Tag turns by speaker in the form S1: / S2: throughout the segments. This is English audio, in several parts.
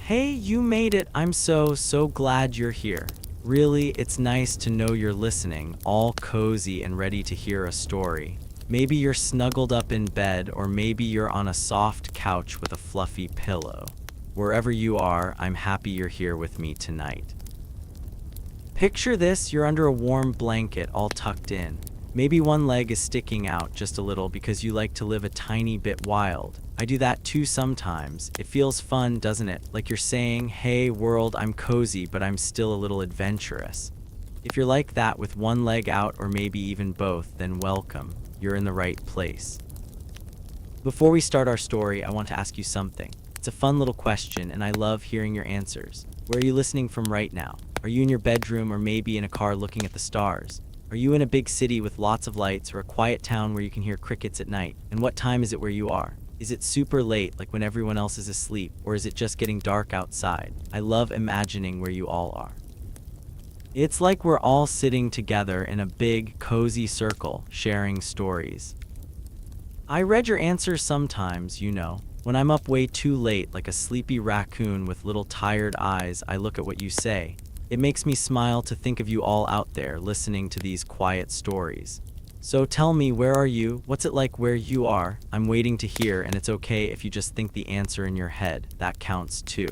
S1: Hey, you made it. I'm so glad you're here. Really, it's nice to know you're listening, all cozy and ready to hear a story. Maybe you're snuggled up in bed, or maybe you're on a soft couch with a fluffy pillow. Wherever you are, I'm happy you're here with me tonight. Picture this, you're under a warm blanket, all tucked in. Maybe one leg is sticking out just a little because you like to live a tiny bit wild. I do that too sometimes. It feels fun, doesn't it? Like you're saying, hey world, I'm cozy, but I'm still a little adventurous. If you're like that with one leg out or maybe even both, then welcome. You're in the right place. Before we start our story, I want to ask you something. It's a fun little question, and I love hearing your answers. Where are you listening from right now? Are you in your bedroom or maybe in a car looking at the stars? Are you in a big city with lots of lights or a quiet town where you can hear crickets at night? And what time is it where you are? Is it super late, like when everyone else is asleep, or is it just getting dark outside? I love imagining where you all are. It's like we're all sitting together in a big, cozy circle, sharing stories. I read your answers sometimes, When I'm up way too late, like a sleepy raccoon with little tired eyes, I look at what you say. It makes me smile to think of you all out there listening to these quiet stories. So tell me, where are you? What's it like where you are? I'm waiting to hear, and it's okay if you just think the answer in your head. That counts too.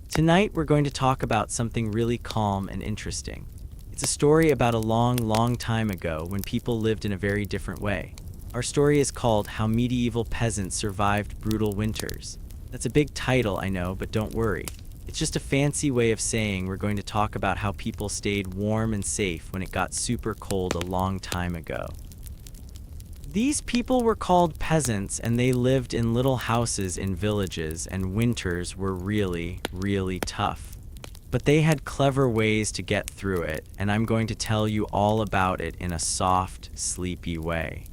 S1: Tonight, we're going to talk about something really calm and interesting. It's a story about a long time ago when people lived in a very different way. Our story is called How Medieval Peasants Survived Brutal Winters. That's a big title, I know, but don't worry. It's just a fancy way of saying we're going to talk about how people stayed warm and safe when it got super cold a long time ago. These people were called peasants, and they lived in little houses in villages, and winters were really tough. But they had clever ways to get through it, and I'm going to tell you all about it in a soft, sleepy way.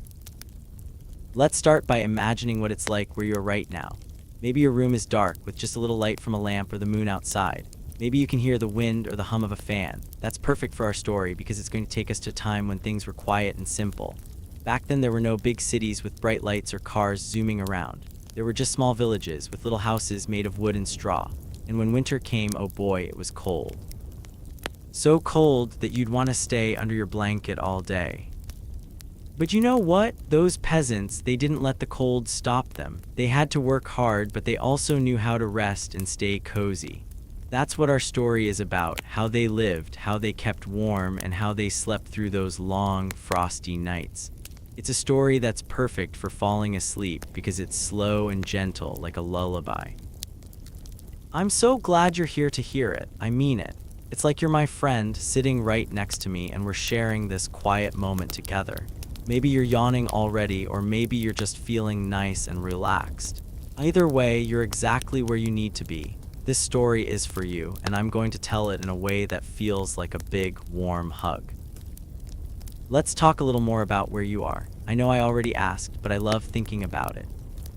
S1: Let's start by imagining what it's like where you are right now. Maybe your room is dark with just a little light from a lamp or the moon outside. Maybe you can hear the wind or the hum of a fan. That's perfect for our story because it's going to take us to a time when things were quiet and simple. Back then there were no big cities with bright lights or cars zooming around. There were just small villages with little houses made of wood and straw. And when winter came, oh boy, it was cold. So cold that you'd want to stay under your blanket all day. But you know what? Those peasants, they didn't let the cold stop them. They had to work hard, but they also knew how to rest and stay cozy. That's what our story is about, how they lived, how they kept warm, and how they slept through those long, frosty nights. It's a story that's perfect for falling asleep because it's slow and gentle like a lullaby. I'm so glad you're here to hear it. I mean it. It's like you're my friend sitting right next to me and we're sharing this quiet moment together. Maybe you're yawning already, or maybe you're just feeling nice and relaxed. Either way, you're exactly where you need to be. This story is for you, and I'm going to tell it in a way that feels like a big, warm hug. Let's talk a little more about where you are. I know I already asked, but I love thinking about it.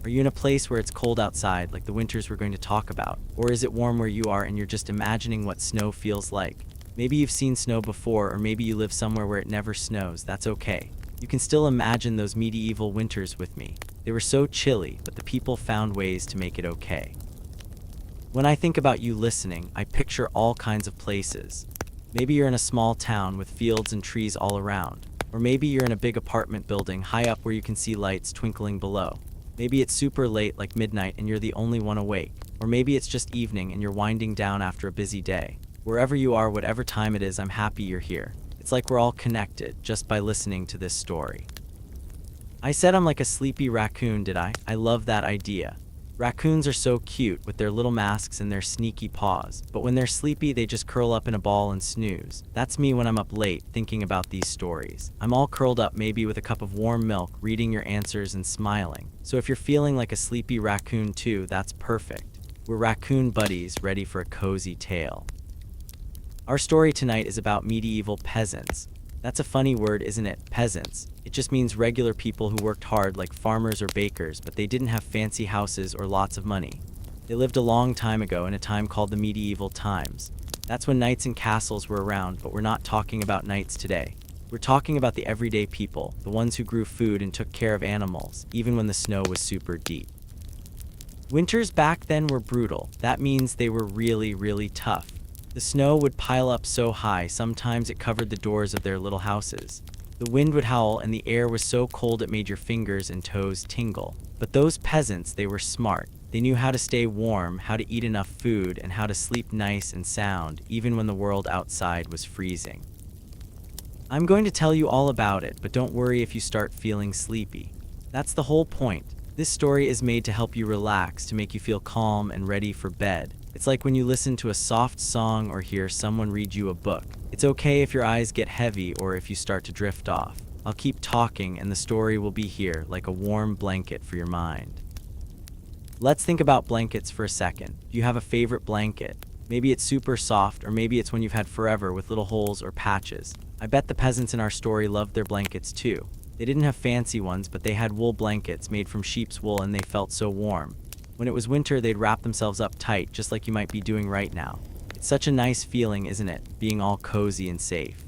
S1: Are you in a place where it's cold outside, like the winters we're going to talk about? Or is it warm where you are and you're just imagining what snow feels like? Maybe you've seen snow before, or maybe you live somewhere where it never snows. That's okay. You can still imagine those medieval winters with me. They were so chilly, but the people found ways to make it okay. When I think about you listening, I picture all kinds of places. Maybe you're in a small town with fields and trees all around. Or maybe you're in a big apartment building high up where you can see lights twinkling below. Maybe it's super late, like midnight, and you're the only one awake. Or maybe it's just evening and you're winding down after a busy day. Wherever you are, whatever time it is, I'm happy you're here. It's like we're all connected just by listening to this story. I said I'm like a sleepy raccoon, did I? I love that idea. Raccoons are so cute with their little masks and their sneaky paws, but when they're sleepy, they just curl up in a ball and snooze. That's me when I'm up late thinking about these stories. I'm all curled up, maybe with a cup of warm milk, reading your answers and smiling. So if you're feeling like a sleepy raccoon too, that's perfect. We're raccoon buddies ready for a cozy tale. Our story tonight is about medieval peasants. That's a funny word, isn't it? Peasants. It just means regular people who worked hard like farmers or bakers, but they didn't have fancy houses or lots of money. They lived a long time ago in a time called the medieval times. That's when knights and castles were around, but we're not talking about knights today. We're talking about the everyday people, the ones who grew food and took care of animals, even when the snow was super deep. Winters back then were brutal. That means they were really, really tough. The snow would pile up so high, sometimes it covered the doors of their little houses. The wind would howl and the air was so cold it made your fingers and toes tingle. But those peasants, they were smart. They knew how to stay warm, how to eat enough food, and how to sleep nice and sound, even when the world outside was freezing. I'm going to tell you all about it, but don't worry if you start feeling sleepy. That's the whole point. This story is made to help you relax, to make you feel calm and ready for bed. It's like when you listen to a soft song or hear someone read you a book. It's okay if your eyes get heavy or if you start to drift off. I'll keep talking and the story will be here like a warm blanket for your mind. Let's think about blankets for a second. Do you have a favorite blanket? Maybe it's super soft, or maybe it's one you've had forever with little holes or patches. I bet the peasants in our story loved their blankets too. They didn't have fancy ones, but they had wool blankets made from sheep's wool and they felt so warm. When it was winter, they'd wrap themselves up tight, just like you might be doing right now. It's such a nice feeling, isn't it? Being all cozy and safe.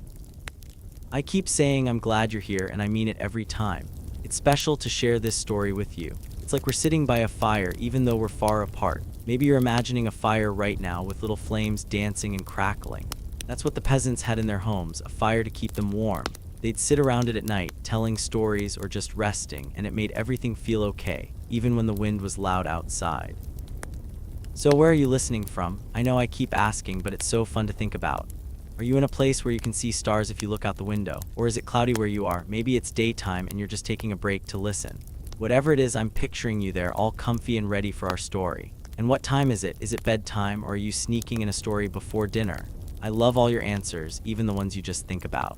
S1: I keep saying I'm glad you're here, and I mean it every time. It's special to share this story with you. It's like we're sitting by a fire, even though we're far apart. Maybe you're imagining a fire right now with little flames dancing and crackling. That's what the peasants had in their homes, a fire to keep them warm. They'd sit around it at night, telling stories or just resting, and it made everything feel okay, even when the wind was loud outside. So where are you listening from? I know I keep asking, but it's so fun to think about. Are you in a place where you can see stars if you look out the window? Or is it cloudy where you are? Maybe it's daytime and you're just taking a break to listen. Whatever it is, I'm picturing you there, all comfy and ready for our story. And what time is it? Is it bedtime, or are you sneaking in a story before dinner? I love all your answers, even the ones you just think about.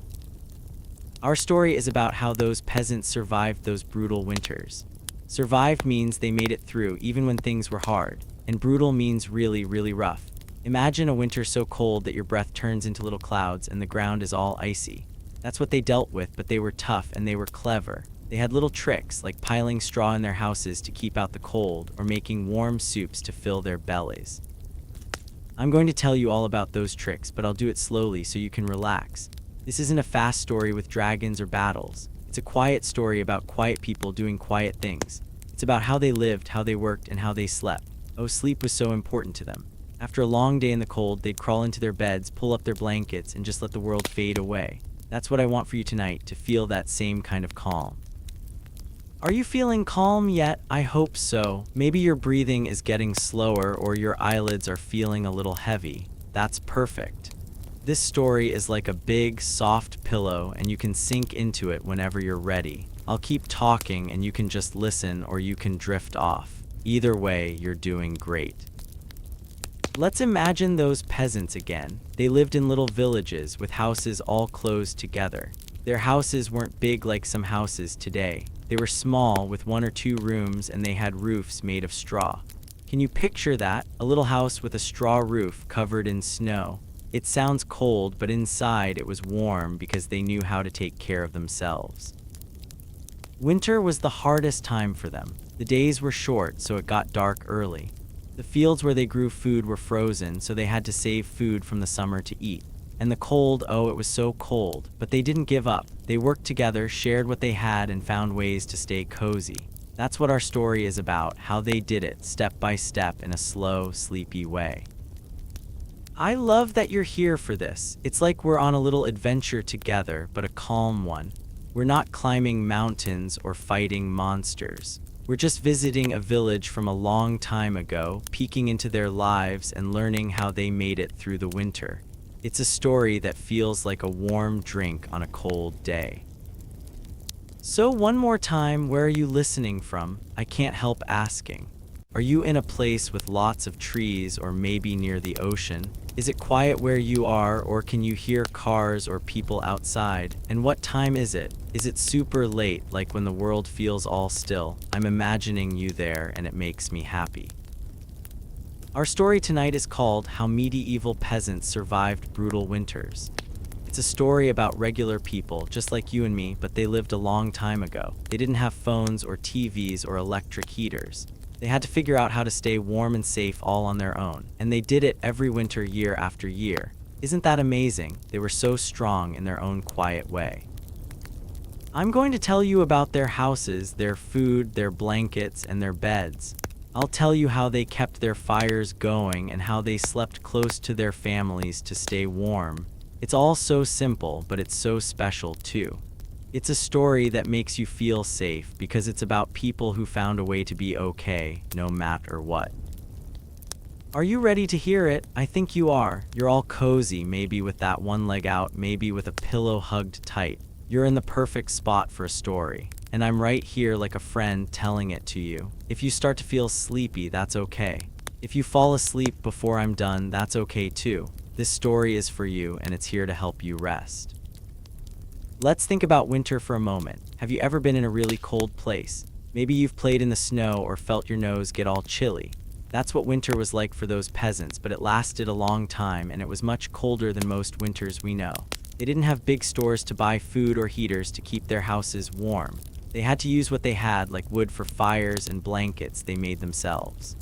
S1: Our story is about how those peasants survived those brutal winters. Survived means they made it through, even when things were hard. And brutal means really, really rough. Imagine a winter so cold that your breath turns into little clouds and the ground is all icy. That's what they dealt with, but they were tough and they were clever. They had little tricks, like piling straw in their houses to keep out the cold, or making warm soups to fill their bellies. I'm going to tell you all about those tricks, but I'll do it slowly so you can relax. This isn't a fast story with dragons or battles. It's a quiet story about quiet people doing quiet things. It's about how they lived, how they worked, and how they slept. Oh, sleep was so important to them. After a long day in the cold, they'd crawl into their beds, pull up their blankets, and just let the world fade away. That's what I want for you tonight, to feel that same kind of calm. Are you feeling calm yet? I hope so. Maybe your breathing is getting slower or your eyelids are feeling a little heavy. That's perfect. This story is like a big, soft pillow and you can sink into it whenever you're ready. I'll keep talking and you can just listen or you can drift off. Either way, you're doing great. Let's imagine those peasants again. They lived in little villages with houses all closed together. Their houses weren't big like some houses today. They were small with 1 or 2 rooms and they had roofs made of straw. Can you picture that? A little house with a straw roof covered in snow. It sounds cold, but inside it was warm because they knew how to take care of themselves. Winter was the hardest time for them. The days were short, so it got dark early. The fields where they grew food were frozen, so they had to save food from the summer to eat. And the cold, oh, it was so cold, but they didn't give up. They worked together, shared what they had, and found ways to stay cozy. That's what our story is about, how they did it, step by step, in a slow, sleepy way. I love that you're here for this. It's like we're on a little adventure together, but a calm one. We're not climbing mountains or fighting monsters. We're just visiting a village from a long time ago, peeking into their lives and learning how they made it through the winter. It's a story that feels like a warm drink on a cold day. So one more time, where are you listening from? I can't help asking. Are you in a place with lots of trees or maybe near the ocean? Is it quiet where you are, or can you hear cars or people outside? And what time is it? Is it super late, like when the world feels all still? I'm imagining you there and it makes me happy. Our story tonight is called How Medieval Peasants Survived Brutal Winters. It's a story about regular people, just like you and me, but they lived a long time ago. They didn't have phones or TVs or electric heaters. They had to figure out how to stay warm and safe all on their own. And they did it every winter, year after year. Isn't that amazing? They were so strong in their own quiet way. I'm going to tell you about their houses, their food, their blankets, and their beds. I'll tell you how they kept their fires going and how they slept close to their families to stay warm. It's all so simple, but it's so special too. It's a story that makes you feel safe because it's about people who found a way to be okay, no matter what. Are you ready to hear it? I think you are. You're all cozy, maybe with that one leg out, maybe with a pillow hugged tight. You're in the perfect spot for a story. And I'm right here like a friend telling it to you. If you start to feel sleepy, that's okay. If you fall asleep before I'm done, that's okay too. This story is for you, and it's here to help you rest. Let's think about winter for a moment. Have you ever been in a really cold place? Maybe you've played in the snow or felt your nose get all chilly. That's what winter was like for those peasants, but it lasted a long time, and it was much colder than most winters we know. They didn't have big stores to buy food or heaters to keep their houses warm. They had to use what they had, like wood for fires and blankets they made themselves.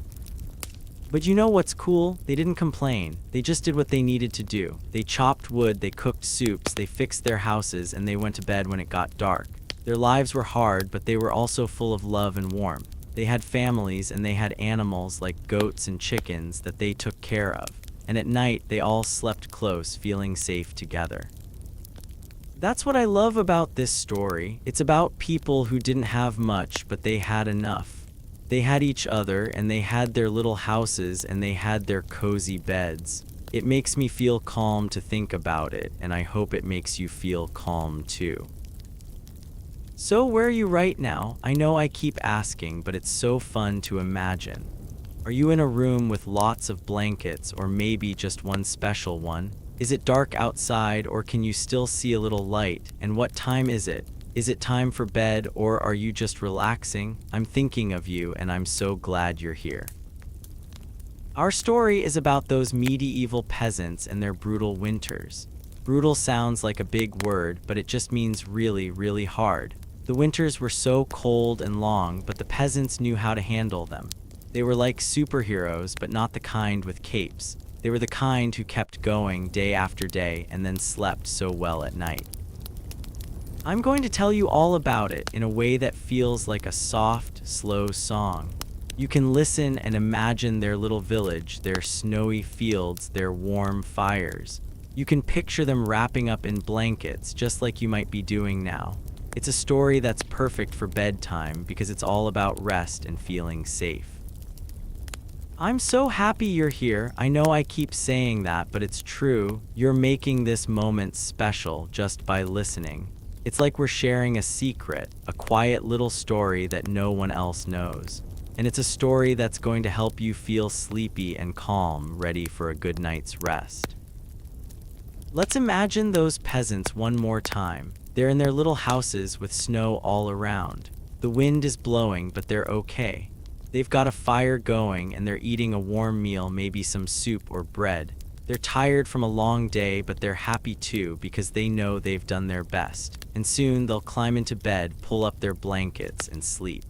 S1: But you know what's cool? They didn't complain. They just did what they needed to do. They chopped wood, they cooked soups, they fixed their houses, and they went to bed when it got dark. Their lives were hard, but they were also full of love and warmth. They had families, and they had animals like goats and chickens that they took care of. And at night, they all slept close, feeling safe together. That's what I love about this story. It's about people who didn't have much, but they had enough. They had each other, and they had their little houses, and they had their cozy beds. It makes me feel calm to think about it, and I hope it makes you feel calm too. So where are you right now? I know I keep asking, but it's so fun to imagine. Are you in a room with lots of blankets, or maybe just one special one? Is it dark outside, or can you still see a little light? And what time is it? Is it time for bed, or are you just relaxing? I'm thinking of you, and I'm so glad you're here. Our story is about those medieval peasants and their brutal winters. Brutal sounds like a big word, but it just means really, really hard. The winters were so cold and long, but the peasants knew how to handle them. They were like superheroes, but not the kind with capes. They were the kind who kept going day after day and then slept so well at night. I'm going to tell you all about it in a way that feels like a soft, slow song. You can listen and imagine their little village, their snowy fields, their warm fires. You can picture them wrapping up in blankets, just like you might be doing now. It's a story that's perfect for bedtime because it's all about rest and feeling safe. I'm so happy you're here. I know I keep saying that, but it's true. You're making this moment special just by listening. It's like we're sharing a secret, a quiet little story that no one else knows. And it's a story that's going to help you feel sleepy and calm, ready for a good night's rest. Let's imagine those peasants one more time. They're in their little houses with snow all around. The wind is blowing, but they're okay. They've got a fire going, and they're eating a warm meal, maybe some soup or bread. They're tired from a long day, but they're happy too because they know they've done their best. And soon they'll climb into bed, pull up their blankets, and sleep.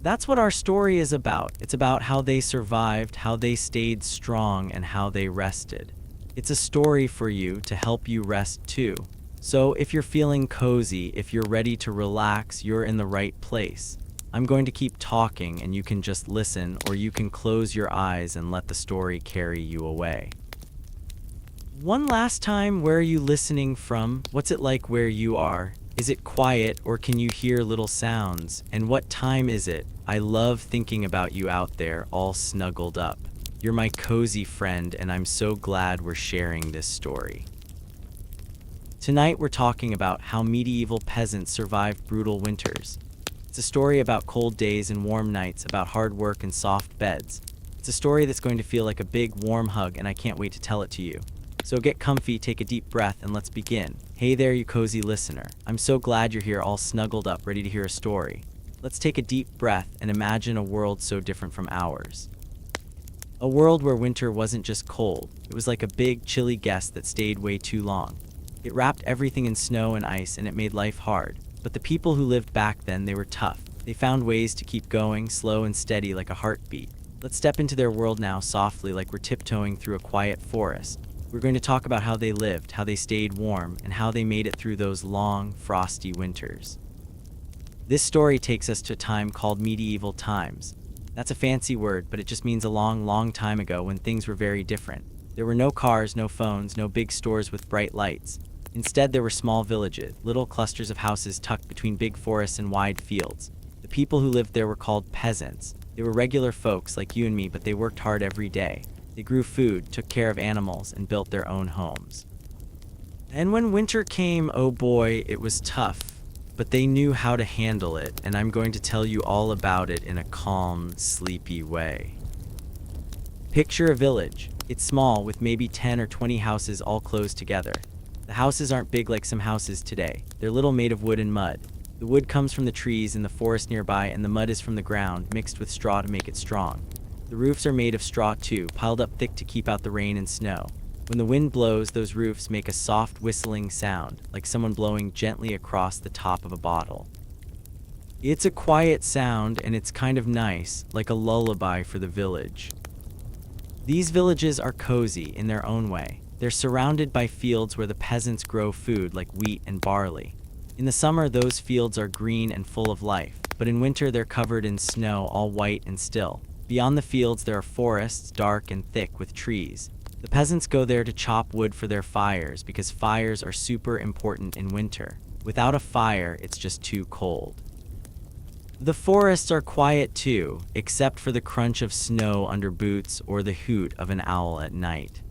S1: That's what our story is about. It's about how they survived, how they stayed strong, and how they rested. It's a story for you to help you rest too. So if you're feeling cozy, if you're ready to relax, you're in the right place. I'm going to keep talking, and you can just listen, or you can close your eyes and let the story carry you away. One last time, where are you listening from? What's it like where you are? Is it quiet, or can you hear little sounds? And what time is it? I love thinking about you out there, all snuggled up. You're my cozy friend, and I'm so glad we're sharing this story. Tonight we're talking about how medieval peasants survived brutal winters. It's a story about cold days and warm nights, about hard work and soft beds. It's a story that's going to feel like a big, warm hug, and I can't wait to tell it to you. So get comfy, take a deep breath, and let's begin. Hey there, you cozy listener. I'm so glad you're here, all snuggled up, ready to hear a story. Let's take a deep breath and imagine a world so different from ours. A world where winter wasn't just cold. It was like a big, chilly guest that stayed way too long. It wrapped everything in snow and ice, and it made life hard. But the people who lived back then, they were tough. They found ways to keep going, slow and steady like a heartbeat. Let's step into their world now, softly, like we're tiptoeing through a quiet forest. We're going to talk about how they lived, how they stayed warm, and how they made it through those long, frosty winters. This story takes us to a time called medieval times. That's a fancy word, but it just means a long, long time ago when things were very different. There were no cars, no phones, no big stores with bright lights. Instead, there were small villages, little clusters of houses tucked between big forests and wide fields. The people who lived there were called peasants. They were regular folks like you and me, but they worked hard every day. They grew food, took care of animals, and built their own homes. And when winter came, oh boy, it was tough. But they knew how to handle it, and I'm going to tell you all about it in a calm, sleepy way. Picture a village. It's small, with maybe 10 or 20 houses all close together. The houses aren't big like some houses today. They're little, made of wood and mud. The wood comes from the trees in the forest nearby, and the mud is from the ground, mixed with straw to make it strong. The roofs are made of straw too, piled up thick to keep out the rain and snow. When the wind blows, those roofs make a soft whistling sound, like someone blowing gently across the top of a bottle. It's a quiet sound, and it's kind of nice, like a lullaby for the village. These villages are cozy in their own way. They're surrounded by fields where the peasants grow food like wheat and barley. In the summer, those fields are green and full of life, but in winter they're covered in snow, all white and still. Beyond the fields there are forests, dark and thick with trees. The peasants go there to chop wood for their fires because fires are super important in winter. Without a fire, it's just too cold. The forests are quiet too, except for the crunch of snow under boots or the hoot of an owl at night.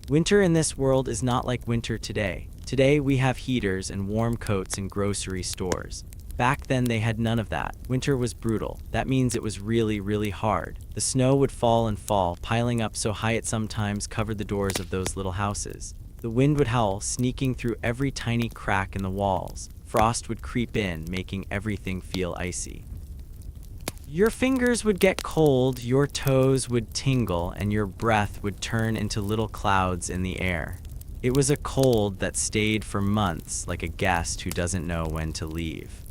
S1: Winter in this world is not like winter today. Today we have heaters and warm coats in grocery stores. Back then they had none of that. Winter was brutal. That means it was really, really hard. The snow would fall and fall, piling up so high it sometimes covered the doors of those little houses. The wind would howl, sneaking through every tiny crack in the walls. Frost would creep in, making everything feel icy. Your fingers would get cold, your toes would tingle, and your breath would turn into little clouds in the air. It was a cold that stayed for months, like a guest who doesn't know when to leave.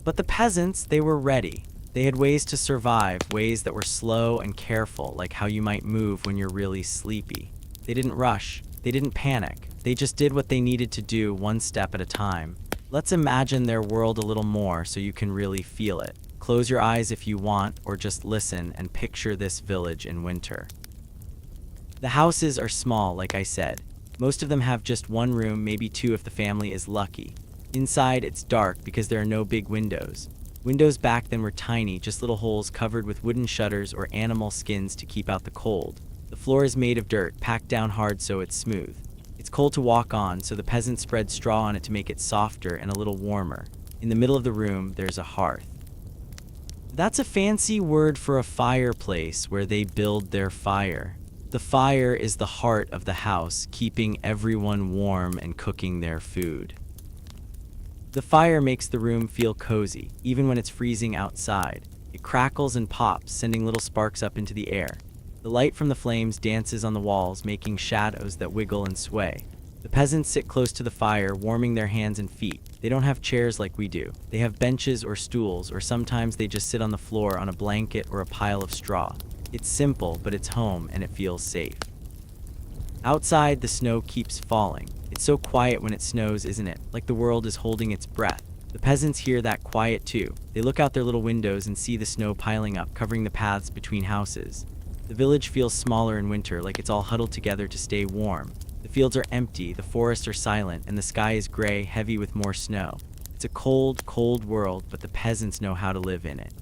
S1: But the peasants, they were ready. They had ways to survive, ways that were slow and careful, like how you might move when you're really sleepy. They didn't rush. They didn't panic. They just did what they needed to do, one step at a time. Let's imagine their world a little more so you can really feel it. Close your eyes if you want, or just listen and picture this village in winter. The houses are small, like I said. Most of them have just one room, maybe two if the family is lucky. Inside, it's dark because there are no big windows. Windows back then were tiny, just little holes covered with wooden shutters or animal skins to keep out the cold. The floor is made of dirt, packed down hard so it's smooth. It's cold to walk on, so the peasants spread straw on it to make it softer and a little warmer. In the middle of the room, there's a hearth. That's a fancy word for a fireplace where they build their fire. The fire is the heart of the house, keeping everyone warm and cooking their food. The fire makes the room feel cozy, even when it's freezing outside. It crackles and pops, sending little sparks up into the air. The light from the flames dances on the walls, making shadows that wiggle and sway. The peasants sit close to the fire, warming their hands and feet. They don't have chairs like we do. They have benches or stools, or sometimes they just sit on the floor on a blanket or a pile of straw. It's simple, but it's home and it feels safe. Outside, the snow keeps falling. It's so quiet when it snows, isn't it? Like the world is holding its breath. The peasants hear that quiet too. They look out their little windows and see the snow piling up, covering the paths between houses. The village feels smaller in winter, like it's all huddled together to stay warm. The fields are empty, the forests are silent, and the sky is gray, heavy with more snow. It's a cold, cold world, but the peasants know how to live in it.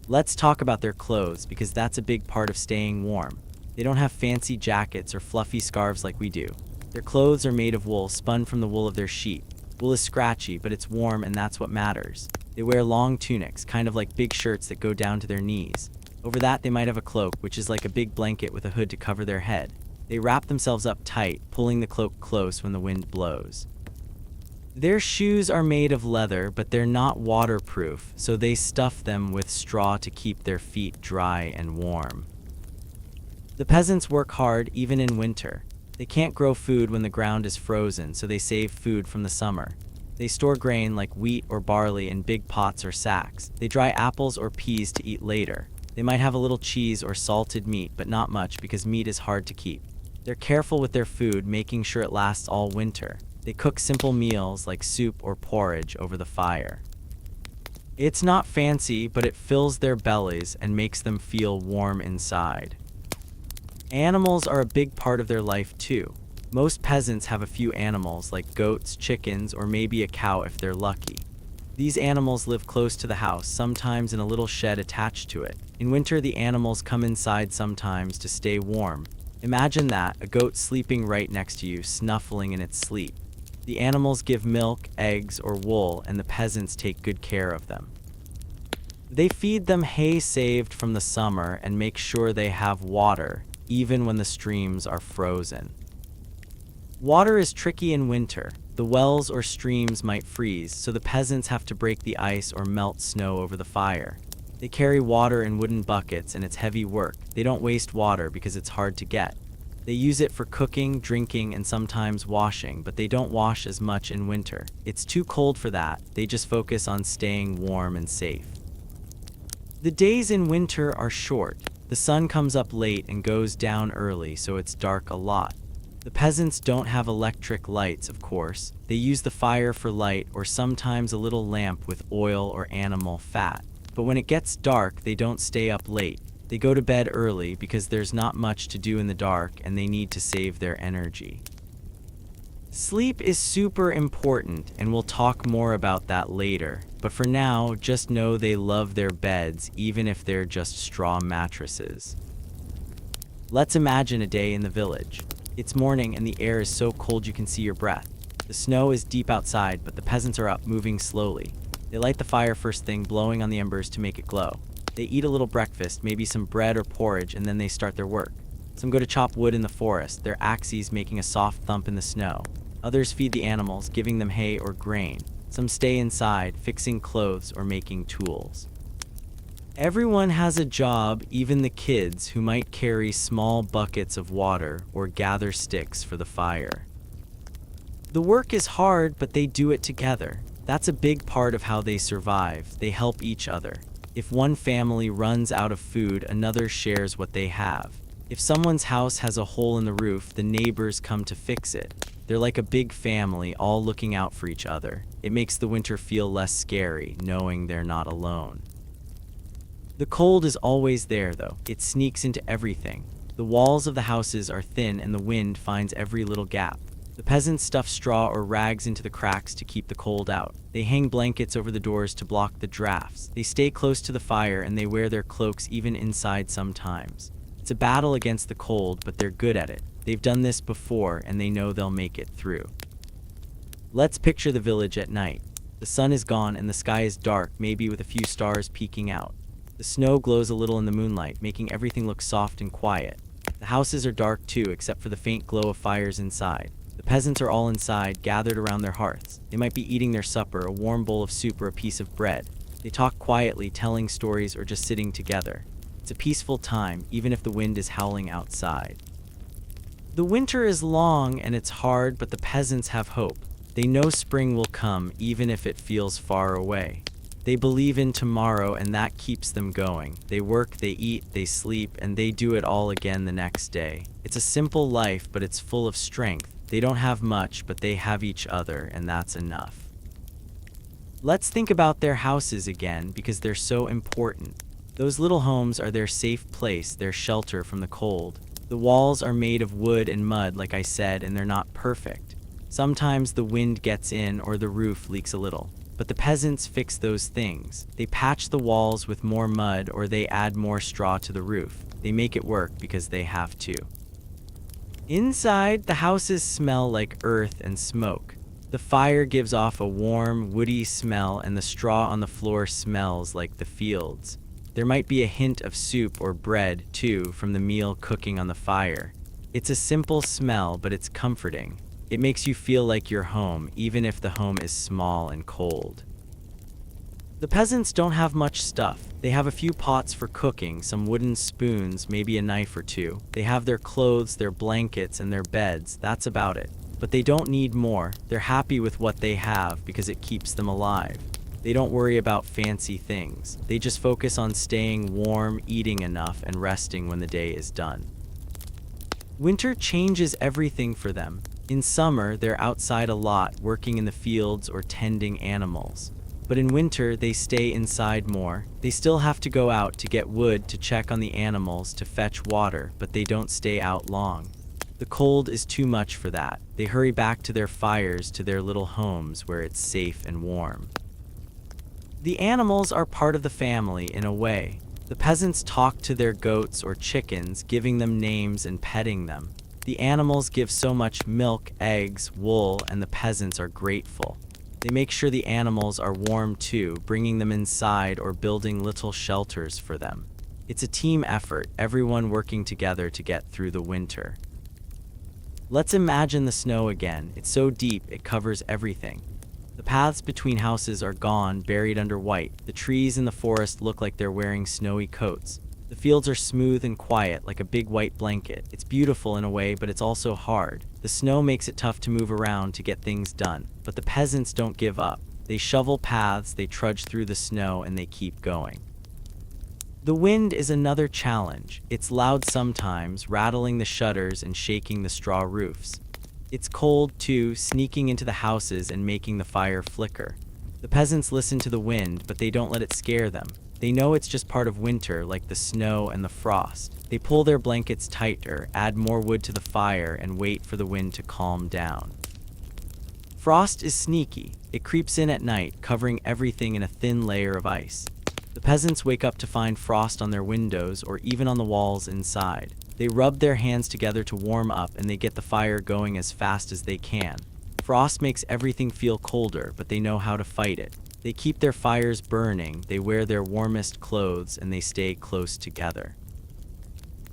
S1: Let's talk about their clothes, because that's a big part of staying warm. They don't have fancy jackets or fluffy scarves like we do. Their clothes are made of wool, spun from the wool of their sheep. Wool is scratchy, but it's warm, and that's what matters. They wear long tunics, kind of like big shirts that go down to their knees. Over that, they might have a cloak, which is like a big blanket with a hood to cover their head. They wrap themselves up tight, pulling the cloak close when the wind blows. Their shoes are made of leather, but they're not waterproof, so they stuff them with straw to keep their feet dry and warm. The peasants work hard even in winter. They can't grow food when the ground is frozen, so they save food from the summer. They store grain like wheat or barley in big pots or sacks. They dry apples or peas to eat later. They might have a little cheese or salted meat, but not much because meat is hard to keep. They're careful with their food, making sure it lasts all winter. They cook simple meals like soup or porridge over the fire. It's not fancy, but it fills their bellies and makes them feel warm inside. Animals are a big part of their life too. Most peasants have a few animals like goats, chickens, or maybe a cow if they're lucky. These animals live close to the house, sometimes in a little shed attached to it. In winter, the animals come inside sometimes to stay warm. Imagine that, a goat sleeping right next to you, snuffling in its sleep. The animals give milk, eggs, or wool, and the peasants take good care of them. They feed them hay saved from the summer and make sure they have water, even when the streams are frozen. Water is tricky in winter. The wells or streams might freeze, so the peasants have to break the ice or melt snow over the fire. They carry water in wooden buckets and it's heavy work. They don't waste water because it's hard to get. They use it for cooking, drinking, and sometimes washing, but they don't wash as much in winter. It's too cold for that. They just focus on staying warm and safe. The days in winter are short. The sun comes up late and goes down early, so it's dark a lot. The peasants don't have electric lights, of course. They use the fire for light or sometimes a little lamp with oil or animal fat. But when it gets dark, they don't stay up late. They go to bed early because there's not much to do in the dark and they need to save their energy. Sleep is super important, and we'll talk more about that later. But for now, just know they love their beds, even if they're just straw mattresses. Let's imagine a day in the village. It's morning and the air is so cold you can see your breath. The snow is deep outside, but the peasants are up, moving slowly. They light the fire first thing, blowing on the embers to make it glow. They eat a little breakfast, maybe some bread or porridge, and then they start their work. Some go to chop wood in the forest, their axes making a soft thump in the snow. Others feed the animals, giving them hay or grain. Some stay inside, fixing clothes or making tools. Everyone has a job, even the kids who might carry small buckets of water or gather sticks for the fire. The work is hard, but they do it together. That's a big part of how they survive. They help each other. If one family runs out of food, another shares what they have. If someone's house has a hole in the roof, the neighbors come to fix it. They're like a big family, all looking out for each other. It makes the winter feel less scary, knowing they're not alone. The cold is always there, though. It sneaks into everything. The walls of the houses are thin and the wind finds every little gap. The peasants stuff straw or rags into the cracks to keep the cold out. They hang blankets over the doors to block the drafts. They stay close to the fire and they wear their cloaks even inside sometimes. It's a battle against the cold, but they're good at it. They've done this before and they know they'll make it through. Let's picture the village at night. The sun is gone and the sky is dark, maybe with a few stars peeking out. The snow glows a little in the moonlight, making everything look soft and quiet. The houses are dark too, except for the faint glow of fires inside. The peasants are all inside, gathered around their hearths. They might be eating their supper, a warm bowl of soup or a piece of bread. They talk quietly, telling stories or just sitting together. It's a peaceful time, even if the wind is howling outside. The winter is long and it's hard, but the peasants have hope. They know spring will come, even if it feels far away. They believe in tomorrow and that keeps them going. They work, they eat, they sleep, and they do it all again the next day. It's a simple life, but it's full of strength. They don't have much, but they have each other, and that's enough. Let's think about their houses again, because they're so important. Those little homes are their safe place, their shelter from the cold. The walls are made of wood and mud, like I said, and they're not perfect. Sometimes the wind gets in or the roof leaks a little. But the peasants fix those things. They patch the walls with more mud or they add more straw to the roof. They make it work because they have to. Inside, the houses smell like earth and smoke. The fire gives off a warm, woody smell and the straw on the floor smells like the fields. There might be a hint of soup or bread, too, from the meal cooking on the fire. It's a simple smell, but it's comforting. It makes you feel like you're home, even if the home is small and cold. The peasants don't have much stuff. They have a few pots for cooking, some wooden spoons, maybe a knife or two. They have their clothes, their blankets, and their beds. That's about it. But they don't need more. They're happy with what they have because it keeps them alive. They don't worry about fancy things. They just focus on staying warm, eating enough, and resting when the day is done. Winter changes everything for them. In summer, they're outside a lot, working in the fields or tending animals. but in winter they stay inside more. They still have to go out to get wood, to check on the animals, to fetch water, but they don't stay out long. The cold is too much for that. They hurry back to their fires, to their little homes where it's safe and warm. The animals are part of the family in a way. The peasants talk to their goats or chickens, giving them names and petting them. The animals give so much milk, eggs, wool, and the peasants are grateful. They make sure the animals are warm too, bringing them inside or building little shelters for them. It's a team effort, everyone working together to get through the winter. Let's imagine the snow again. It's so deep, it covers everything. The paths between houses are gone, buried under white. The trees in the forest look like they're wearing snowy coats. The fields are smooth and quiet, like a big white blanket. It's beautiful in a way, but it's also hard. The snow makes it tough to move around to get things done. But the peasants don't give up. They shovel paths, they trudge through the snow, and they keep going. The wind is another challenge. It's loud sometimes, rattling the shutters and shaking the straw roofs. It's cold, too, sneaking into the houses and making the fire flicker. The peasants listen to the wind, but they don't let it scare them. They know it's just part of winter, like the snow and the frost. They pull their blankets tighter, add more wood to the fire, and wait for the wind to calm down. Frost is sneaky. It creeps in at night, covering everything in a thin layer of ice. The peasants wake up to find frost on their windows or even on the walls inside. They rub their hands together to warm up, and they get the fire going as fast as they can. Frost makes everything feel colder, but they know how to fight it. They keep their fires burning, they wear their warmest clothes, and they stay close together.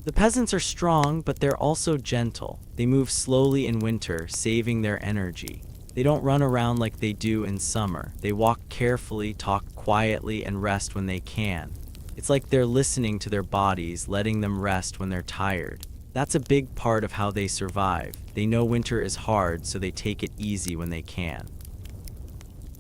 S1: The peasants are strong, but they're also gentle. They move slowly in winter, saving their energy. They don't run around like they do in summer. They walk carefully, talk quietly, and rest when they can. It's like they're listening to their bodies, letting them rest when they're tired. That's a big part of how they survive. They know winter is hard, so they take it easy when they can.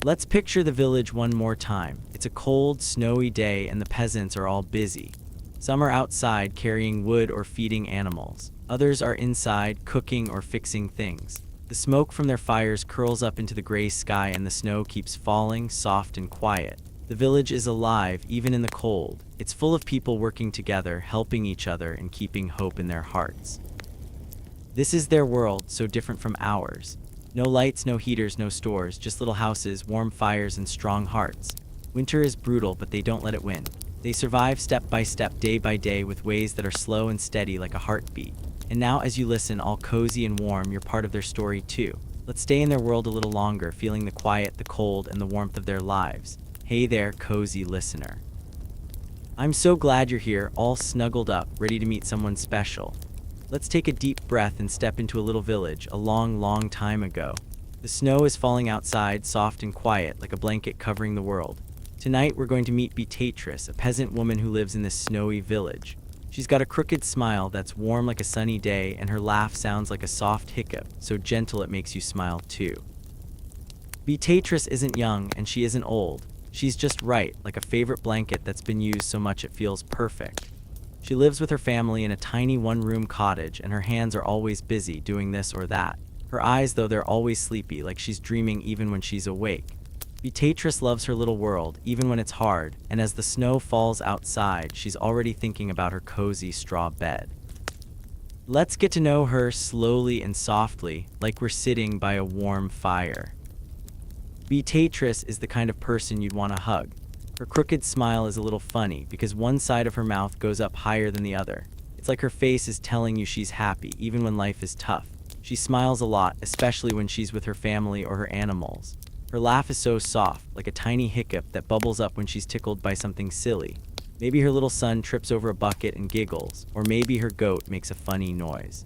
S1: Let's picture the village one more time. It's a cold, snowy day, and the peasants are all busy. Some are outside carrying wood or feeding animals. Others are inside cooking or fixing things. The smoke from their fires curls up into the gray sky, and the snow keeps falling, soft and quiet. The village is alive, even in the cold. It's full of people working together, helping each other, and keeping hope in their hearts. This is their world, so different from ours. No lights, no heaters, no stores, just little houses, warm fires, and strong hearts. Winter is brutal, but they don't let it win. They survive step by step, day by day, with ways that are slow and steady like a heartbeat. And now, as you listen, all cozy and warm, you're part of their story too. Let's stay in their world a little longer, feeling the quiet, the cold, and the warmth of their lives. Hey there, cozy listener. I'm so glad you're here, all snuggled up, ready to meet someone special. Let's take a deep breath and step into a little village, a long, long time ago. The snow is falling outside, soft and quiet, like a blanket covering the world. Tonight, we're going to meet Beatrice, a peasant woman who lives in this snowy village. She's got a crooked smile that's warm like a sunny day, and her laugh sounds like a soft hiccup, so gentle it makes you smile too. Beatrice isn't young, and she isn't old. She's just right, like a favorite blanket that's been used so much it feels perfect. She lives with her family in a tiny one-room cottage, and her hands are always busy doing this or that. Her eyes, though, they're always sleepy, like she's dreaming even when she's awake. Beatrice loves her little world, even when it's hard, and as the snow falls outside, she's already thinking about her cozy straw bed. Let's get to know her slowly and softly, like we're sitting by a warm fire. Beatrice is the kind of person you'd want to hug. Her crooked smile is a little funny because one side of her mouth goes up higher than the other. It's like her face is telling you she's happy, even when life is tough. She smiles a lot, especially when she's with her family or her animals. Her laugh is so soft, like a tiny hiccup that bubbles up when she's tickled by something silly. Maybe her little son trips over a bucket and giggles, or maybe her goat makes a funny noise.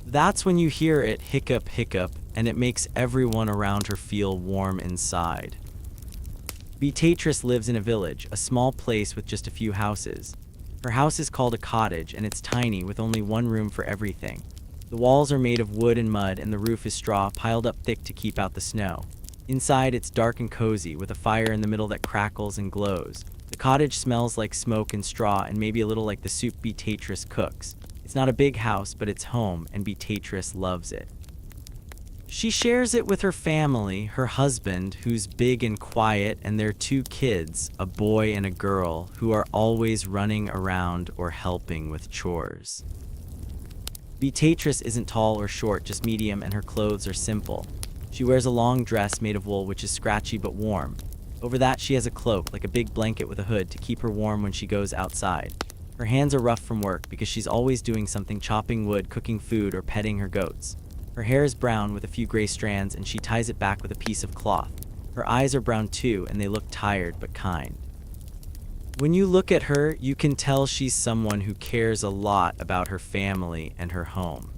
S1: That's when you hear it, hiccup, hiccup, and it makes everyone around her feel warm inside. Beatrice lives in a village, a small place with just a few houses. Her house is called a cottage, and it's tiny with only one room for everything. The walls are made of wood and mud, and the roof is straw piled up thick to keep out the snow. Inside, it's dark and cozy, with a fire in the middle that crackles and glows. The cottage smells like smoke and straw, and maybe a little like the soup Beatrice cooks. It's not a big house, but it's home, and Beatrice loves it. She shares it with her family, her husband, who's big and quiet, and their two kids, a boy and a girl, who are always running around or helping with chores. Beatrice isn't tall or short, just medium, and her clothes are simple. She wears a long dress made of wool, which is scratchy but warm. Over that, she has a cloak, like a big blanket with a hood, to keep her warm when she goes outside. Her hands are rough from work because she's always doing something, chopping wood, cooking food, or petting her goats. Her hair is brown with a few gray strands, and she ties it back with a piece of cloth. Her eyes are brown too, and they look tired but kind. When you look at her, you can tell she's someone who cares a lot about her family and her home.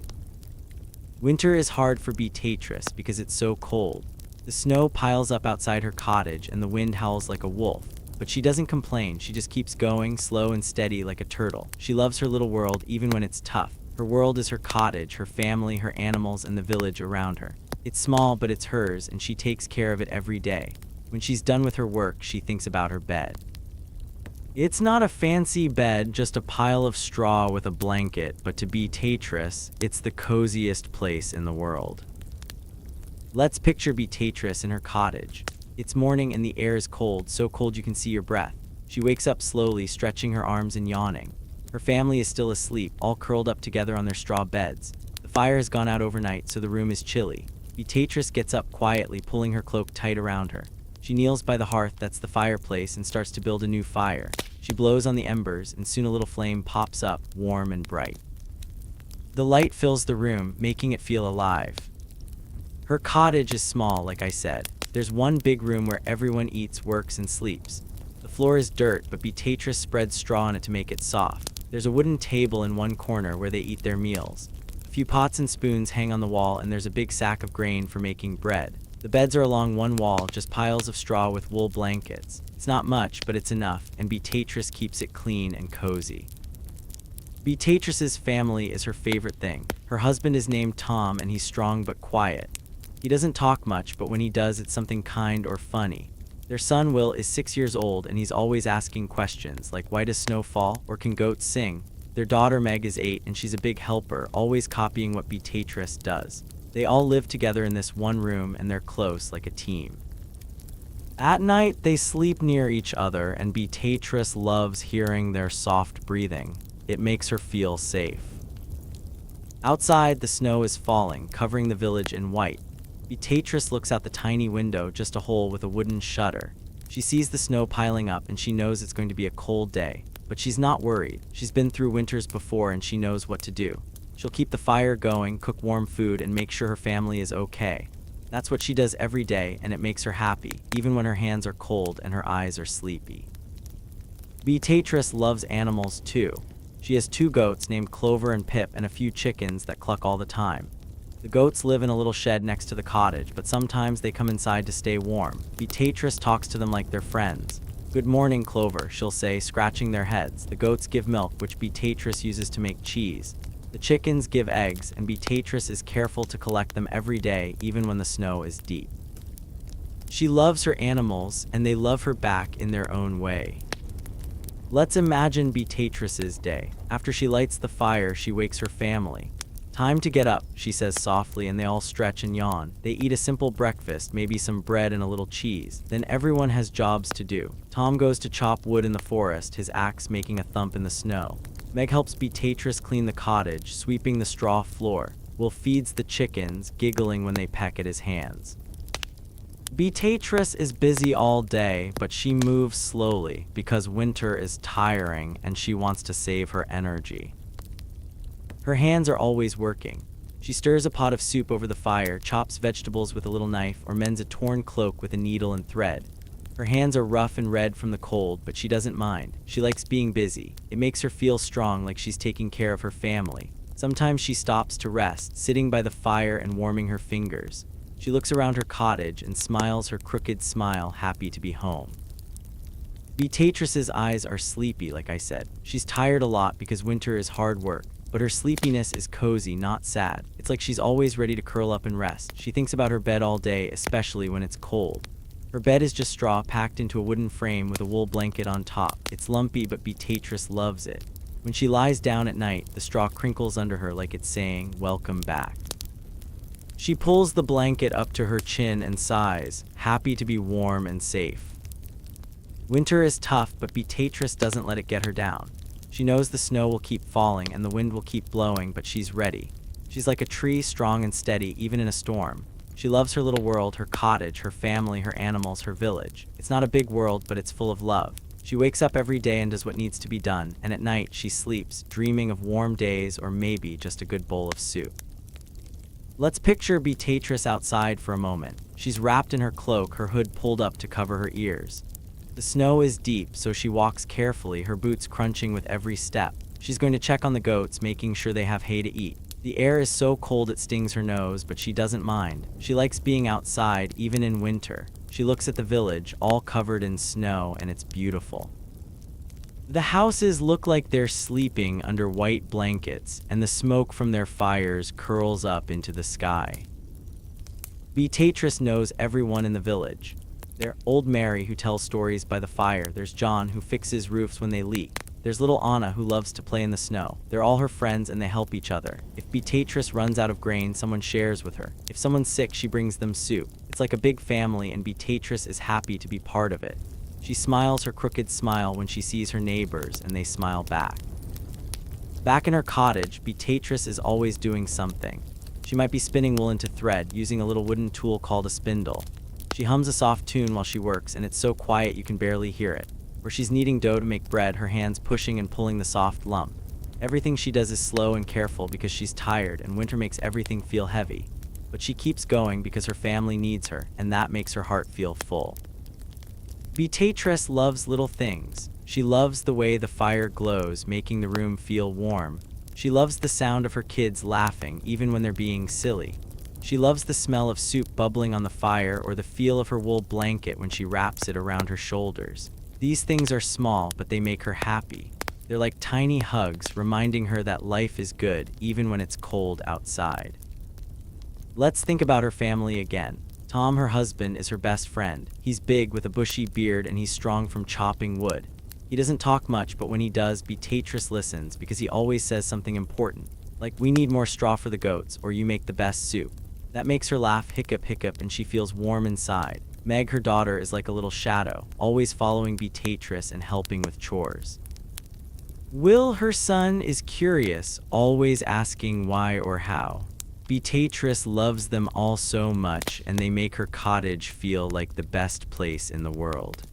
S1: Winter is hard for Beatrice because it's so cold. The snow piles up outside her cottage and the wind howls like a wolf. But she doesn't complain, she just keeps going, slow and steady like a turtle. She loves her little world even when it's tough. Her world is her cottage, her family, her animals, and the village around her. It's small, but it's hers, and she takes care of it every day. When she's done with her work, she thinks about her bed. It's not a fancy bed, just a pile of straw with a blanket, but to Beatrice, it's the coziest place in the world. Let's picture Beatrice in her cottage. It's morning and the air is cold, so cold you can see your breath. She wakes up slowly, stretching her arms and yawning. Her family is still asleep, all curled up together on their straw beds. The fire has gone out overnight, so the room is chilly. Beatrice gets up quietly, pulling her cloak tight around her. She kneels by the hearth, that's the fireplace, and starts to build a new fire. She blows on the embers, and soon a little flame pops up, warm and bright. The light fills the room, making it feel alive. Her cottage is small, like I said. There's one big room where everyone eats, works, and sleeps. The floor is dirt, but Beatrice spreads straw on it to make it soft. There's a wooden table in one corner where they eat their meals. A few pots and spoons hang on the wall, and there's a big sack of grain for making bread. The beds are along one wall, just piles of straw with wool blankets. It's not much, but it's enough, and Beatrice keeps it clean and cozy. Beatrice's family is her favorite thing. Her husband is named Tom, and he's strong but quiet. He doesn't talk much, but when he does, it's something kind or funny. Their son Will is 6 years old, and he's always asking questions, like why does snow fall, or can goats sing? Their daughter Meg is 8, and she's a big helper, always copying what Beatrice does. They all live together in this one room, and they're close, like a team. At night, they sleep near each other, and Beatrice loves hearing their soft breathing. It makes her feel safe. Outside, the snow is falling, covering the village in white. Beatrice looks out the tiny window, just a hole with a wooden shutter. She sees the snow piling up, and she knows it's going to be a cold day. But she's not worried. She's been through winters before, and she knows what to do. She'll keep the fire going, cook warm food, and make sure her family is okay. That's what she does every day, and it makes her happy, even when her hands are cold and her eyes are sleepy. Beatrice loves animals too. She has 2 goats named Clover and Pip, and a few chickens that cluck all the time. The goats live in a little shed next to the cottage, but sometimes they come inside to stay warm. Beatrice talks to them like they're friends. "Good morning, Clover," she'll say, scratching their heads. The goats give milk, which Beatrice uses to make cheese. The chickens give eggs, and Beatrice is careful to collect them every day, even when the snow is deep. She loves her animals, and they love her back in their own way. Let's imagine Beatrice's day. After she lights the fire, she wakes her family. "Time to get up," she says softly, and they all stretch and yawn. They eat a simple breakfast, maybe some bread and a little cheese. Then everyone has jobs to do. Tom goes to chop wood in the forest, his axe making a thump in the snow. Meg helps Beatrice clean the cottage, sweeping the straw floor. Will feeds the chickens, giggling when they peck at his hands. Beatrice is busy all day, but she moves slowly because winter is tiring and she wants to save her energy. Her hands are always working. She stirs a pot of soup over the fire, chops vegetables with a little knife, or mends a torn cloak with a needle and thread. Her hands are rough and red from the cold, but she doesn't mind. She likes being busy. It makes her feel strong, like she's taking care of her family. Sometimes she stops to rest, sitting by the fire and warming her fingers. She looks around her cottage and smiles her crooked smile, happy to be home. Beatrice's eyes are sleepy, like I said. She's tired a lot because winter is hard work. But her sleepiness is cozy, not sad. It's like she's always ready to curl up and rest. She thinks about her bed all day, especially when it's cold. Her bed is just straw packed into a wooden frame with a wool blanket on top. It's lumpy, but Beatrice loves it. When she lies down at night, the straw crinkles under her like it's saying, "Welcome back." She pulls the blanket up to her chin and sighs, happy to be warm and safe. Winter is tough, but Beatrice doesn't let it get her down. She knows the snow will keep falling and the wind will keep blowing, but she's ready. She's like a tree, strong and steady, even in a storm. She loves her little world, her cottage, her family, her animals, her village. It's not a big world, but it's full of love. She wakes up every day and does what needs to be done, and at night she sleeps, dreaming of warm days or maybe just a good bowl of soup. Let's picture Beatrice outside for a moment. She's wrapped in her cloak, her hood pulled up to cover her ears. The snow is deep, so she walks carefully, her boots crunching with every step. She's going to check on the goats, making sure they have hay to eat. The air is so cold it stings her nose, but she doesn't mind. She likes being outside, even in winter. She looks at the village, all covered in snow, and it's beautiful. The houses look like they're sleeping under white blankets, and the smoke from their fires curls up into the sky. Beatrice knows everyone in the village. There's old Mary, who tells stories by the fire. There's John, who fixes roofs when they leak. There's little Anna, who loves to play in the snow. They're all her friends and they help each other. If Beatrice runs out of grain, someone shares with her. If someone's sick, she brings them soup. It's like a big family, and Beatrice is happy to be part of it. She smiles her crooked smile when she sees her neighbors, and they smile back. Back in her cottage, Beatrice is always doing something. She might be spinning wool into thread, using a little wooden tool called a spindle. She hums a soft tune while she works, and it's so quiet you can barely hear it. Or she's kneading dough to make bread, her hands pushing and pulling the soft lump. Everything she does is slow and careful because she's tired, and winter makes everything feel heavy. But she keeps going because her family needs her, and that makes her heart feel full. Beatrice loves little things. She loves the way the fire glows, making the room feel warm. She loves the sound of her kids laughing, even when they're being silly. She loves the smell of soup bubbling on the fire, or the feel of her wool blanket when she wraps it around her shoulders. These things are small, but they make her happy. They're like tiny hugs, reminding her that life is good, even when it's cold outside. Let's think about her family again. Tom, her husband, is her best friend. He's big with a bushy beard, and he's strong from chopping wood. He doesn't talk much, but when he does, Beatrice listens because he always says something important, like, "We need more straw for the goats," or "You make the best soup." That makes her laugh, hiccup, hiccup, and she feels warm inside. Meg, her daughter, is like a little shadow, always following Beatrice and helping with chores. Will, her son, is curious, always asking why or how. Beatrice loves them all so much, and they make her cottage feel like the best place in the world.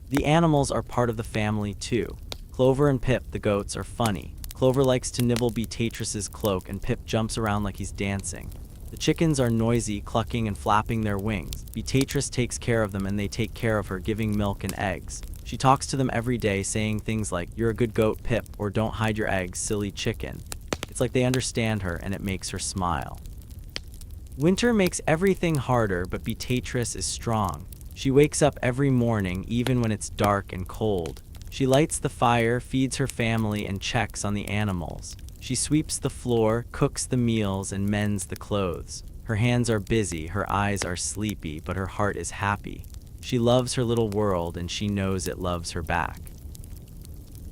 S1: The animals are part of the family too. Clover and Pip, the goats, are funny. Clover likes to nibble Beatrice's cloak, and Pip jumps around like he's dancing. The chickens are noisy, clucking and flapping their wings. Beatrice takes care of them, and they take care of her, giving milk and eggs. She talks to them every day, saying things like, "You're a good goat, Pip," or "Don't hide your eggs, silly chicken." It's like they understand her, and it makes her smile. Winter makes everything harder, but Beatrice is strong. She wakes up every morning, even when it's dark and cold. She lights the fire, feeds her family, and checks on the animals. She sweeps the floor, cooks the meals, and mends the clothes. Her hands are busy, her eyes are sleepy, but her heart is happy. She loves her little world, and she knows it loves her back.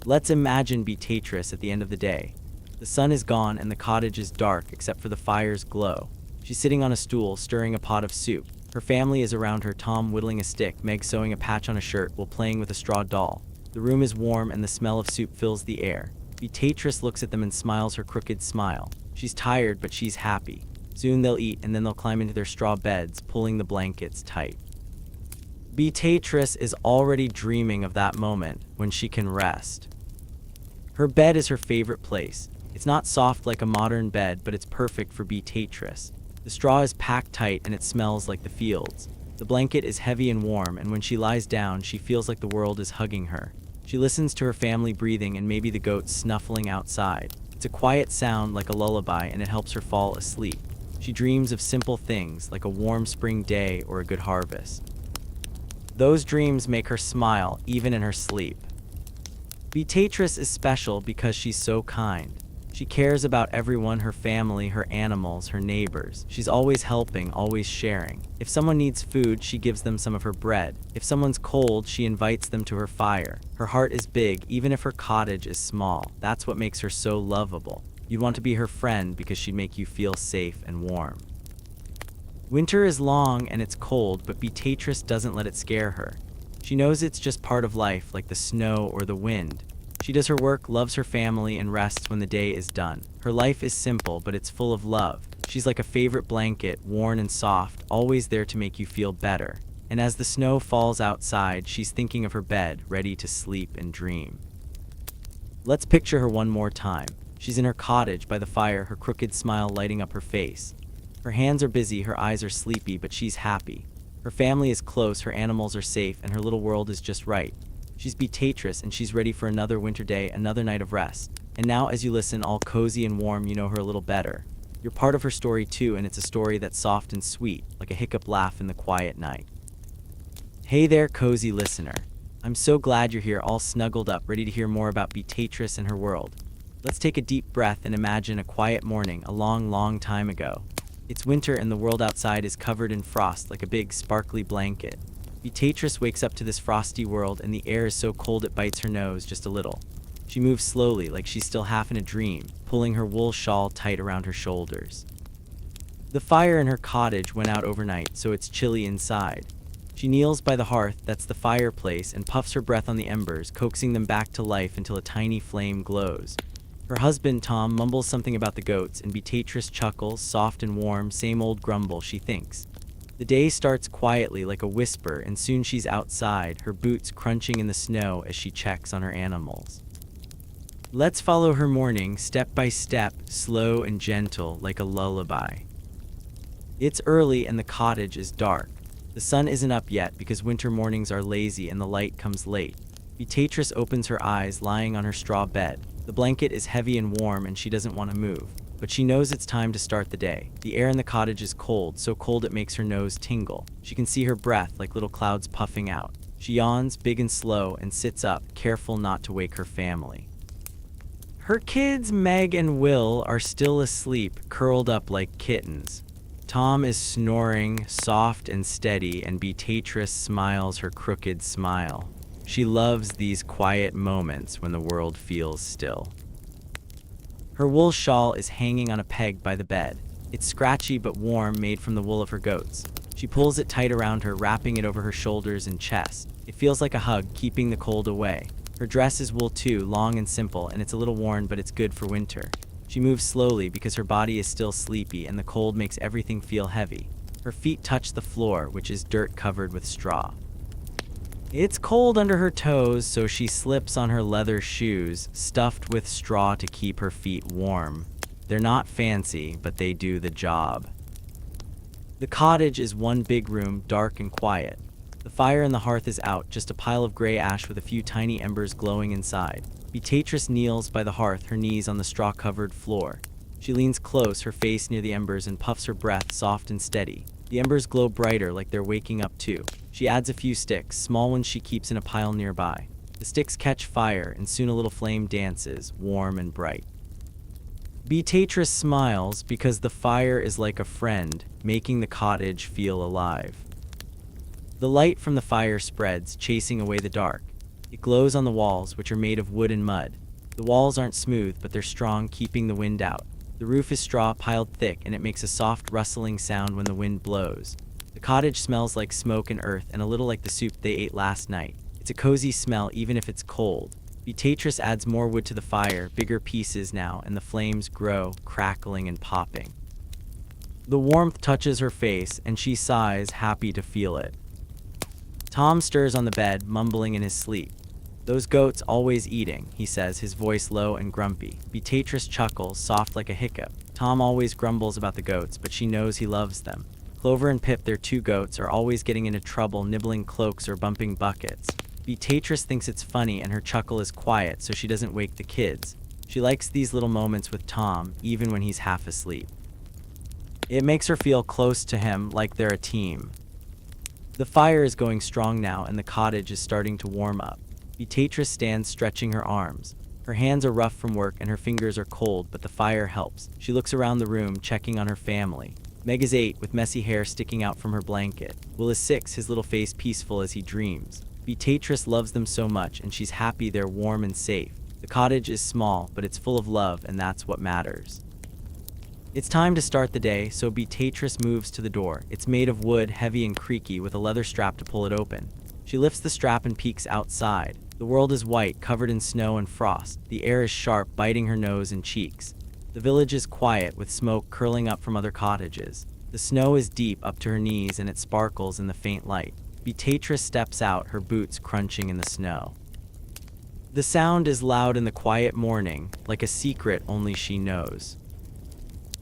S1: Let's imagine Beatrice at the end of the day. The sun is gone, and the cottage is dark except for the fire's glow. She's sitting on a stool, stirring a pot of soup. Her family is around her, Tom whittling a stick, Meg sewing a patch on a shirt while playing with a straw doll. The room is warm, and the smell of soup fills the air. Beatrice looks at them and smiles her crooked smile. She's tired, but she's happy. Soon they'll eat, and then they'll climb into their straw beds, pulling the blankets tight. Beatrice is already dreaming of that moment when she can rest. Her bed is her favorite place. It's not soft like a modern bed, but it's perfect for Beatrice. The straw is packed tight, and it smells like the fields. The blanket is heavy and warm, and when she lies down, she feels like the world is hugging her. She listens to her family breathing and maybe the goats snuffling outside. It's a quiet sound like a lullaby, and it helps her fall asleep. She dreams of simple things like a warm spring day or a good harvest. Those dreams make her smile even in her sleep. Beatrice is special because she's so kind. She cares about everyone, her family, her animals, her neighbors. She's always helping, always sharing. If someone needs food, she gives them some of her bread. If someone's cold, she invites them to her fire. Her heart is big, even if her cottage is small. That's what makes her so lovable. You'd want to be her friend because she'd make you feel safe and warm. Winter is long and it's cold, but Beatrice doesn't let it scare her. She knows it's just part of life, like the snow or the wind. She does her work, loves her family, and rests when the day is done. Her life is simple, but it's full of love. She's like a favorite blanket, worn and soft, always there to make you feel better. And as the snow falls outside, she's thinking of her bed, ready to sleep and dream. Let's picture her one more time. She's in her cottage by the fire, her crooked smile lighting up her face. Her hands are busy, her eyes are sleepy, but she's happy. Her family is close, her animals are safe, and her little world is just right. She's Beatrice, and she's ready for another winter day, another night of rest. And now, as you listen, all cozy and warm, you know her a little better. You're part of her story too, and it's a story that's soft and sweet, like a hiccup laugh in the quiet night. Hey there, cozy listener. I'm so glad you're here, all snuggled up, ready to hear more about Beatrice and her world. Let's take a deep breath and imagine a quiet morning a long, long time ago. It's winter and the world outside is covered in frost like a big, sparkly blanket. Beatrice wakes up to this frosty world and the air is so cold it bites her nose just a little. She moves slowly, like she's still half in a dream, pulling her wool shawl tight around her shoulders. The fire in her cottage went out overnight, so it's chilly inside. She kneels by the hearth, that's the fireplace, and puffs her breath on the embers, coaxing them back to life until a tiny flame glows. Her husband, Tom, mumbles something about the goats, and Beatrice chuckles, soft and warm, same old grumble, she thinks. The day starts quietly like a whisper, and soon she's outside, her boots crunching in the snow as she checks on her animals. Let's follow her morning, step by step, slow and gentle, like a lullaby. It's early and the cottage is dark. The sun isn't up yet because winter mornings are lazy and the light comes late. Beatrice opens her eyes, lying on her straw bed. The blanket is heavy and warm and she doesn't want to move. But she knows it's time to start the day. The air in the cottage is cold, so cold it makes her nose tingle. She can see her breath like little clouds puffing out. She yawns, big and slow, and sits up, careful not to wake her family. Her kids, Meg and Will, are still asleep, curled up like kittens. Tom is snoring, soft and steady, and Beatrice smiles her crooked smile. She loves these quiet moments when the world feels still. Her wool shawl is hanging on a peg by the bed. It's scratchy but warm, made from the wool of her goats. She pulls it tight around her, wrapping it over her shoulders and chest. It feels like a hug, keeping the cold away. Her dress is wool too, long and simple, and it's a little worn, but it's good for winter. She moves slowly because her body is still sleepy and the cold makes everything feel heavy. Her feet touch the floor, which is dirt covered with straw. It's cold under her toes, so she slips on her leather shoes, stuffed with straw to keep her feet warm. They're not fancy, but they do the job. The cottage is one big room, dark and quiet. The fire in the hearth is out, just a pile of gray ash with a few tiny embers glowing inside. Beatrice kneels by the hearth, her knees on the straw-covered floor. She leans close, her face near the embers, and puffs her breath, soft and steady. The embers glow brighter, like they're waking up too. She adds a few sticks, small ones she keeps in a pile nearby. The sticks catch fire, and soon a little flame dances, warm and bright. Beatrice smiles because the fire is like a friend, making the cottage feel alive. The light from the fire spreads, chasing away the dark. It glows on the walls, which are made of wood and mud. The walls aren't smooth, but they're strong, keeping the wind out. The roof is straw piled thick, and it makes a soft rustling sound when the wind blows. The cottage smells like smoke and earth, and a little like the soup they ate last night. It's a cozy smell, even if it's cold. Beatrice adds more wood to the fire, bigger pieces now, and the flames grow, crackling and popping. The warmth touches her face, and she sighs, happy to feel it. Tom stirs on the bed, mumbling in his sleep. "Those goats always eating," he says, his voice low and grumpy. Beatrice chuckles, soft like a hiccup. Tom always grumbles about the goats, but she knows he loves them. Clover and Pip, their two goats, are always getting into trouble, nibbling cloaks or bumping buckets. Beatrice thinks it's funny, and her chuckle is quiet so she doesn't wake the kids. She likes these little moments with Tom, even when he's half asleep. It makes her feel close to him, like they're a team. The fire is going strong now, and the cottage is starting to warm up. Beatrice stands stretching her arms. Her hands are rough from work and her fingers are cold, but the fire helps. She looks around the room, checking on her family. Meg is 8, with messy hair sticking out from her blanket. Will is 6, his little face peaceful as he dreams. Beatrice loves them so much, and she's happy they're warm and safe. The cottage is small, but it's full of love, and that's what matters. It's time to start the day, so Beatrice moves to the door. It's made of wood, heavy and creaky, with a leather strap to pull it open. She lifts the strap and peeks outside. The world is white, covered in snow and frost. The air is sharp, biting her nose and cheeks. The village is quiet, with smoke curling up from other cottages. The snow is deep up to her knees, and it sparkles in the faint light. Beatrice steps out, her boots crunching in the snow. The sound is loud in the quiet morning, like a secret only she knows.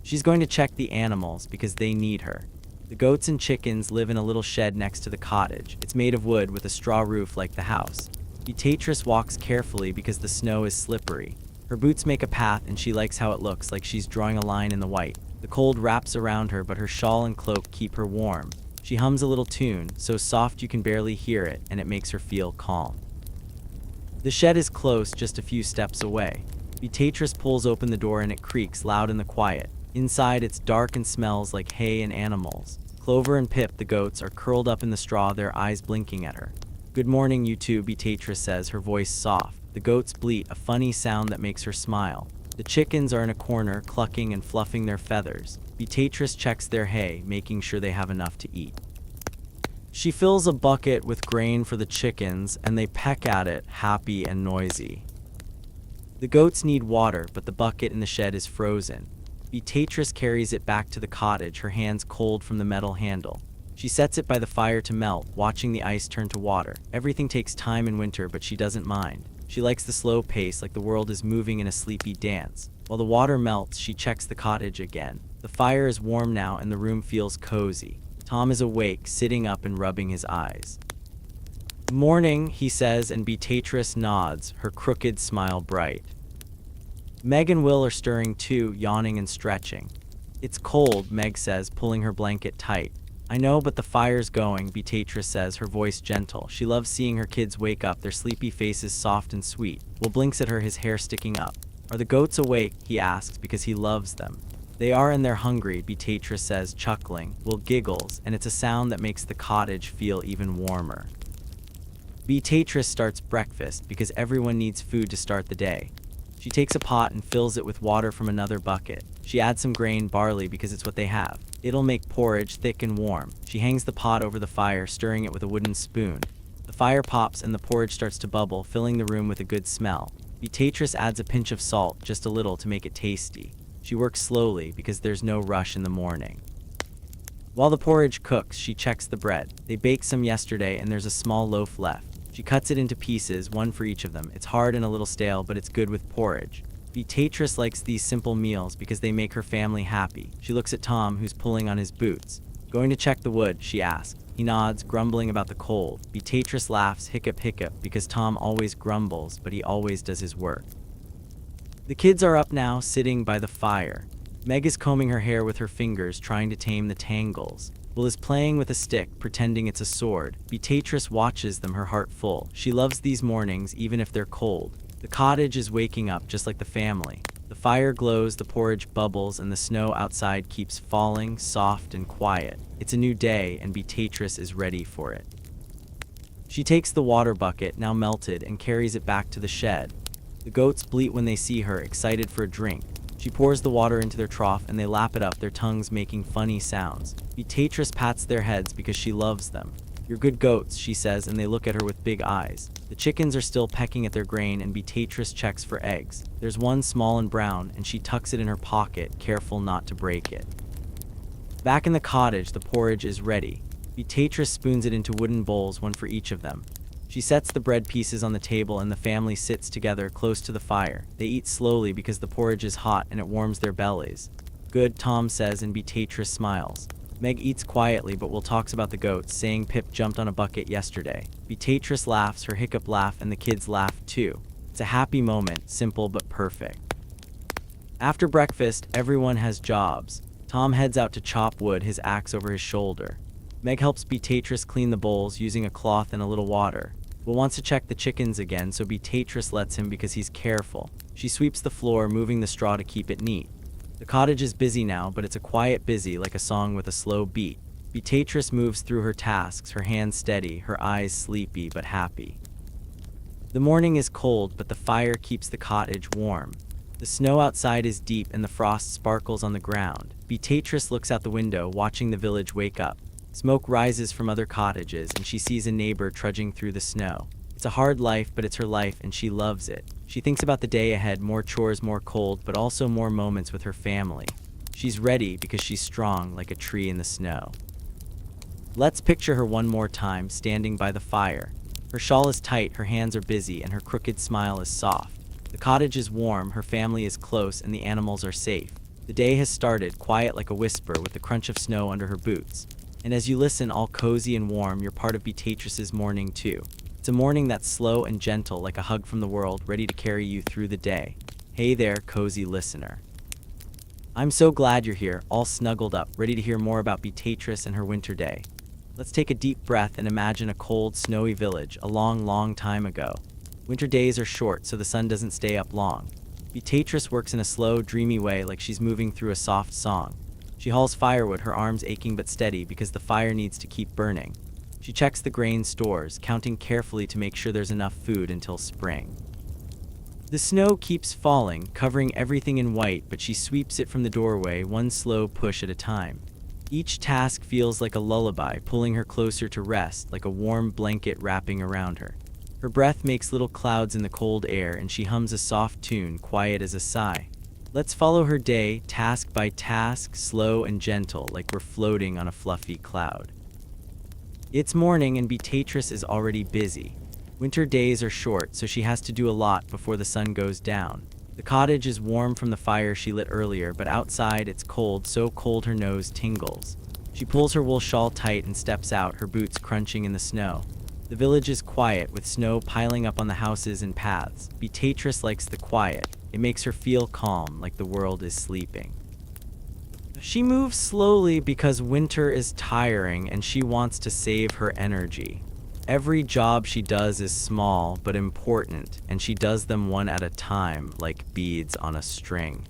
S1: She's going to check the animals because they need her. The goats and chickens live in a little shed next to the cottage. It's made of wood with a straw roof like the house. Beatrice walks carefully because the snow is slippery. Her boots make a path, and she likes how it looks, like she's drawing a line in the white. The cold wraps around her, but her shawl and cloak keep her warm. She hums a little tune, so soft you can barely hear it, and it makes her feel calm. The shed is close, just a few steps away. Beatrice pulls open the door and it creaks loud in the quiet. Inside, it's dark and smells like hay and animals. Clover and Pip, the goats, are curled up in the straw, their eyes blinking at her. "Good morning, you two," Beatrice says, her voice soft. The goats bleat, a funny sound that makes her smile. The chickens are in a corner, clucking and fluffing their feathers. Beatrice checks their hay, making sure they have enough to eat. She fills a bucket with grain for the chickens, and they peck at it, happy and noisy. The goats need water, but the bucket in the shed is frozen. Beatrice carries it back to the cottage, her hands cold from the metal handle. She sets it by the fire to melt, watching the ice turn to water. Everything takes time in winter, but she doesn't mind. She likes the slow pace, like the world is moving in a sleepy dance. While the water melts, she checks the cottage again. The fire is warm now, and the room feels cozy. Tom is awake, sitting up and rubbing his eyes. "Morning," he says, and Beatrice nods, her crooked smile bright. Meg and Will are stirring too, yawning and stretching. "It's cold," Meg says, pulling her blanket tight. "I know, but the fire's going," Beatrice says, her voice gentle. She loves seeing her kids wake up, their sleepy faces soft and sweet. Will blinks at her, his hair sticking up. "Are the goats awake?" he asks, because he loves them. "They are, and they're hungry," Beatrice says, chuckling. Will giggles, and it's a sound that makes the cottage feel even warmer. Beatrice starts breakfast because everyone needs food to start the day. She takes a pot and fills it with water from another bucket. She adds some grain, barley, because it's what they have. It'll make porridge thick and warm. She hangs the pot over the fire, stirring it with a wooden spoon. The fire pops and the porridge starts to bubble, filling the room with a good smell. Beatrice adds a pinch of salt, just a little, to make it tasty. She works slowly because there's no rush in the morning. While the porridge cooks, she checks the bread. They baked some yesterday and there's a small loaf left. She cuts it into pieces, one for each of them. It's hard and a little stale, but it's good with porridge. Beatrice likes these simple meals because they make her family happy. She looks at Tom, who's pulling on his boots. "Going to check the wood?" she asks. He nods, grumbling about the cold. Beatrice laughs, hiccup hiccup, because Tom always grumbles, but he always does his work. The kids are up now, sitting by the fire. Meg is combing her hair with her fingers, trying to tame the tangles. Will is playing with a stick, pretending it's a sword. Beatrice watches them, her heart full. She loves these mornings, even if they're cold. The cottage is waking up, just like the family. The fire glows, the porridge bubbles, and the snow outside keeps falling, soft and quiet. It's a new day, and Beatrice is ready for it. She takes the water bucket, now melted, and carries it back to the shed. The goats bleat when they see her, excited for a drink. She pours the water into their trough, and they lap it up, their tongues making funny sounds. Beatrice pats their heads because she loves them. "You're good goats," she says, and they look at her with big eyes. The chickens are still pecking at their grain, and Beatrice checks for eggs. There's one small and brown, and she tucks it in her pocket, careful not to break it. Back in the cottage, the porridge is ready. Beatrice spoons it into wooden bowls, one for each of them. She sets the bread pieces on the table, and the family sits together close to the fire. They eat slowly because the porridge is hot and it warms their bellies. "Good," Tom says, and Beatrice smiles. Meg eats quietly, but Will talks about the goats, saying Pip jumped on a bucket yesterday. Beatrice laughs, her hiccup laugh, and the kids laugh too. It's a happy moment, simple but perfect. After breakfast, everyone has jobs. Tom heads out to chop wood, his axe over his shoulder. Meg helps Beatrice clean the bowls using a cloth and a little water. Will wants to check the chickens again, so Beatrice lets him because he's careful. She sweeps the floor, moving the straw to keep it neat. The cottage is busy now, but it's a quiet busy, like a song with a slow beat. Beatrice moves through her tasks, her hands steady, her eyes sleepy but happy. The morning is cold, but the fire keeps the cottage warm. The snow outside is deep and the frost sparkles on the ground. Beatrice looks out the window, watching the village wake up. Smoke rises from other cottages, and she sees a neighbor trudging through the snow. It's a hard life, but it's her life, and she loves it. She thinks about the day ahead, more chores, more cold, but also more moments with her family. She's ready because she's strong like a tree in the snow. Let's picture her one more time, standing by the fire. Her shawl is tight, her hands are busy, and her crooked smile is soft. The cottage is warm, her family is close, and the animals are safe. The day has started, quiet like a whisper, with the crunch of snow under her boots. And as you listen, all cozy and warm, you're part of Beatrice's morning too. It's a morning that's slow and gentle, like a hug from the world, ready to carry you through the day. Hey there, cozy listener. I'm so glad you're here, all snuggled up, ready to hear more about Beatrice and her winter day. Let's take a deep breath and imagine a cold, snowy village a long, long time ago. Winter days are short, so the sun doesn't stay up long. Beatrice works in a slow, dreamy way, like she's moving through a soft song. She hauls firewood, her arms aching but steady because the fire needs to keep burning. She checks the grain stores, counting carefully to make sure there's enough food until spring. The snow keeps falling, covering everything in white, but she sweeps it from the doorway, one slow push at a time. Each task feels like a lullaby, pulling her closer to rest, like a warm blanket wrapping around her. Her breath makes little clouds in the cold air, and she hums a soft tune, quiet as a sigh. Let's follow her day, task by task, slow and gentle, like we're floating on a fluffy cloud. It's morning, and Beatrice is already busy. Winter days are short, so she has to do a lot before the sun goes down. The cottage is warm from the fire she lit earlier, but outside it's cold, so cold her nose tingles. She pulls her wool shawl tight and steps out, her boots crunching in the snow. The village is quiet, with snow piling up on the houses and paths. Beatrice likes the quiet. It makes her feel calm, like the world is sleeping. She moves slowly because winter is tiring and she wants to save her energy. Every job she does is small but important, and she does them one at a time, like beads on a string.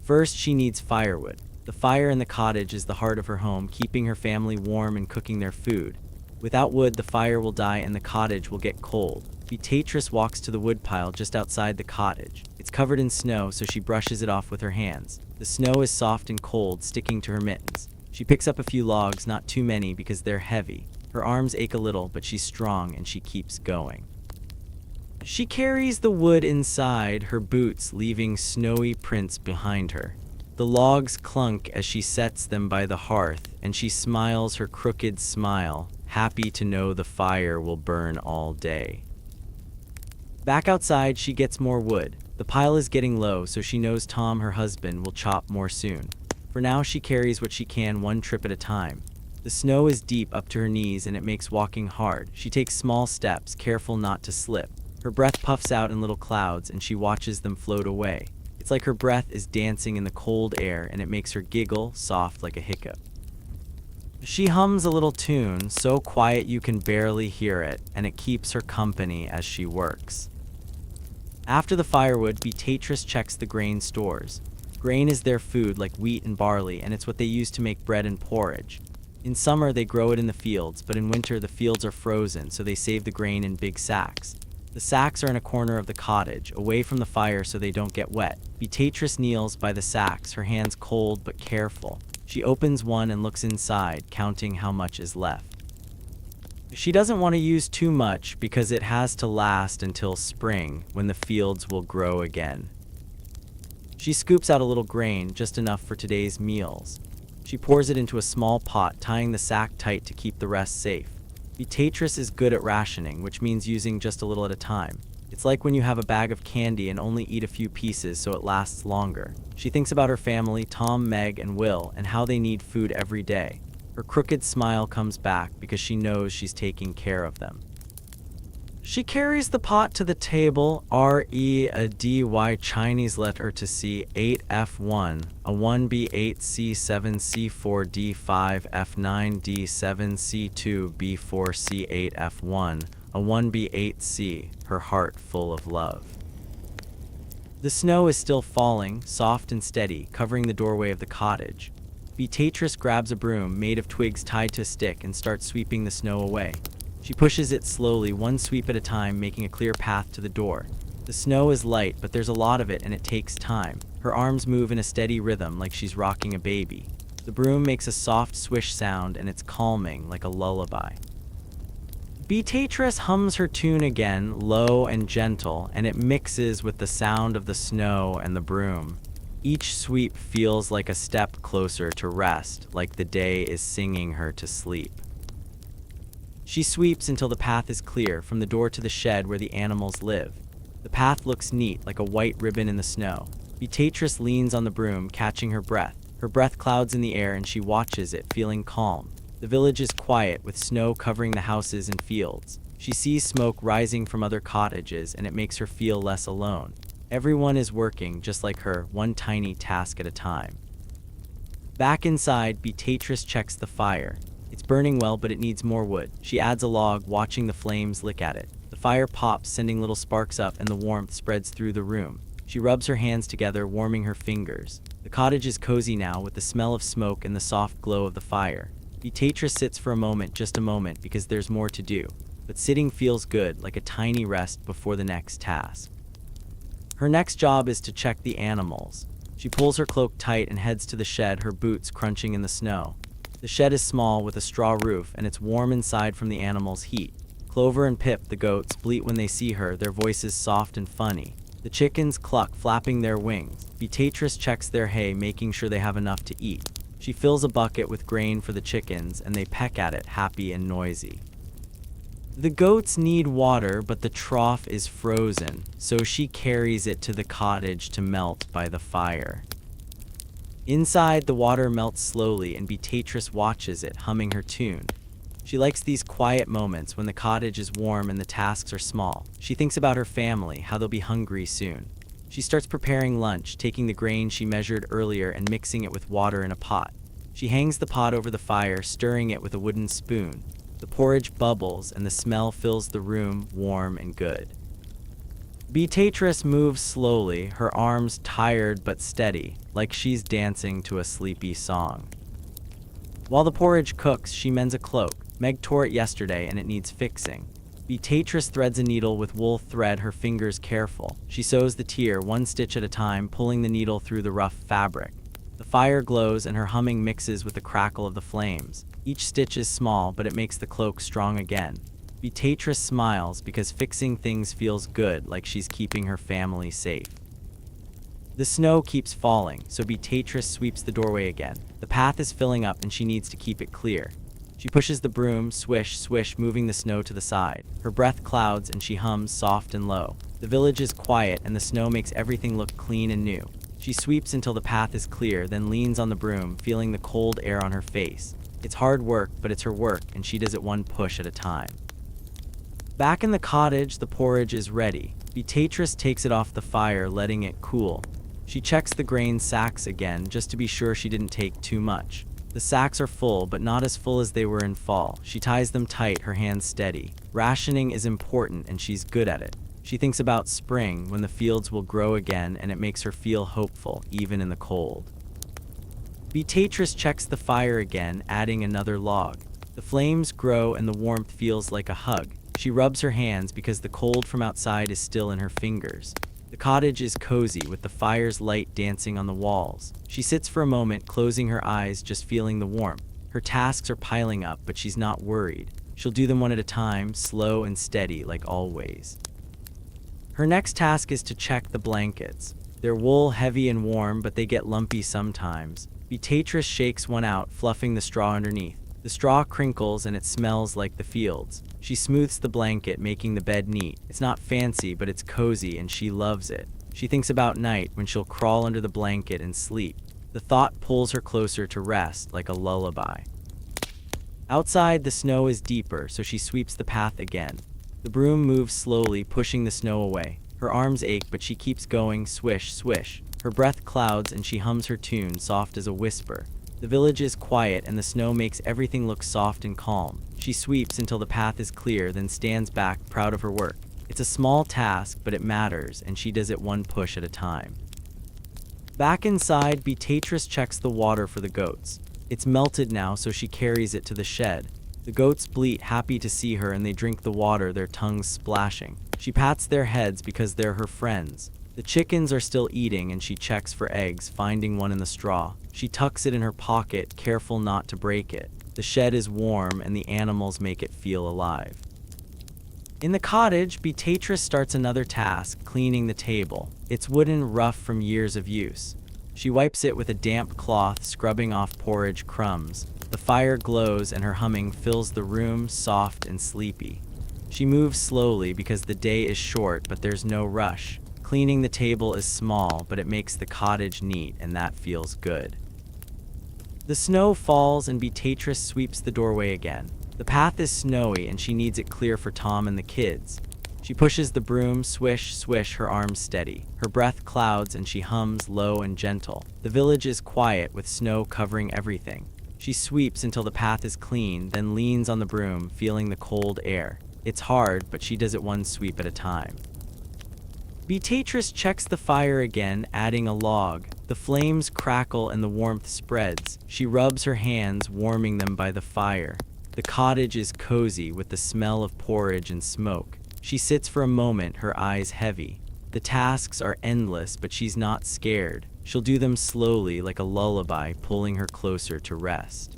S1: First, she needs firewood. The fire in the cottage is the heart of her home, keeping her family warm and cooking their food. Without wood, the fire will die and the cottage will get cold. Beatrice walks to the woodpile just outside the cottage. It's covered in snow, so she brushes it off with her hands. The snow is soft and cold, sticking to her mittens. She picks up a few logs, not too many because they're heavy. Her arms ache a little, but she's strong and she keeps going. She carries the wood inside her boots, leaving snowy prints behind her. The logs clunk as she sets them by the hearth, and she smiles her crooked smile, happy to know the fire will burn all day. Back outside, she gets more wood. The pile is getting low, so she knows Tom, her husband, will chop more soon. For now, she carries what she can, one trip at a time. The snow is deep up to her knees, and it makes walking hard. She takes small steps, careful not to slip. Her breath puffs out in little clouds, and she watches them float away. It's like her breath is dancing in the cold air, and it makes her giggle, soft like a hiccup. She hums a little tune, so quiet you can barely hear it, and it keeps her company as she works. After the firewood, Beatrice checks the grain stores. Grain is their food, like wheat and barley, and it's what they use to make bread and porridge. In summer, they grow it in the fields, but in winter, the fields are frozen, so they save the grain in big sacks. The sacks are in a corner of the cottage, away from the fire so they don't get wet. Beatrice kneels by the sacks, her hands cold but careful. She opens one and looks inside, counting how much is left. She doesn't want to use too much because it has to last until spring, when the fields will grow again. She scoops out a little grain, just enough for today's meals. She pours it into a small pot, tying the sack tight to keep the rest safe. Beatrice is good at rationing, which means using just a little at a time. It's like when you have a bag of candy and only eat a few pieces so it lasts longer. She thinks about her family, Tom, Meg, and Will, and how they need food every day. Her crooked smile comes back because she knows she's taking care of them. She carries the pot to the table, R-E-A-D-Y Chinese letter to C, 8F1, a 1B8C7C4D5 F9D7C2 B4C8F1, a 1B8C, her heart full of love. The snow is still falling, soft and steady, covering the doorway of the cottage. Beatrice grabs a broom made of twigs tied to a stick and starts sweeping the snow away. She pushes it slowly, one sweep at a time, making a clear path to the door. The snow is light, but there's a lot of it and it takes time. Her arms move in a steady rhythm like she's rocking a baby. The broom makes a soft swish sound and it's calming like a lullaby. Beatrice hums her tune again, low and gentle, and it mixes with the sound of the snow and the broom. Each sweep feels like a step closer to rest, like the day is singing her to sleep. She sweeps until the path is clear from the door to the shed where the animals live. The path looks neat, like a white ribbon in the snow. Beatrice leans on the broom, catching her breath. Her breath clouds in the air and she watches it, feeling calm. The village is quiet, with snow covering the houses and fields. She sees smoke rising from other cottages and it makes her feel less alone. Everyone is working, just like her, one tiny task at a time. Back inside, Beatrice checks the fire. It's burning well, but it needs more wood. She adds a log, watching the flames lick at it. The fire pops, sending little sparks up, and the warmth spreads through the room. She rubs her hands together, warming her fingers. The cottage is cozy now, with the smell of smoke and the soft glow of the fire. Beatrice sits for a moment, just a moment, because there's more to do. But sitting feels good, like a tiny rest before the next task. Her next job is to check the animals. She pulls her cloak tight and heads to the shed, her boots crunching in the snow. The shed is small, with a straw roof, and it's warm inside from the animals' heat. Clover and Pip, the goats, bleat when they see her, their voices soft and funny. The chickens cluck, flapping their wings. Beatrice checks their hay, making sure they have enough to eat. She fills a bucket with grain for the chickens, and they peck at it, happy and noisy. The goats need water, but the trough is frozen, so she carries it to the cottage to melt by the fire. Inside, the water melts slowly, and Beatrice watches it, humming her tune. She likes these quiet moments when the cottage is warm and the tasks are small. She thinks about her family, how they'll be hungry soon. She starts preparing lunch, taking the grain she measured earlier and mixing it with water in a pot. She hangs the pot over the fire, stirring it with a wooden spoon. The porridge bubbles and the smell fills the room, warm and good. Beatrice moves slowly, her arms tired but steady, like she's dancing to a sleepy song. While the porridge cooks, she mends a cloak. Meg tore it yesterday and it needs fixing. Beatrice threads a needle with wool thread, her fingers careful. She sews the tier, one stitch at a time, pulling the needle through the rough fabric. The fire glows and her humming mixes with the crackle of the flames. Each stitch is small, but it makes the cloak strong again. Beatrice smiles because fixing things feels good, like she's keeping her family safe. The snow keeps falling, so Beatrice sweeps the doorway again. The path is filling up and she needs to keep it clear. She pushes the broom, swish, swish, moving the snow to the side. Her breath clouds and she hums soft and low. The village is quiet and the snow makes everything look clean and new. She sweeps until the path is clear, then leans on the broom, feeling the cold air on her face. It's hard work, but it's her work, and she does it one push at a time. Back in the cottage, the porridge is ready. Beatrice takes it off the fire, letting it cool. She checks the grain sacks again, just to be sure she didn't take too much. The sacks are full, but not as full as they were in fall. She ties them tight, her hands steady. Rationing is important, and she's good at it. She thinks about spring, when the fields will grow again, and it makes her feel hopeful, even in the cold. Beatrice checks the fire again, adding another log. The flames grow and the warmth feels like a hug. She rubs her hands because the cold from outside is still in her fingers. The cottage is cozy, with the fire's light dancing on the walls. She sits for a moment, closing her eyes, just feeling the warmth. Her tasks are piling up, but she's not worried. She'll do them one at a time, slow and steady, like always. Her next task is to check the blankets. They're wool, heavy and warm, but they get lumpy sometimes. Beatrice shakes one out, fluffing the straw underneath. The straw crinkles and it smells like the fields. She smooths the blanket, making the bed neat. It's not fancy, but it's cozy and she loves it. She thinks about night, when she'll crawl under the blanket and sleep. The thought pulls her closer to rest, like a lullaby. Outside, the snow is deeper, so she sweeps the path again. The broom moves slowly, pushing the snow away. Her arms ache, but she keeps going, swish, swish. Her breath clouds and she hums her tune, soft as a whisper. The village is quiet and the snow makes everything look soft and calm. She sweeps until the path is clear, then stands back, proud of her work. It's a small task, but it matters, and she does it one push at a time. Back inside, Beatrice checks the water for the goats. It's melted now, so she carries it to the shed. The goats bleat, happy to see her, and they drink the water, their tongues splashing. She pats their heads because they're her friends. The chickens are still eating, and she checks for eggs, finding one in the straw. She tucks it in her pocket, careful not to break it. The shed is warm, and the animals make it feel alive. In the cottage, Beatrice starts another task, cleaning the table. It's wooden, rough from years of use. She wipes it with a damp cloth, scrubbing off porridge crumbs. The fire glows, and her humming fills the room, soft and sleepy. She moves slowly because the day is short, but there's no rush. Cleaning the table is small, but it makes the cottage neat, and that feels good. The snow falls, and Beatrice sweeps the doorway again. The path is snowy, and she needs it clear for Tom and the kids. She pushes the broom, swish, swish, her arms steady. Her breath clouds, and she hums low and gentle. The village is quiet, with snow covering everything. She sweeps until the path is clean, then leans on the broom, feeling the cold air. It's hard, but she does it one sweep at a time. Beatrice checks the fire again, adding a log. The flames crackle and the warmth spreads. She rubs her hands, warming them by the fire. The cottage is cozy, with the smell of porridge and smoke. She sits for a moment, her eyes heavy. The tasks are endless, but she's not scared. She'll do them slowly, like a lullaby, pulling her closer to rest.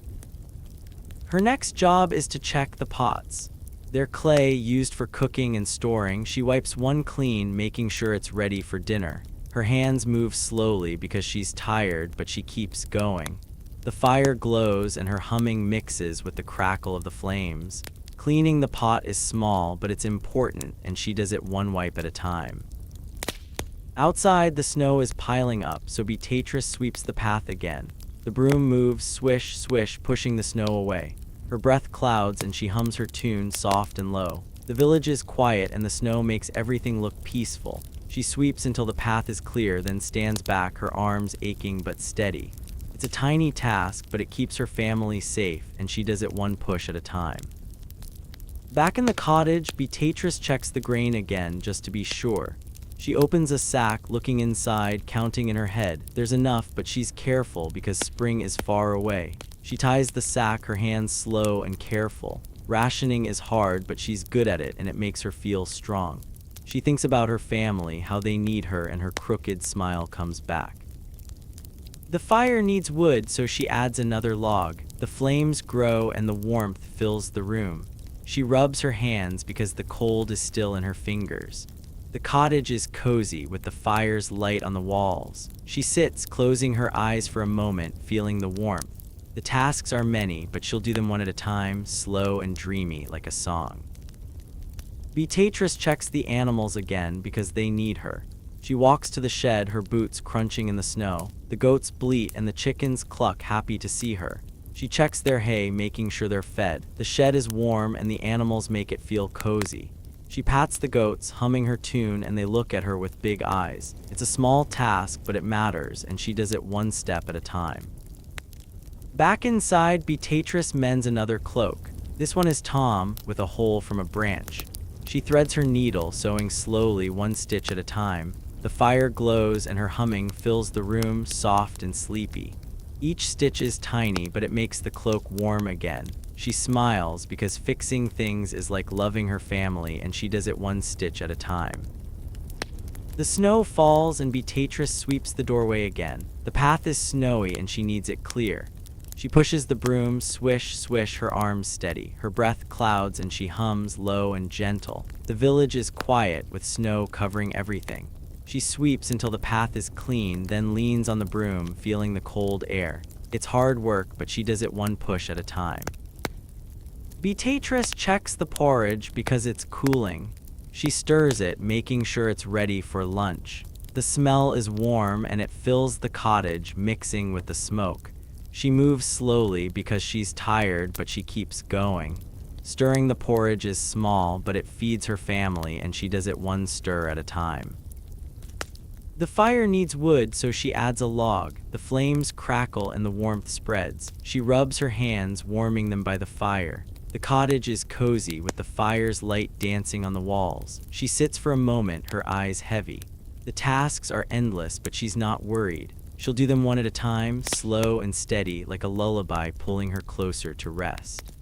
S1: Her next job is to check the pots. They're clay, used for cooking and storing. She wipes one clean, making sure it's ready for dinner. Her hands move slowly because she's tired, but she keeps going. The fire glows, and her humming mixes with the crackle of the flames. Cleaning the pot is small, but it's important, and she does it one wipe at a time. Outside, the snow is piling up, so Beatrice sweeps the path again. The broom moves, swish, swish, pushing the snow away. Her breath clouds, and she hums her tune soft and low. The village is quiet, and the snow makes everything look peaceful. She sweeps until the path is clear, then stands back, her arms aching but steady. It's a tiny task, but it keeps her family safe, and she does it one push at a time. Back in the cottage, Beatrice checks the grain again, just to be sure. She opens a sack, looking inside, counting in her head. There's enough, but she's careful because spring is far away. She ties the sack, her hands slow and careful. Rationing is hard, but she's good at it, and it makes her feel strong. She thinks about her family, how they need her, and her crooked smile comes back. The fire needs wood, so she adds another log. The flames grow, and the warmth fills the room. She rubs her hands because the cold is still in her fingers. The cottage is cozy, with the fire's light on the walls. She sits, closing her eyes for a moment, feeling the warmth. The tasks are many, but she'll do them one at a time, slow and dreamy, like a song. Beatrice checks the animals again because they need her. She walks to the shed, her boots crunching in the snow. The goats bleat, and the chickens cluck, happy to see her. She checks their hay, making sure they're fed. The shed is warm, and the animals make it feel cozy. She pats the goats, humming her tune, and they look at her with big eyes. It's a small task, but it matters, and she does it one step at a time. Back inside, Beatrice mends another cloak. This one is Tom, with a hole from a branch. She threads her needle, sewing slowly, one stitch at a time. The fire glows, and her humming fills the room, soft and sleepy. Each stitch is tiny, but it makes the cloak warm again. She smiles because fixing things is like loving her family, and she does it one stitch at a time. The snow falls, and Beatrice sweeps the doorway again. The path is snowy, and she needs it clear. She pushes the broom, swish, swish, her arms steady. Her breath clouds, and she hums low and gentle. The village is quiet, with snow covering everything. She sweeps until the path is clean, then leans on the broom, feeling the cold air. It's hard work, but she does it one push at a time. Beatrice checks the porridge because it's cooling. She stirs it, making sure it's ready for lunch. The smell is warm, and it fills the cottage, mixing with the smoke. She moves slowly because she's tired, but she keeps going. Stirring the porridge is small, but it feeds her family, and she does it one stir at a time. The fire needs wood, so she adds a log. The flames crackle, and the warmth spreads. She rubs her hands, warming them by the fire. The cottage is cozy, with the fire's light dancing on the walls. She sits for a moment, her eyes heavy. The tasks are endless, but she's not worried. She'll do them one at a time, slow and steady, like a lullaby pulling her closer to rest.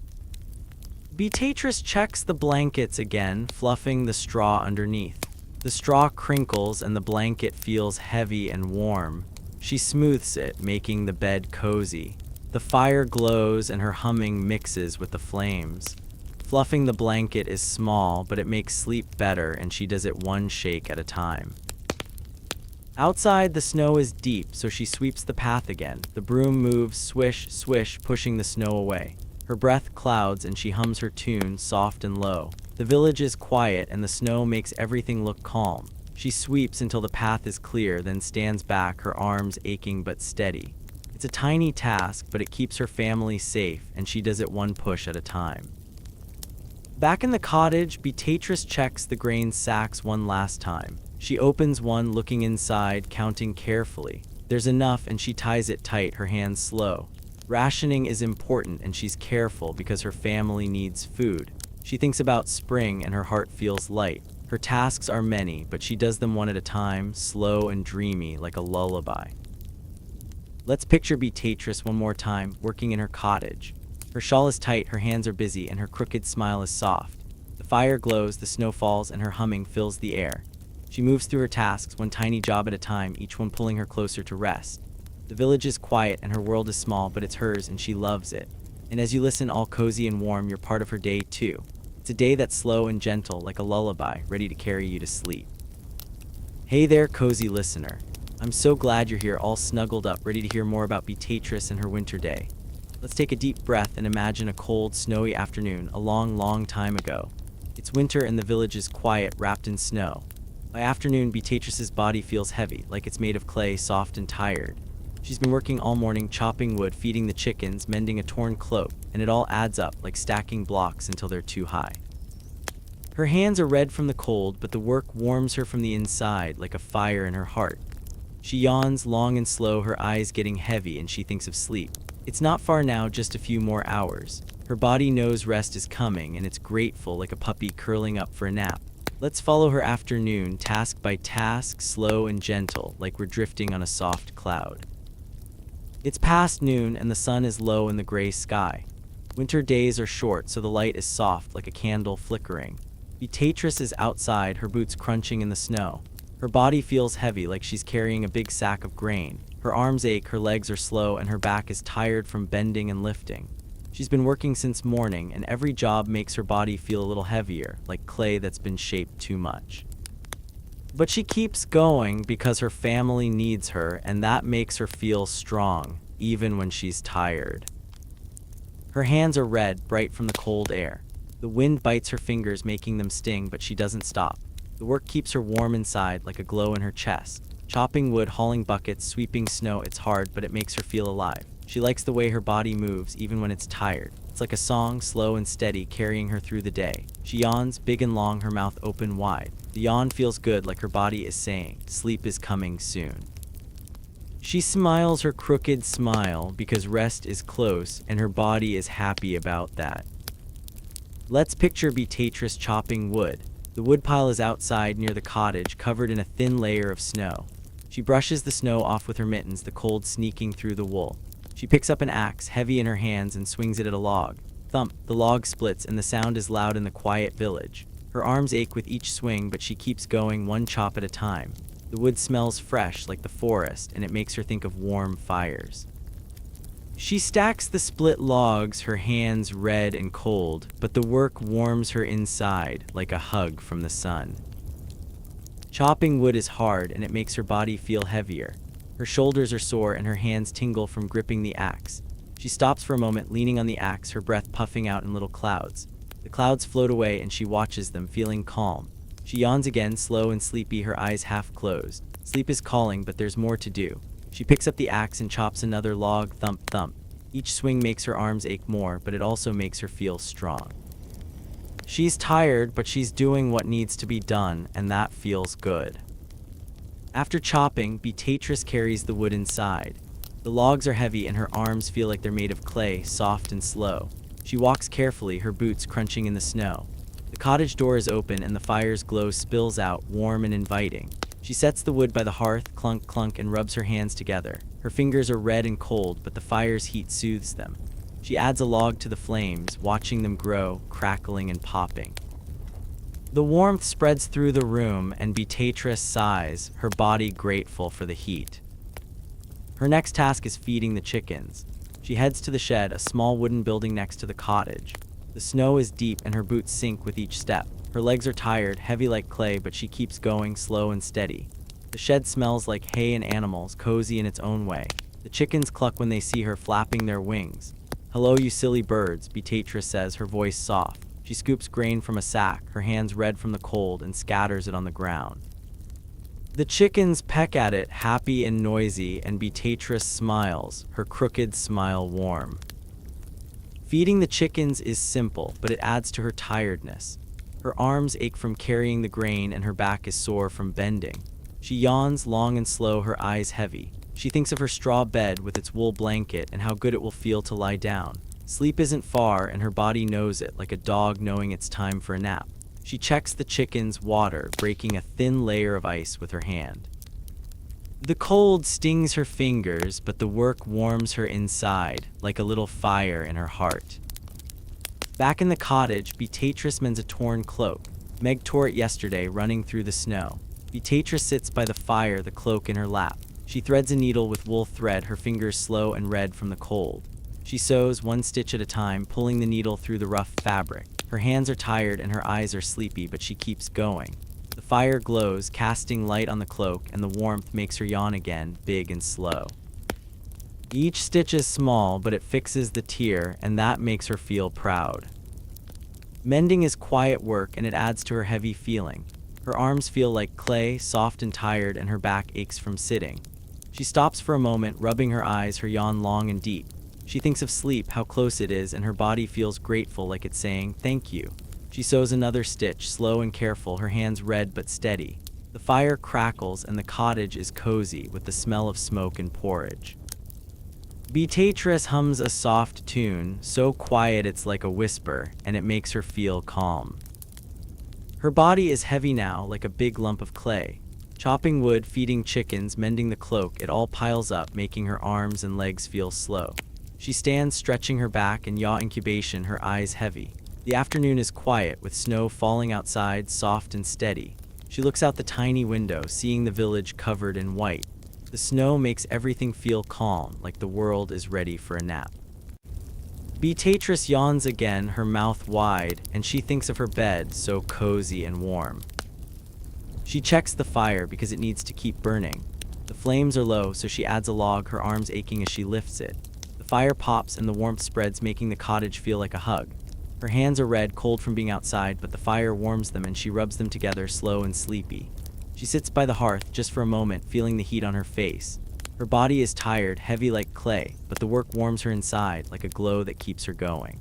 S1: Beatrice checks the blankets again, fluffing the straw underneath. The straw crinkles and the blanket feels heavy and warm. She smooths it, making the bed cozy. The fire glows and her humming mixes with the flames. Fluffing the blanket is small, but it makes sleep better, and she does it one shake at a time. Outside, the snow is deep, so she sweeps the path again. The broom moves, swish, swish, pushing the snow away. Her breath clouds and she hums her tune, soft and low. The village is quiet and the snow makes everything look calm. She sweeps until the path is clear, then stands back, her arms aching but steady. It's a tiny task, but it keeps her family safe, and she does it one push at a time. Back in the cottage, Beatrice checks the grain sacks one last time. She opens one, looking inside, counting carefully. There's enough, and she ties it tight, her hands slow. Rationing is important, and she's careful because her family needs food. She thinks about spring, and her heart feels light. Her tasks are many, but she does them one at a time, slow and dreamy, like a lullaby. Let's picture Beatrice one more time, working in her cottage. Her shawl is tight, her hands are busy, and her crooked smile is soft. The fire glows, the snow falls, and her humming fills the air. She moves through her tasks, one tiny job at a time, each one pulling her closer to rest. The village is quiet and her world is small, but it's hers and she loves it. And as you listen, all cozy and warm, you're part of her day too. It's a day that's slow and gentle, like a lullaby, ready to carry you to sleep. Hey there, cozy listener. I'm so glad you're here, all snuggled up, ready to hear more about Beatrice and her winter day. Let's take a deep breath and imagine a cold, snowy afternoon, a long, long time ago. It's winter and the village is quiet, wrapped in snow. By afternoon, Beatrice's body feels heavy, like it's made of clay, soft and tired. She's been working all morning, chopping wood, feeding the chickens, mending a torn cloak, and it all adds up, like stacking blocks until they're too high. Her hands are red from the cold, but the work warms her from the inside, like a fire in her heart. She yawns, long and slow, her eyes getting heavy, and she thinks of sleep. It's not far now, just a few more hours. Her body knows rest is coming, and it's grateful, like a puppy curling up for a nap. Let's follow her afternoon, task by task, slow and gentle, like we're drifting on a soft cloud. It's past noon and the sun is low in the gray sky. Winter days are short, so the light is soft, like a candle flickering. Beatrice is outside, her boots crunching in the snow. Her body feels heavy, like she's carrying a big sack of grain. Her arms ache, her legs are slow, and her back is tired from bending and lifting. She's been working since morning, and every job makes her body feel a little heavier, like clay that's been shaped too much. But she keeps going because her family needs her, and that makes her feel strong, even when she's tired. Her hands are red, bright from the cold air. The wind bites her fingers, making them sting, but she doesn't stop. The work keeps her warm inside, like a glow in her chest. Chopping wood, hauling buckets, sweeping snow, it's hard, but it makes her feel alive. She likes the way her body moves, even when it's tired. It's like a song, slow and steady, carrying her through the day. She yawns, big and long, her mouth open wide. The yawn feels good, like her body is saying, sleep is coming soon. She smiles her crooked smile because rest is close, and her body is happy about that. Let's picture Beatrice chopping wood. The woodpile is outside near the cottage, covered in a thin layer of snow. She brushes the snow off with her mittens, the cold sneaking through the wool. She picks up an axe, heavy in her hands, and swings it at a log. Thump, the log splits, and the sound is loud in the quiet village. Her arms ache with each swing, but she keeps going, one chop at a time. The wood smells fresh, like the forest, and it makes her think of warm fires. She stacks the split logs, her hands red and cold, but the work warms her inside, like a hug from the sun. Chopping wood is hard, and it makes her body feel heavier. Her shoulders are sore and her hands tingle from gripping the axe. She stops for a moment, leaning on the axe, her breath puffing out in little clouds. The clouds float away and she watches them, feeling calm. She yawns again, slow and sleepy, her eyes half closed. Sleep is calling, but there's more to do. She picks up the axe and chops another log, thump, thump. Each swing makes her arms ache more, but it also makes her feel strong. She's tired, but she's doing what needs to be done, and that feels good. After chopping, Beatrice carries the wood inside. The logs are heavy and her arms feel like they're made of clay, soft and slow. She walks carefully, her boots crunching in the snow. The cottage door is open and the fire's glow spills out, warm and inviting. She sets the wood by the hearth, clunk, clunk, and rubs her hands together. Her fingers are red and cold, but the fire's heat soothes them. She adds a log to the flames, watching them grow, crackling and popping. The warmth spreads through the room, and Beatrice sighs, her body grateful for the heat. Her next task is feeding the chickens. She heads to the shed, a small wooden building next to the cottage. The snow is deep and her boots sink with each step. Her legs are tired, heavy like clay, but she keeps going, slow and steady. The shed smells like hay and animals, cozy in its own way. The chickens cluck when they see her, flapping their wings. "Hello, you silly birds," Beatrice says, her voice soft. She scoops grain from a sack, her hands red from the cold, and scatters it on the ground. The chickens peck at it, happy and noisy, and Beatrice smiles, her crooked smile warm. Feeding the chickens is simple, but it adds to her tiredness. Her arms ache from carrying the grain, and her back is sore from bending. She yawns, long and slow, her eyes heavy. She thinks of her straw bed with its wool blanket and how good it will feel to lie down. Sleep isn't far, and her body knows it, like a dog knowing it's time for a nap. She checks the chickens' water, breaking a thin layer of ice with her hand. The cold stings her fingers, but the work warms her inside, like a little fire in her heart. Back in the cottage, Beatrice mends a torn cloak. Meg tore it yesterday, running through the snow. Beatrice sits by the fire, the cloak in her lap. She threads a needle with wool thread, her fingers slow and red from the cold. She sews one stitch at a time, pulling the needle through the rough fabric. Her hands are tired and her eyes are sleepy, but she keeps going. The fire glows, casting light on the cloak, and the warmth makes her yawn again, big and slow. Each stitch is small, but it fixes the tear, and that makes her feel proud. Mending is quiet work, and it adds to her heavy feeling. Her arms feel like clay, soft and tired, and her back aches from sitting. She stops for a moment, rubbing her eyes, her yawn long and deep. She thinks of sleep, how close it is, and her body feels grateful, like it's saying, "Thank you." She sews another stitch, slow and careful, her hands red but steady. The fire crackles, and the cottage is cozy, with the smell of smoke and porridge. Beatrice hums a soft tune, so quiet it's like a whisper, and it makes her feel calm. Her body is heavy now, like a big lump of clay. Chopping wood, feeding chickens, mending the cloak, it all piles up, making her arms and legs feel slow. She stands, stretching her back and yaw incubation, her eyes heavy. The afternoon is quiet, with snow falling outside, soft and steady. She looks out the tiny window, seeing the village covered in white. The snow makes everything feel calm, like the world is ready for a nap. Beatrice yawns again, her mouth wide, and she thinks of her bed, so cozy and warm. She checks the fire because it needs to keep burning. The flames are low, so she adds a log, her arms aching as she lifts it. The fire pops and the warmth spreads, making the cottage feel like a hug. Her hands are red, cold from being outside, but the fire warms them and she rubs them together, slow and sleepy. She sits by the hearth just for a moment, feeling the heat on her face. Her body is tired, heavy like clay, but the work warms her inside, like a glow that keeps her going.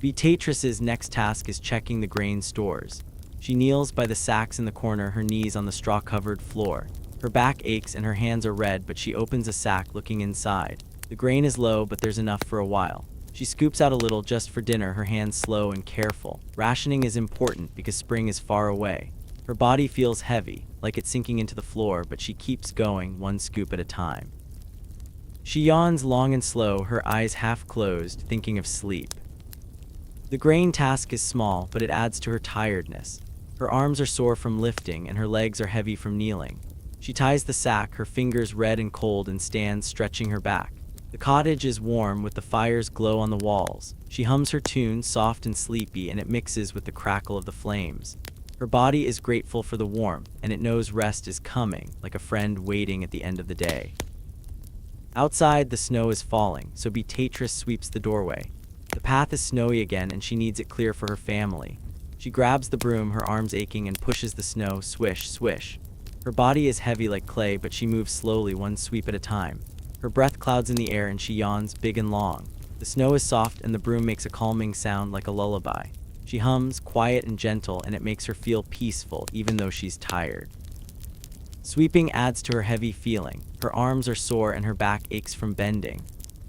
S1: Beatrice's next task is checking the grain stores. She kneels by the sacks in the corner, her knees on the straw-covered floor. Her back aches and her hands are red, but she opens a sack, looking inside. The grain is low, but there's enough for a while. She scoops out a little just for dinner, her hands slow and careful. Rationing is important because spring is far away. Her body feels heavy, like it's sinking into the floor, but she keeps going, one scoop at a time. She yawns long and slow, her eyes half closed, thinking of sleep. The grain task is small, but it adds to her tiredness. Her arms are sore from lifting, and her legs are heavy from kneeling. She ties the sack, her fingers red and cold, and stands, stretching her back. The cottage is warm, with the fire's glow on the walls. She hums her tune, soft and sleepy, and it mixes with the crackle of the flames. Her body is grateful for the warmth, and it knows rest is coming, like a friend waiting at the end of the day. Outside, the snow is falling, so Beatrice sweeps the doorway. The path is snowy again, and she needs it clear for her family. She grabs the broom, her arms aching, and pushes the snow, swish, swish. Her body is heavy like clay, but she moves slowly, one sweep at a time. Her breath clouds in the air, and she yawns, big and long. The snow is soft, and the broom makes a calming sound like a lullaby. She hums, quiet and gentle, and it makes her feel peaceful, even though she's tired. Sweeping adds to her heavy feeling. Her arms are sore, and her back aches from bending.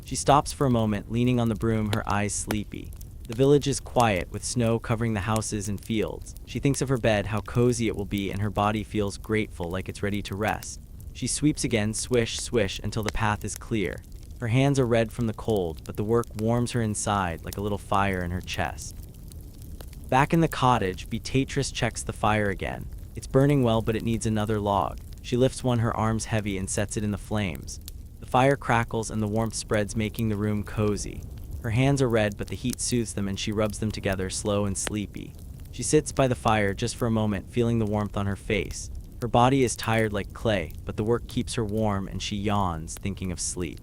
S1: She stops for a moment, leaning on the broom, her eyes sleepy. The village is quiet, with snow covering the houses and fields. She thinks of her bed, how cozy it will be, and her body feels grateful, like it's ready to rest. She sweeps again, swish, swish, until the path is clear. Her hands are red from the cold, but the work warms her inside like a little fire in her chest. Back in the cottage, Beatrice checks the fire again. It's burning well, but it needs another log. She lifts one, her arms heavy, and sets it in the flames. The fire crackles and the warmth spreads, making the room cozy. Her hands are red, but the heat soothes them and she rubs them together, slow and sleepy. She sits by the fire just for a moment, feeling the warmth on her face. Her body is tired like clay, but the work keeps her warm and she yawns, thinking of sleep.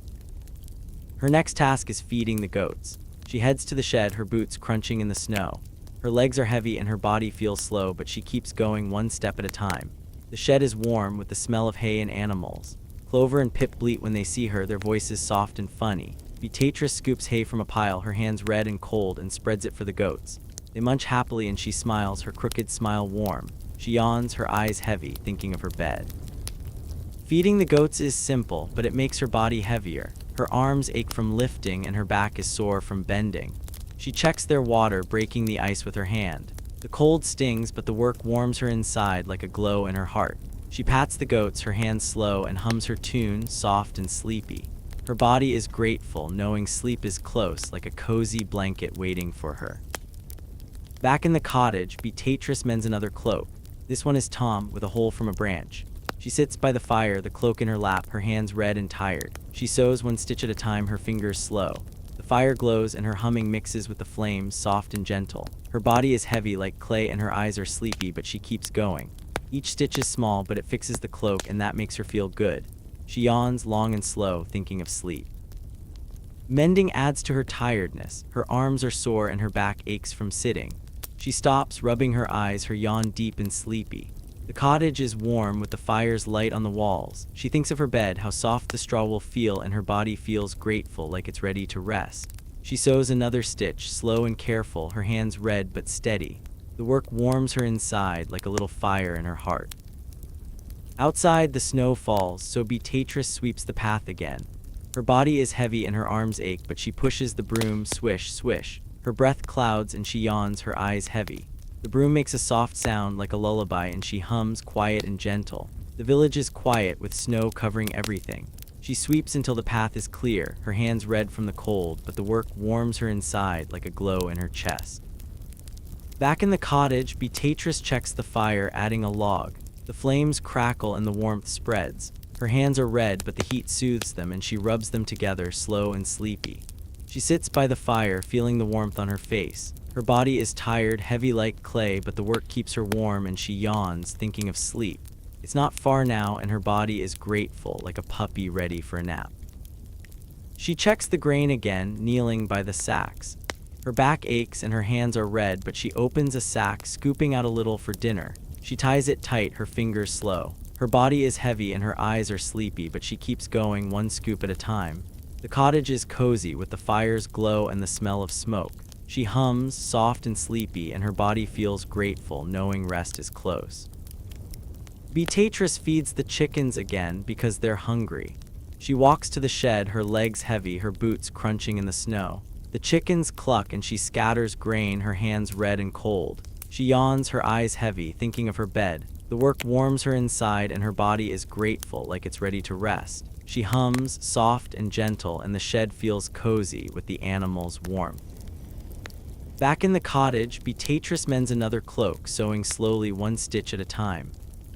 S1: Her next task is feeding the goats. She heads to the shed, her boots crunching in the snow. Her legs are heavy and her body feels slow, but she keeps going one step at a time. The shed is warm with the smell of hay and animals. Clover and Pip bleat when they see her, their voices soft and funny. Beatrice scoops hay from a pile, her hands red and cold, and spreads it for the goats. They munch happily and she smiles, her crooked smile warm. She yawns, her eyes heavy, thinking of her bed. Feeding the goats is simple, but it makes her body heavier. Her arms ache from lifting and her back is sore from bending. She checks their water, breaking the ice with her hand. The cold stings, but the work warms her inside like a glow in her heart. She pats the goats, her hands slow, and hums her tune, soft and sleepy. Her body is grateful, knowing sleep is close, like a cozy blanket waiting for her. Back in the cottage, Beatrice mends another cloak. This one is Tom, with a hole from a branch. She sits by the fire, the cloak in her lap, her hands red and tired. She sews one stitch at a time, her fingers slow. The fire glows and her humming mixes with the flames, soft and gentle. Her body is heavy like clay and her eyes are sleepy, but she keeps going. Each stitch is small, but it fixes the cloak and that makes her feel good. She yawns, long and slow, thinking of sleep. Mending adds to her tiredness. Her arms are sore and her back aches from sitting. She stops, rubbing her eyes, her yawn deep and sleepy. The cottage is warm with the fire's light on the walls. She thinks of her bed, how soft the straw will feel, and her body feels grateful, like it's ready to rest. She sews another stitch, slow and careful, her hands red but steady. The work warms her inside like a little fire in her heart. Outside, the snow falls, so Beatrice sweeps the path again. Her body is heavy and her arms ache, but she pushes the broom, swish, swish. Her breath clouds and she yawns, her eyes heavy. The broom makes a soft sound like a lullaby and she hums, quiet and gentle. The village is quiet with snow covering everything. She sweeps until the path is clear, her hands red from the cold, but the work warms her inside like a glow in her chest. Back in the cottage, Beatrice checks the fire, adding a log. The flames crackle and the warmth spreads. Her hands are red, but the heat soothes them and she rubs them together, slow and sleepy. She sits by the fire, feeling the warmth on her face. Her body is tired, heavy like clay, but the work keeps her warm and she yawns, thinking of sleep. It's not far now and her body is grateful, like a puppy ready for a nap. She checks the grain again, kneeling by the sacks. Her back aches and her hands are red, but she opens a sack, scooping out a little for dinner. She ties it tight, her fingers slow. Her body is heavy and her eyes are sleepy, but she keeps going, one scoop at a time. The cottage is cozy with the fire's glow and the smell of smoke. She hums, soft and sleepy, and her body feels grateful, knowing rest is close. Beatrice feeds the chickens again because they're hungry. She walks to the shed, her legs heavy, her boots crunching in the snow. The chickens cluck and she scatters grain, her hands red and cold. She yawns, her eyes heavy, thinking of her bed. The work warms her inside and her body is grateful, like it's ready to rest. She hums, soft and gentle, and the shed feels cozy with the animals' warmth. Back in the cottage, Beatrice mends another cloak, sewing slowly one stitch at a time.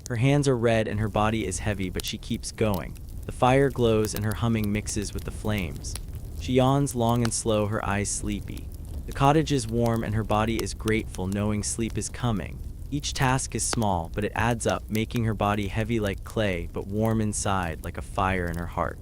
S1: Her hands are red and her body is heavy, but she keeps going. The fire glows and her humming mixes with the flames. She yawns long and slow, her eyes sleepy. The cottage is warm and her body is grateful, knowing sleep is coming. Each task is small, but it adds up, making her body heavy like clay, but warm inside like a fire in her heart.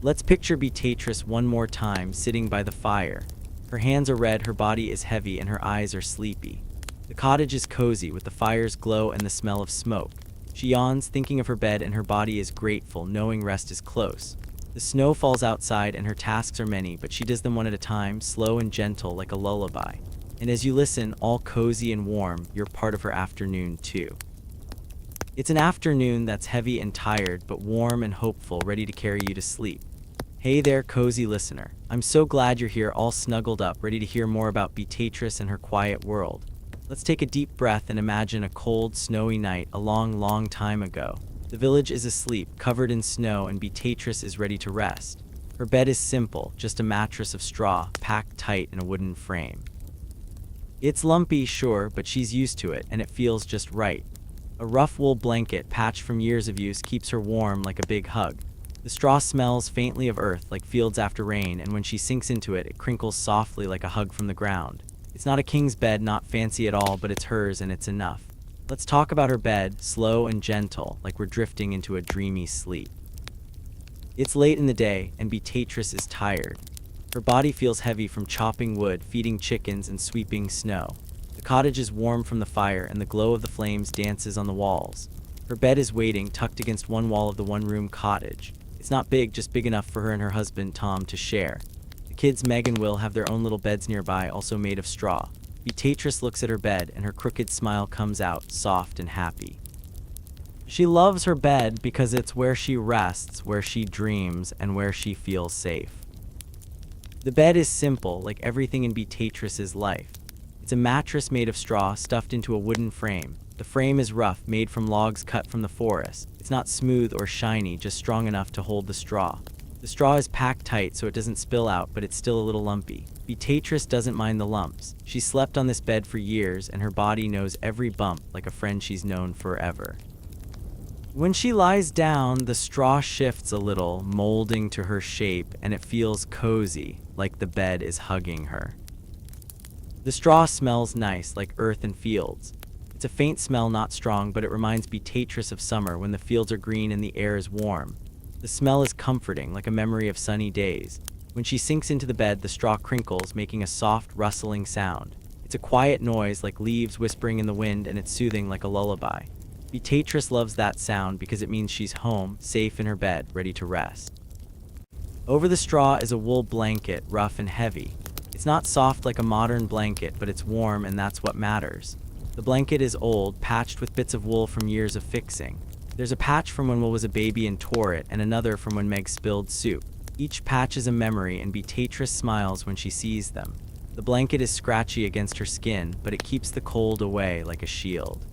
S1: Let's picture Beatrice one more time, sitting by the fire. Her hands are red, her body is heavy, and her eyes are sleepy. The cottage is cozy with the fire's glow and the smell of smoke. She yawns, thinking of her bed, and her body is grateful, knowing rest is close. The snow falls outside and her tasks are many, but she does them one at a time, slow and gentle like a lullaby. And as you listen, all cozy and warm, you're part of her afternoon too. It's an afternoon that's heavy and tired, but warm and hopeful, ready to carry you to sleep. Hey there, cozy listener. I'm so glad you're here, all snuggled up, ready to hear more about Beatrice and her quiet world. Let's take a deep breath and imagine a cold, snowy night a long, long time ago. The village is asleep, covered in snow, and Beatrice is ready to rest. Her bed is simple, just a mattress of straw, packed tight in a wooden frame. It's lumpy, sure, but she's used to it, and it feels just right. A rough wool blanket, patched from years of use, keeps her warm like a big hug. The straw smells faintly of earth, like fields after rain, and when she sinks into it, it crinkles softly like a hug from the ground. It's not a king's bed, not fancy at all, but it's hers, and it's enough. Let's talk about her bed, slow and gentle, like we're drifting into a dreamy sleep. It's late in the day, and Beatrice is tired. Her body feels heavy from chopping wood, feeding chickens, and sweeping snow. The cottage is warm from the fire, and the glow of the flames dances on the walls. Her bed is waiting, tucked against one wall of the one-room cottage. It's not big, just big enough for her and her husband, Tom, to share. The kids, Meg and Will, have their own little beds nearby, also made of straw. Beatrice looks at her bed, and her crooked smile comes out, soft and happy. She loves her bed because it's where she rests, where she dreams, and where she feels safe. The bed is simple, like everything in Beatrice's life. It's a mattress made of straw stuffed into a wooden frame. The frame is rough, made from logs cut from the forest. It's not smooth or shiny, just strong enough to hold the straw. The straw is packed tight so it doesn't spill out, but it's still a little lumpy. Beatrice doesn't mind the lumps. She slept on this bed for years, and her body knows every bump like a friend she's known forever. When she lies down, the straw shifts a little, molding to her shape, and it feels cozy, like the bed is hugging her. The straw smells nice, like earth and fields. It's a faint smell, not strong, but it reminds Beatrice of summer when the fields are green and the air is warm. The smell is comforting, like a memory of sunny days. When she sinks into the bed, the straw crinkles, making a soft, rustling sound. It's a quiet noise, like leaves whispering in the wind, and it's soothing like a lullaby. Beatrice loves that sound because it means she's home, safe in her bed, ready to rest. Over the straw is a wool blanket, rough and heavy. It's not soft like a modern blanket, but it's warm, and that's what matters. The blanket is old, patched with bits of wool from years of fixing. There's a patch from when Will was a baby and tore it, and another from when Meg spilled soup. Each patch is a memory, and Beatrice smiles when she sees them. The blanket is scratchy against her skin, but it keeps the cold away like a shield.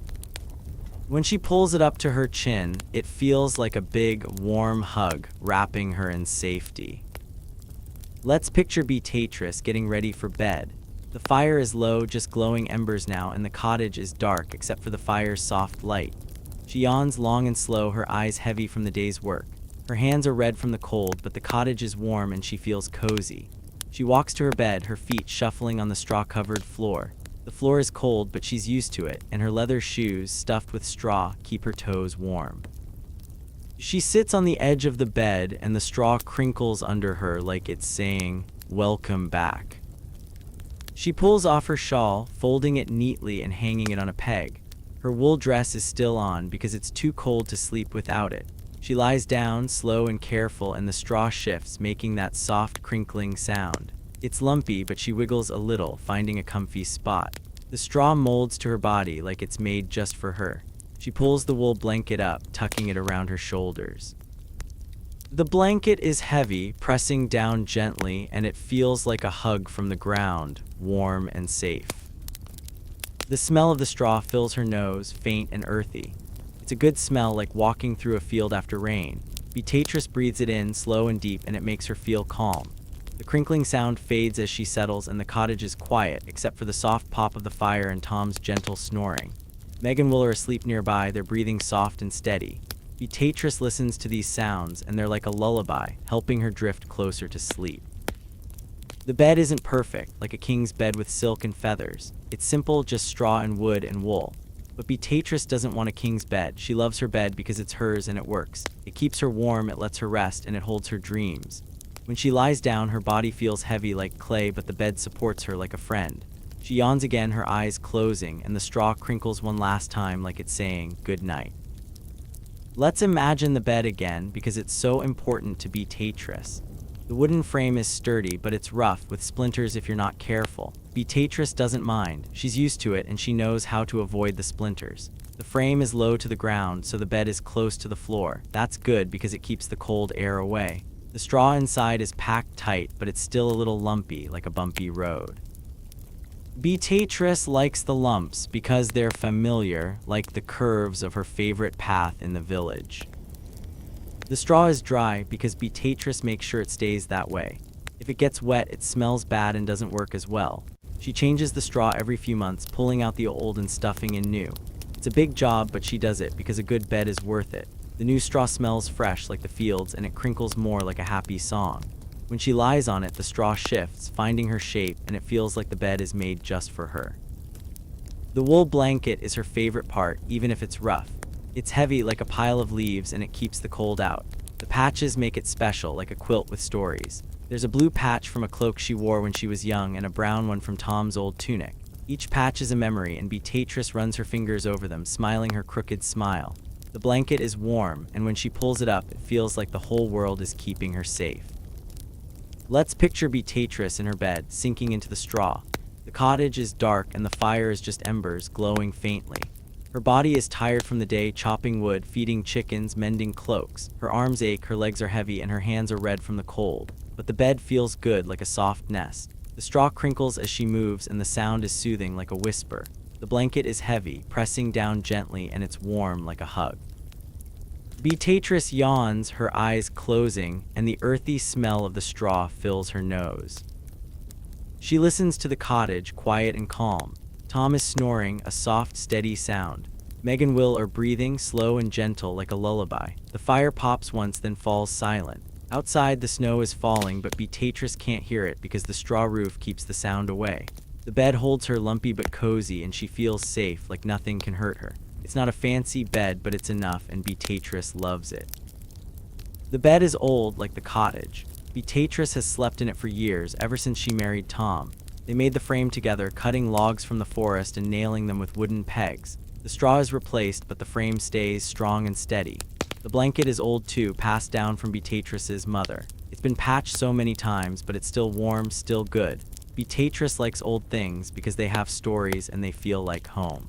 S1: When she pulls it up to her chin, it feels like a big, warm hug, wrapping her in safety. Let's picture Beatrice getting ready for bed. The fire is low, just glowing embers now, and the cottage is dark except for the fire's soft light. She yawns long and slow, her eyes heavy from the day's work. Her hands are red from the cold, but the cottage is warm and she feels cozy. She walks to her bed, her feet shuffling on the straw-covered floor. The floor is cold, but she's used to it, and her leather shoes, stuffed with straw, keep her toes warm. She sits on the edge of the bed, and the straw crinkles under her like it's saying, "Welcome back." She pulls off her shawl, folding it neatly and hanging it on a peg. Her wool dress is still on because it's too cold to sleep without it. She lies down, slow and careful, and the straw shifts, making that soft, crinkling sound. It's lumpy, but she wiggles a little, finding a comfy spot. The straw molds to her body like it's made just for her. She pulls the wool blanket up, tucking it around her shoulders. The blanket is heavy, pressing down gently, and it feels like a hug from the ground, warm and safe. The smell of the straw fills her nose, faint and earthy. It's a good smell, like walking through a field after rain. Beatrice breathes it in, slow and deep, and it makes her feel calm. The crinkling sound fades as she settles, and the cottage is quiet, except for the soft pop of the fire and Tom's gentle snoring. Meg and Will are asleep nearby, their breathing soft and steady. Beatrice listens to these sounds, and they're like a lullaby, helping her drift closer to sleep. The bed isn't perfect, like a king's bed with silk and feathers. It's simple, just straw and wood and wool. But Beatrice doesn't want a king's bed. She loves her bed because it's hers and it works. It keeps her warm, it lets her rest, and it holds her dreams. When she lies down, her body feels heavy like clay, but the bed supports her like a friend. She yawns again, her eyes closing, and the straw crinkles one last time like it's saying, "Good night." Let's imagine the bed again, because it's so important to Beatrice. The wooden frame is sturdy, but it's rough, with splinters if you're not careful. Beatrice doesn't mind. She's used to it, and she knows how to avoid the splinters. The frame is low to the ground, so the bed is close to the floor. That's good because it keeps the cold air away. The straw inside is packed tight, but it's still a little lumpy, like a bumpy road. Beatrice likes the lumps because they're familiar, like the curves of her favorite path in the village. The straw is dry because Beatrice makes sure it stays that way. If it gets wet, it smells bad and doesn't work as well. She changes the straw every few months, pulling out the old and stuffing in new. It's a big job, but she does it because a good bed is worth it. The new straw smells fresh like the fields, and it crinkles more like a happy song. When she lies on it, the straw shifts, finding her shape, and it feels like the bed is made just for her. The wool blanket is her favorite part, even if it's rough. It's heavy like a pile of leaves, and it keeps the cold out. The patches make it special, like a quilt with stories. There's a blue patch from a cloak she wore when she was young and a brown one from Tom's old tunic. Each patch is a memory, and Beatrice runs her fingers over them, smiling her crooked smile. The blanket is warm, and when she pulls it up, it feels like the whole world is keeping her safe. Let's picture Beatrice in her bed, sinking into the straw. The cottage is dark, and the fire is just embers, glowing faintly. Her body is tired from the day, chopping wood, feeding chickens, mending cloaks. Her arms ache, her legs are heavy, and her hands are red from the cold. But the bed feels good, like a soft nest. The straw crinkles as she moves, and the sound is soothing, like a whisper. The blanket is heavy, pressing down gently, and it's warm, like a hug. Beatrice yawns, her eyes closing, and the earthy smell of the straw fills her nose. She listens to the cottage, quiet and calm. Tom is snoring, a soft, steady sound. Meg and Will are breathing, slow and gentle, like a lullaby. The fire pops once, then falls silent. Outside, the snow is falling, but Beatrice can't hear it because the straw roof keeps the sound away. The bed holds her, lumpy but cozy, and she feels safe, like nothing can hurt her. It's not a fancy bed, but it's enough, and Beatrice loves it. The bed is old, like the cottage. Beatrice has slept in it for years, ever since she married Tom. They made the frame together, cutting logs from the forest and nailing them with wooden pegs. The straw is replaced, but the frame stays strong and steady. The blanket is old too, passed down from Beatrice's mother. It's been patched so many times, but it's still warm, still good. Beatrice likes old things because they have stories and they feel like home.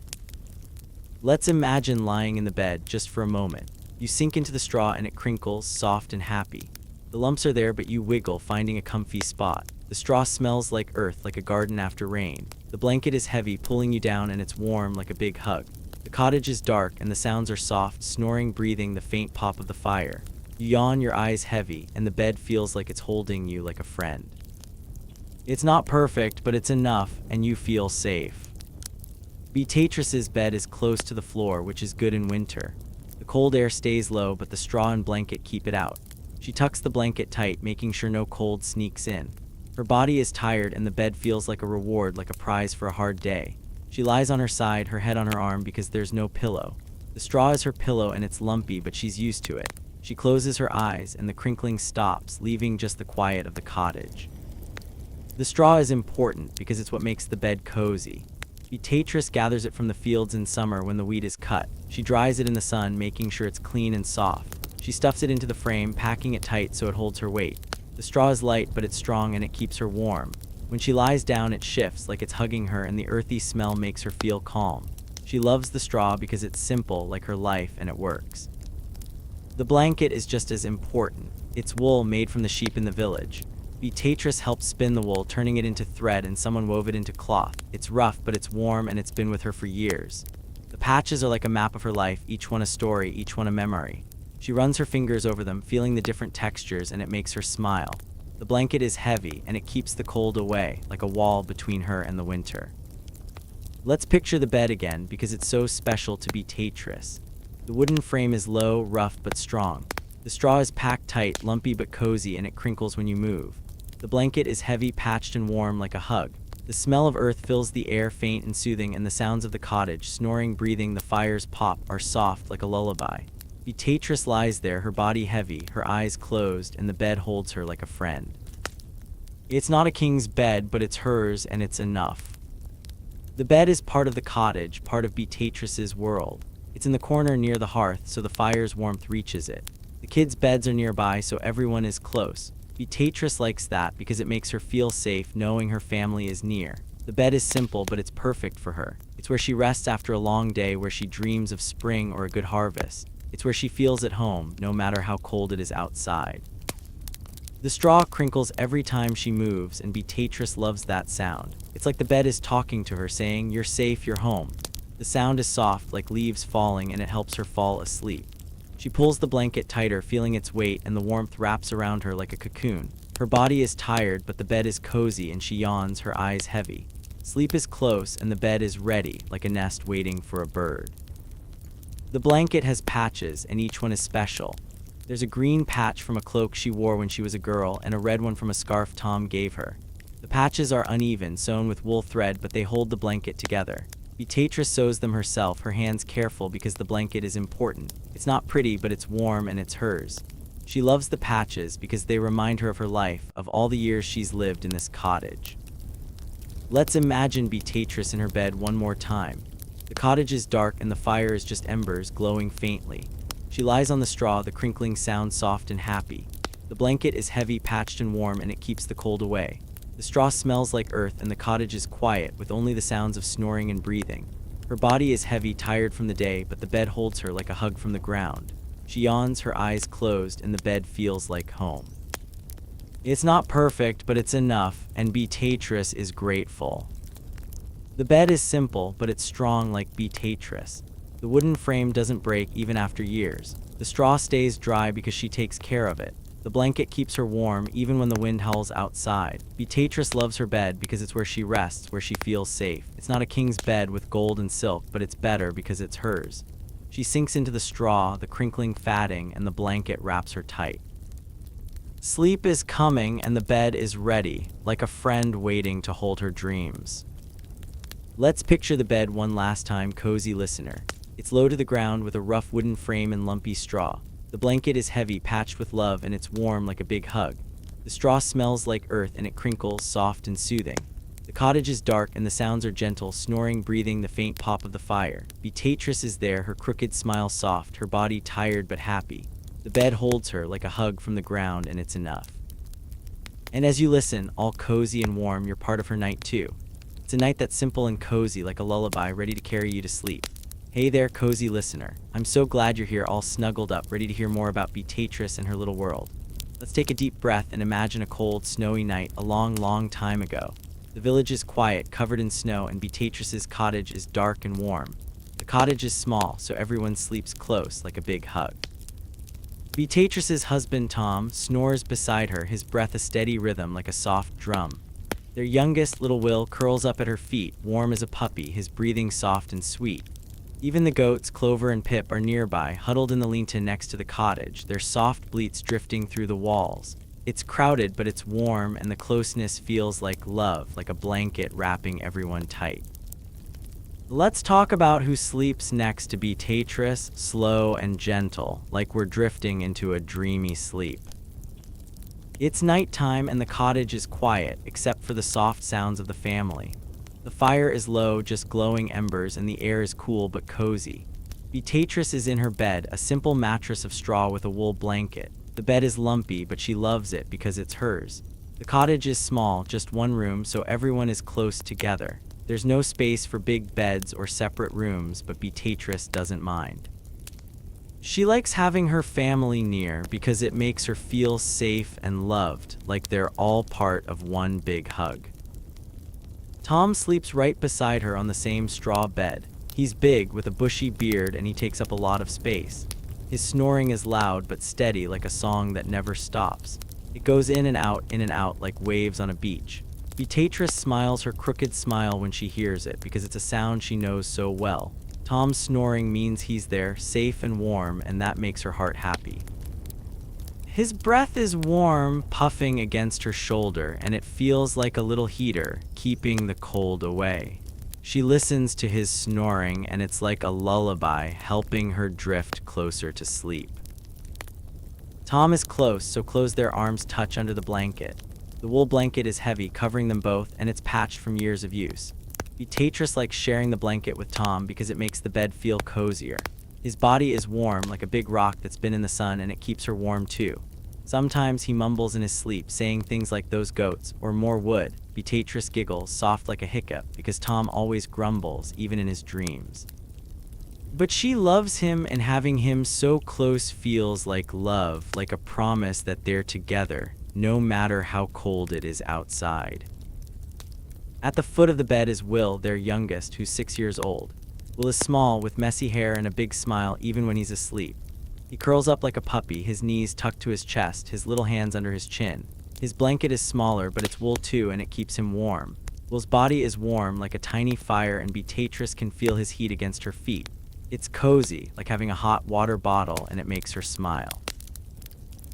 S1: Let's imagine lying in the bed just for a moment. You sink into the straw and it crinkles, soft and happy. The lumps are there, but you wiggle, finding a comfy spot. The straw smells like earth, like a garden after rain. The blanket is heavy, pulling you down, and it's warm like a big hug. The cottage is dark, and the sounds are soft, snoring, breathing, the faint pop of the fire. You yawn, your eyes heavy, and the bed feels like it's holding you like a friend. It's not perfect, but it's enough, and you feel safe. Beatrice's bed is close to the floor, which is good in winter. The cold air stays low, but the straw and blanket keep it out. She tucks the blanket tight, making sure no cold sneaks in. Her body is tired, and the bed feels like a reward, like a prize for a hard day. She lies on her side, her head on her arm because there's no pillow. The straw is her pillow, and it's lumpy, but she's used to it. She closes her eyes, and the crinkling stops, leaving just the quiet of the cottage. The straw is important because it's what makes the bed cozy. Beatrice gathers it from the fields in summer when the wheat is cut. She dries it in the sun, making sure it's clean and soft. She stuffs it into the frame, packing it tight so it holds her weight. The straw is light, but it's strong and it keeps her warm. When she lies down, it shifts like it's hugging her, and the earthy smell makes her feel calm. She loves the straw because it's simple, like her life, and it works. The blanket is just as important. It's wool made from the sheep in the village. Beatrice helped spin the wool, turning it into thread, and someone wove it into cloth. It's rough, but it's warm, and it's been with her for years. The patches are like a map of her life, each one a story, each one a memory. She runs her fingers over them, feeling the different textures, and it makes her smile. The blanket is heavy, and it keeps the cold away, like a wall between her and the winter. Let's picture the bed again, because it's so special to Beatrice. The wooden frame is low, rough, but strong. The straw is packed tight, lumpy but cozy, and it crinkles when you move. The blanket is heavy, patched and warm like a hug. The smell of earth fills the air, faint and soothing, and the sounds of the cottage, snoring, breathing, the fire's pop, are soft like a lullaby. Beatrice lies there, her body heavy, her eyes closed, and the bed holds her like a friend. It's not a king's bed, but it's hers, and it's enough. The bed is part of the cottage, part of Beatrice's world. It's in the corner near the hearth, so the fire's warmth reaches it. The kids' beds are nearby, so everyone is close. Beatrice likes that because it makes her feel safe knowing her family is near. The bed is simple, but it's perfect for her. It's where she rests after a long day, where she dreams of spring or a good harvest. It's where she feels at home, no matter how cold it is outside. The straw crinkles every time she moves, and Beatrice loves that sound. It's like the bed is talking to her, saying, "You're safe, you're home." The sound is soft, like leaves falling, and it helps her fall asleep. She pulls the blanket tighter, feeling its weight, and the warmth wraps around her like a cocoon. Her body is tired, but the bed is cozy, and she yawns, her eyes heavy. Sleep is close, and the bed is ready, like a nest waiting for a bird. The blanket has patches, and each one is special. There's a green patch from a cloak she wore when she was a girl, and a red one from a scarf Tom gave her. The patches are uneven, sewn with wool thread, but they hold the blanket together. Beatrice sews them herself, her hands careful because the blanket is important. It's not pretty, but it's warm and it's hers. She loves the patches because they remind her of her life, of all the years she's lived in this cottage. Let's imagine Beatrice in her bed one more time. The cottage is dark and the fire is just embers glowing faintly. She lies on the straw, the crinkling sound soft and happy. The blanket is heavy, patched and warm, and it keeps the cold away. The straw smells like earth and the cottage is quiet with only the sounds of snoring and breathing. Her body is heavy, tired from the day, but the bed holds her like a hug from the ground. She yawns, her eyes closed, and the bed feels like home. It's not perfect, but it's enough, and Beatrice is grateful. The bed is simple, but it's strong like Beatrice. The wooden frame doesn't break even after years. The straw stays dry because she takes care of it. The blanket keeps her warm even when the wind howls outside. Beatrice loves her bed because it's where she rests, where she feels safe. It's not a king's bed with gold and silk, but it's better because it's hers. She sinks into the straw, the crinkling fatting, and the blanket wraps her tight. Sleep is coming and the bed is ready, like a friend waiting to hold her dreams. Let's picture the bed one last time, cozy listener. It's low to the ground with a rough wooden frame and lumpy straw. The blanket is heavy, patched with love, and it's warm like a big hug. The straw smells like earth and it crinkles, soft and soothing. The cottage is dark and the sounds are gentle, snoring, breathing, the faint pop of the fire. Beatrice is there, her crooked smile soft, her body tired but happy. The bed holds her like a hug from the ground, and it's enough. And as you listen, all cozy and warm, you're part of her night too. It's a night that's simple and cozy, like a lullaby, ready to carry you to sleep. Hey there, cozy listener. I'm so glad you're here, all snuggled up, ready to hear more about Beatrice and her little world. Let's take a deep breath and imagine a cold, snowy night a long, long time ago. The village is quiet, covered in snow, and Beatrice's cottage is dark and warm. The cottage is small, so everyone sleeps close, like a big hug. Beatrice's husband, Tom, snores beside her, his breath a steady rhythm like a soft drum. Their youngest, little Will, curls up at her feet, warm as a puppy, his breathing soft and sweet. Even the goats, Clover and Pip, are nearby, huddled in the lean-to next to the cottage, their soft bleats drifting through the walls. It's crowded, but it's warm, and the closeness feels like love, like a blanket wrapping everyone tight. Let's talk about who sleeps next to Beatrice, slow and gentle, like we're drifting into a dreamy sleep. It's nighttime and the cottage is quiet, except for the soft sounds of the family. The fire is low, just glowing embers, and the air is cool but cozy. Beatrice is in her bed, a simple mattress of straw with a wool blanket. The bed is lumpy, but she loves it because it's hers. The cottage is small, just one room, so everyone is close together. There's no space for big beds or separate rooms, but Beatrice doesn't mind. She likes having her family near because it makes her feel safe and loved, like they're all part of one big hug. Tom sleeps right beside her on the same straw bed. He's big, with a bushy beard, and he takes up a lot of space. His snoring is loud but steady, like a song that never stops. It goes in and out like waves on a beach. Beatrice smiles her crooked smile when she hears it, because it's a sound she knows so well. Tom's snoring means he's there, safe and warm, and that makes her heart happy. His breath is warm, puffing against her shoulder, and it feels like a little heater, keeping the cold away. She listens to his snoring, and it's like a lullaby, helping her drift closer to sleep. Tom is close, so close their arms touch under the blanket. The wool blanket is heavy, covering them both, and it's patched from years of use. Beatrice likes sharing the blanket with Tom because it makes the bed feel cozier. His body is warm, like a big rock that's been in the sun, and it keeps her warm too. Sometimes he mumbles in his sleep, saying things like "those goats" or "more wood." Beatrice giggles, soft like a hiccup, because Tom always grumbles, even in his dreams. But she loves him, and having him so close feels like love, like a promise that they're together, no matter how cold it is outside. At the foot of the bed is Will, their youngest, who's 6 years old. Will is small, with messy hair and a big smile even when he's asleep. He curls up like a puppy, his knees tucked to his chest, his little hands under his chin. His blanket is smaller, but it's wool too, and it keeps him warm. Will's body is warm like a tiny fire, and Beatrice can feel his heat against her feet. It's cozy, like having a hot water bottle, and it makes her smile.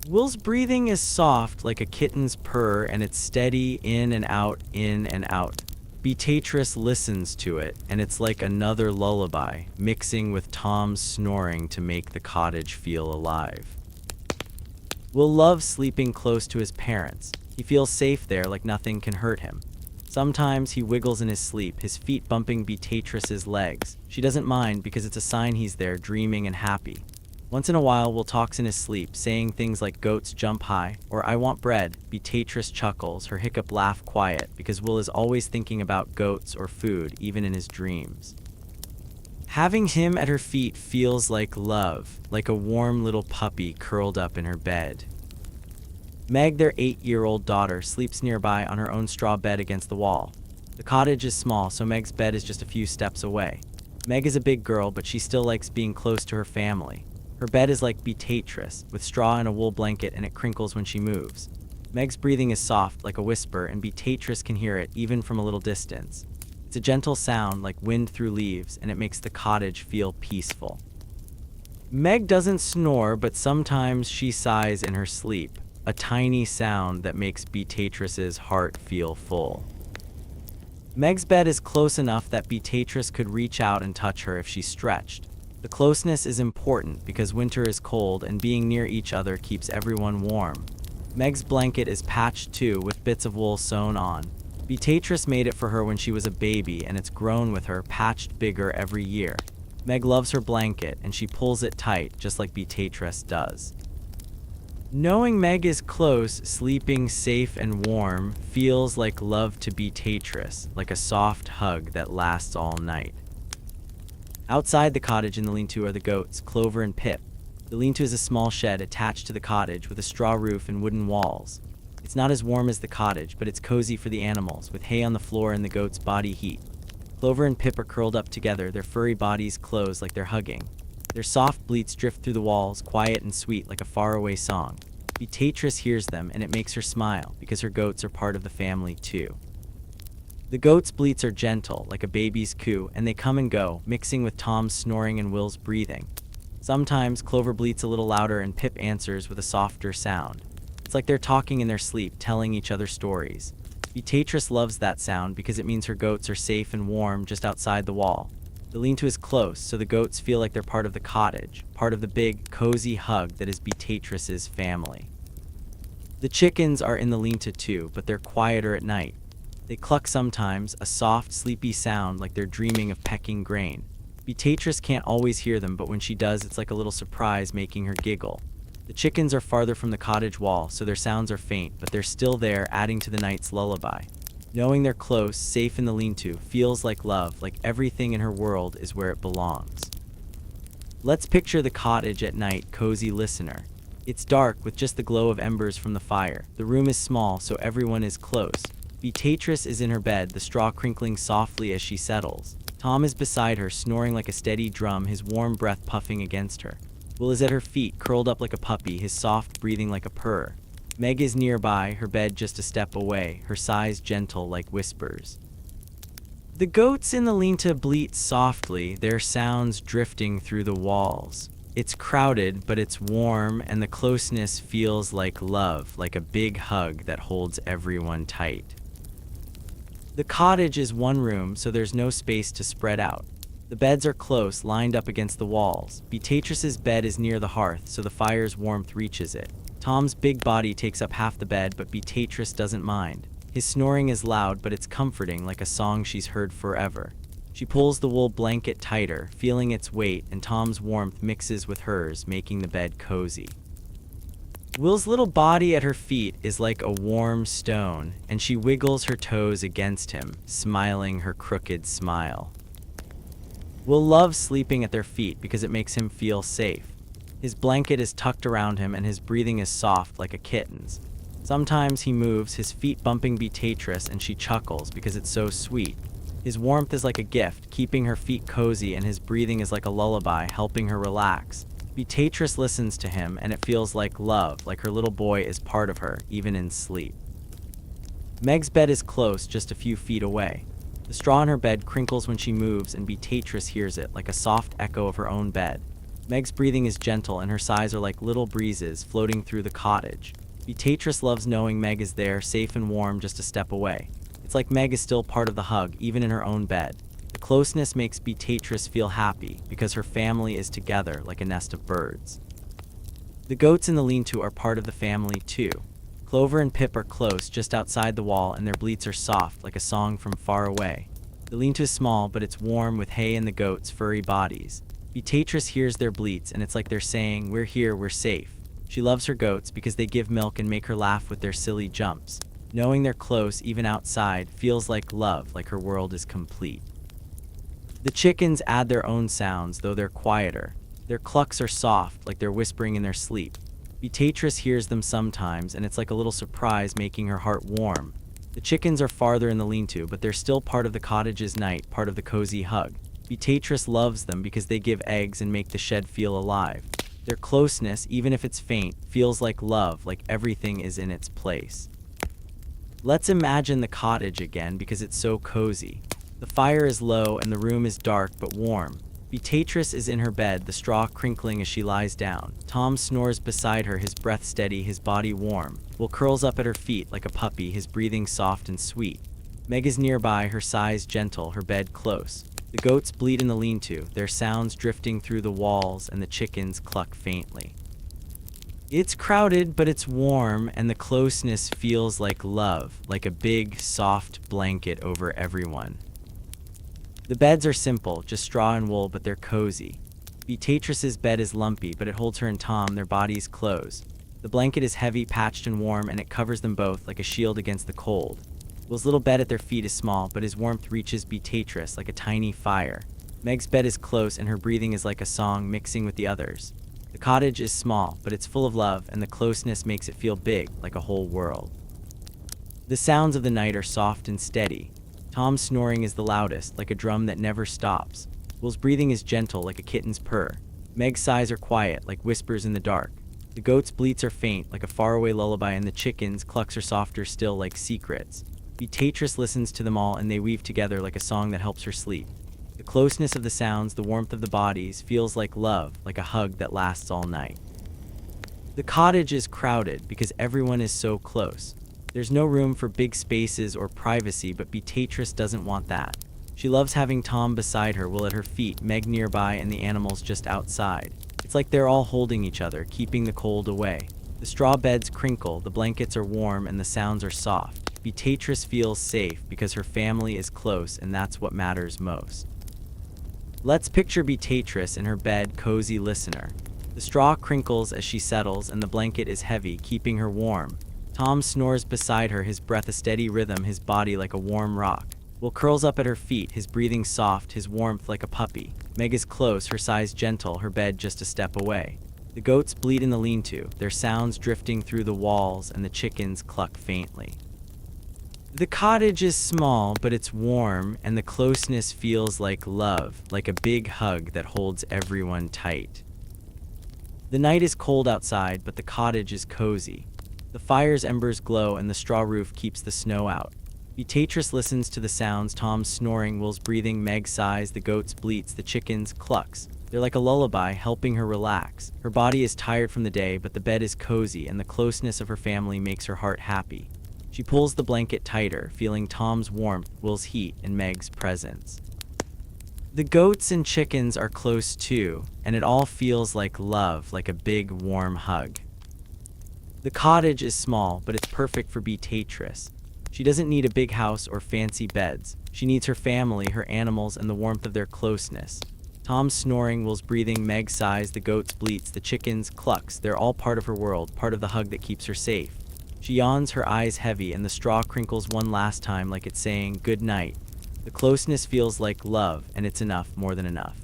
S1: Will's breathing is soft like a kitten's purr, and it's steady, in and out, in and out. Beatrice listens to it, and it's like another lullaby, mixing with Tom's snoring to make the cottage feel alive. Will loves sleeping close to his parents. He feels safe there, like nothing can hurt him. Sometimes he wiggles in his sleep, his feet bumping Beatrice's legs. She doesn't mind because it's a sign he's there, dreaming and happy. Once in a while, Will talks in his sleep, saying things like "goats jump high" or "I want bread." Beatrice chuckles, her hiccup laugh quiet, because Will is always thinking about goats or food, even in his dreams. Having him at her feet feels like love, like a warm little puppy curled up in her bed. Meg, their 8-year-old daughter, sleeps nearby on her own straw bed against the wall. The cottage is small, so Meg's bed is just a few steps away. Meg is a big girl, but she still likes being close to her family. Her bed is like Beatrice, with straw and a wool blanket, and it crinkles when she moves. Meg's breathing is soft, like a whisper, and Beatrice can hear it even from a little distance. It's a gentle sound, like wind through leaves, and it makes the cottage feel peaceful. Meg doesn't snore, but sometimes she sighs in her sleep, a tiny sound that makes Beatrice's heart feel full. Meg's bed is close enough that Beatrice could reach out and touch her if she stretched. The closeness is important because winter is cold and being near each other keeps everyone warm. Meg's blanket is patched too, with bits of wool sewn on. Beatrice made it for her when she was a baby, and it's grown with her, patched bigger every year. Meg loves her blanket, and she pulls it tight, just like Beatrice does. Knowing Meg is close, sleeping safe and warm, feels like love to Beatrice, like a soft hug that lasts all night. Outside the cottage in the lean-to are the goats, Clover and Pip. The lean-to is a small shed attached to the cottage with a straw roof and wooden walls. It's not as warm as the cottage, but it's cozy for the animals, with hay on the floor and the goats' body heat. Clover and Pip are curled up together, their furry bodies closed like they're hugging. Their soft bleats drift through the walls, quiet and sweet like a faraway song. Beatrice hears them, and it makes her smile, because her goats are part of the family too. The goats' bleats are gentle, like a baby's coo, and they come and go, mixing with Tom's snoring and Will's breathing. Sometimes Clover bleats a little louder and Pip answers with a softer sound. It's like they're talking in their sleep, telling each other stories. Beatrice loves that sound because it means her goats are safe and warm just outside the wall. The lean-to is close, so the goats feel like they're part of the cottage, part of the big, cozy hug that is Beatrice's family. The chickens are in the lean-to too, but they're quieter at night. They cluck sometimes, a soft, sleepy sound like they're dreaming of pecking grain. Beatrice can't always hear them, but when she does, it's like a little surprise, making her giggle. The chickens are farther from the cottage wall, so their sounds are faint, but they're still there, adding to the night's lullaby. Knowing they're close, safe in the lean-to, feels like love, like everything in her world is where it belongs. Let's picture the cottage at night, cozy listener. It's dark, with just the glow of embers from the fire. The room is small, so everyone is close. Beatrice is in her bed, the straw crinkling softly as she settles. Tom is beside her, snoring like a steady drum, his warm breath puffing against her. Will is at her feet, curled up like a puppy, his soft breathing like a purr. Meg is nearby, her bed just a step away, her sighs gentle like whispers. The goats in the lean-to bleat softly, their sounds drifting through the walls. It's crowded, but it's warm, and the closeness feels like love, like a big hug that holds everyone tight. The cottage is one room, so there's no space to spread out. The beds are close, lined up against the walls. Beatrice's bed is near the hearth, so the fire's warmth reaches it. Tom's big body takes up half the bed, but Beatrice doesn't mind. His snoring is loud, but it's comforting, like a song she's heard forever. She pulls the wool blanket tighter, feeling its weight, and Tom's warmth mixes with hers, making the bed cozy. Will's little body at her feet is like a warm stone, and she wiggles her toes against him, smiling her crooked smile. Will loves sleeping at their feet because it makes him feel safe. His blanket is tucked around him, and his breathing is soft like a kitten's. Sometimes he moves, his feet bumping Beatrice, and she chuckles because it's so sweet. His warmth is like a gift, keeping her feet cozy, and his breathing is like a lullaby, helping her relax. Beatrice listens to him, and it feels like love, like her little boy is part of her, even in sleep. Meg's bed is close, just a few feet away. The straw in her bed crinkles when she moves, and Beatrice hears it, like a soft echo of her own bed. Meg's breathing is gentle, and her sighs are like little breezes floating through the cottage. Beatrice loves knowing Meg is there, safe and warm, just a step away. It's like Meg is still part of the hug, even in her own bed. The closeness makes Beatrice feel happy, because her family is together like a nest of birds. The goats in the lean-to are part of the family, too. Clover and Pip are close, just outside the wall, and their bleats are soft, like a song from far away. The lean-to is small, but it's warm with hay and the goats' furry bodies. Beatrice hears their bleats, and it's like they're saying, "We're here, we're safe." She loves her goats because they give milk and make her laugh with their silly jumps. Knowing they're close, even outside, feels like love, like her world is complete. The chickens add their own sounds, though they're quieter. Their clucks are soft, like they're whispering in their sleep. Beatrice hears them sometimes, and it's like a little surprise, making her heart warm. The chickens are farther in the lean-to, but they're still part of the cottage's night, part of the cozy hug. Beatrice loves them because they give eggs and make the shed feel alive. Their closeness, even if it's faint, feels like love, like everything is in its place. Let's imagine the cottage again, because it's so cozy. The fire is low and the room is dark but warm. Beatrice is in her bed, the straw crinkling as she lies down. Tom snores beside her, his breath steady, his body warm. Will curls up at her feet like a puppy, his breathing soft and sweet. Meg is nearby, her sighs gentle, her bed close. The goats bleat in the lean-to, their sounds drifting through the walls, and the chickens cluck faintly. It's crowded, but it's warm, and the closeness feels like love, like a big, soft blanket over everyone. The beds are simple, just straw and wool, but they're cozy. Beatrice's bed is lumpy, but it holds her and Tom, their bodies close. The blanket is heavy, patched and warm, and it covers them both like a shield against the cold. Will's little bed at their feet is small, but his warmth reaches Beatrice like a tiny fire. Meg's bed is close, and her breathing is like a song mixing with the others. The cottage is small, but it's full of love, and the closeness makes it feel big, like a whole world. The sounds of the night are soft and steady. Tom's snoring is the loudest, like a drum that never stops. Will's breathing is gentle, like a kitten's purr. Meg's sighs are quiet, like whispers in the dark. The goats' bleats are faint, like a faraway lullaby, and the chickens' clucks are softer still, like secrets. Beatrice listens to them all, and they weave together like a song that helps her sleep. The closeness of the sounds, the warmth of the bodies, feels like love, like a hug that lasts all night. The cottage is crowded because everyone is so close. There's no room for big spaces or privacy, but Beatrice doesn't want that. She loves having Tom beside her, Will at her feet, Meg nearby, and the animals just outside. It's like they're all holding each other, keeping the cold away. The straw beds crinkle, the blankets are warm, and the sounds are soft. Beatrice feels safe because her family is close, and that's what matters most. Let's picture Beatrice in her bed, cozy listener. The straw crinkles as she settles, and the blanket is heavy, keeping her warm. Tom snores beside her, his breath a steady rhythm, his body like a warm rock. Will curls up at her feet, his breathing soft, his warmth like a puppy. Meg is close, her sighs gentle, her bed just a step away. The goats bleat in the lean-to, their sounds drifting through the walls, and the chickens cluck faintly. The cottage is small, but it's warm, and the closeness feels like love, like a big hug that holds everyone tight. The night is cold outside, but the cottage is cozy. The fire's embers glow, and the straw roof keeps the snow out. Beatrice listens to the sounds, Tom's snoring, Will's breathing, Meg's sighs, the goats' bleats, the chickens' clucks. They're like a lullaby, helping her relax. Her body is tired from the day, but the bed is cozy, and the closeness of her family makes her heart happy. She pulls the blanket tighter, feeling Tom's warmth, Will's heat, and Meg's presence. The goats and chickens are close too, and it all feels like love, like a big, warm hug. The cottage is small, but it's perfect for Beatrice. She doesn't need a big house or fancy beds. She needs her family, her animals, and the warmth of their closeness. Tom's snoring, Will's breathing, Meg's sighs, the goats' bleats, the chickens' clucks. They're all part of her world, part of the hug that keeps her safe. She yawns, her eyes heavy, and the straw crinkles one last time like it's saying, "Good night." The closeness feels like love, and it's enough, more than enough.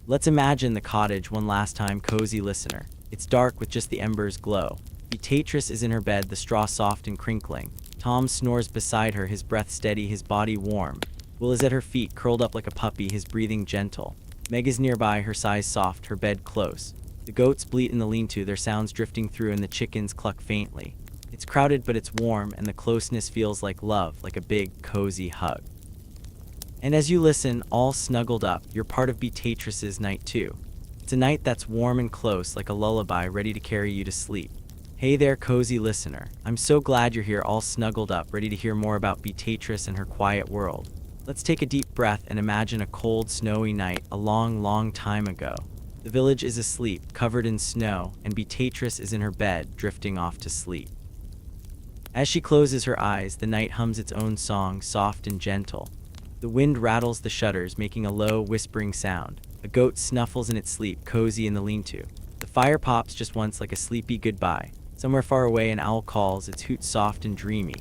S1: Let's imagine the cottage one last time, cozy listener. It's dark with just the embers glow. Beatrice is in her bed, the straw soft and crinkling. Tom snores beside her, his breath steady, his body warm. Will is at her feet, curled up like a puppy, his breathing gentle. Meg is nearby, her sighs soft, her bed close. The goats bleat in the lean-to, their sounds drifting through, and the chickens cluck faintly. It's crowded, but it's warm, and the closeness feels like love, like a big, cozy hug. And as you listen, all snuggled up, you're part of Beatrice's night too. It's a night that's warm and close, like a lullaby ready to carry you to sleep. Hey there, cozy listener. I'm so glad you're here, all snuggled up, ready to hear more about Beatrice and her quiet world. Let's take a deep breath and imagine a cold, snowy night a long, long time ago. The village is asleep, covered in snow, and Beatrice is in her bed, drifting off to sleep. As she closes her eyes, the night hums its own song, soft and gentle. The wind rattles the shutters, making a low, whispering sound. A goat snuffles in its sleep, cozy in the lean-to. The fire pops just once like a sleepy goodbye. Somewhere far away, an owl calls, its hoot soft and dreamy.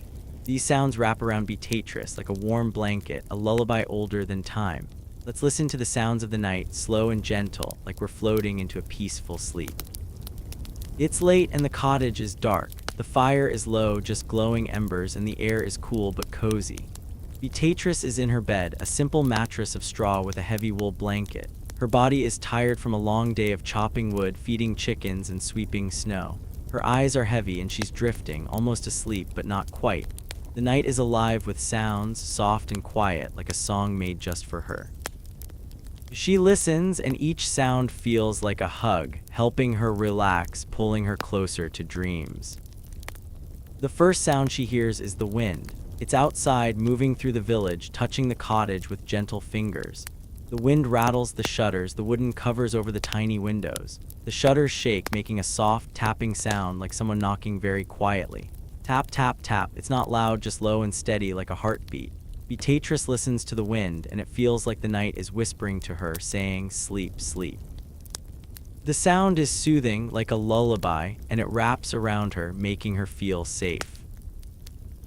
S1: These sounds wrap around Beatrice like a warm blanket, a lullaby older than time. Let's listen to the sounds of the night, slow and gentle, like we're floating into a peaceful sleep. It's late and the cottage is dark. The fire is low, just glowing embers, and the air is cool but cozy. Beatrice is in her bed, a simple mattress of straw with a heavy wool blanket. Her body is tired from a long day of chopping wood, feeding chickens, and sweeping snow. Her eyes are heavy and she's drifting, almost asleep, but not quite. The night is alive with sounds, soft and quiet, like a song made just for her. She listens, and each sound feels like a hug, helping her relax, pulling her closer to dreams. The first sound she hears is the wind. It's outside, moving through the village, touching the cottage with gentle fingers. The wind rattles the shutters, the wooden covers over the tiny windows. The shutters shake, making a soft, tapping sound like someone knocking very quietly. Tap, tap, tap. It's not loud, just low and steady, like a heartbeat. Beatrice listens to the wind, and it feels like the night is whispering to her, saying, "Sleep, sleep." The sound is soothing, like a lullaby, and it wraps around her, making her feel safe.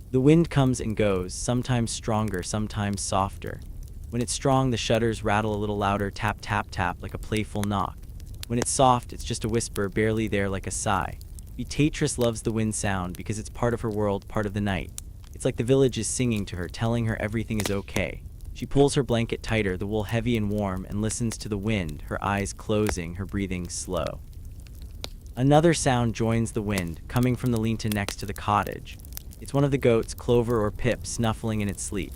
S1: The wind comes and goes, sometimes stronger, sometimes softer. When it's strong, the shutters rattle a little louder, tap, tap, tap, like a playful knock. When it's soft, it's just a whisper, barely there, like a sigh. Beatrice loves the wind sound because it's part of her world, part of the night. It's like the village is singing to her, telling her everything is okay. She pulls her blanket tighter, the wool heavy and warm, and listens to the wind, her eyes closing, her breathing slow. Another sound joins the wind, coming from the lean-to next to the cottage. It's one of the goats, Clover or Pip, snuffling in its sleep.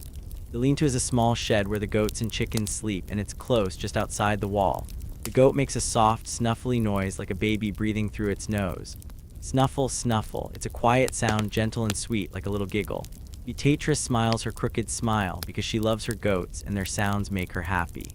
S1: The lean-to is a small shed where the goats and chickens sleep, and it's close, just outside the wall. The goat makes a soft, snuffly noise like a baby breathing through its nose. Snuffle, snuffle. It's a quiet sound, gentle and sweet, like a little giggle. Beatrice smiles her crooked smile because she loves her goats and their sounds make her happy.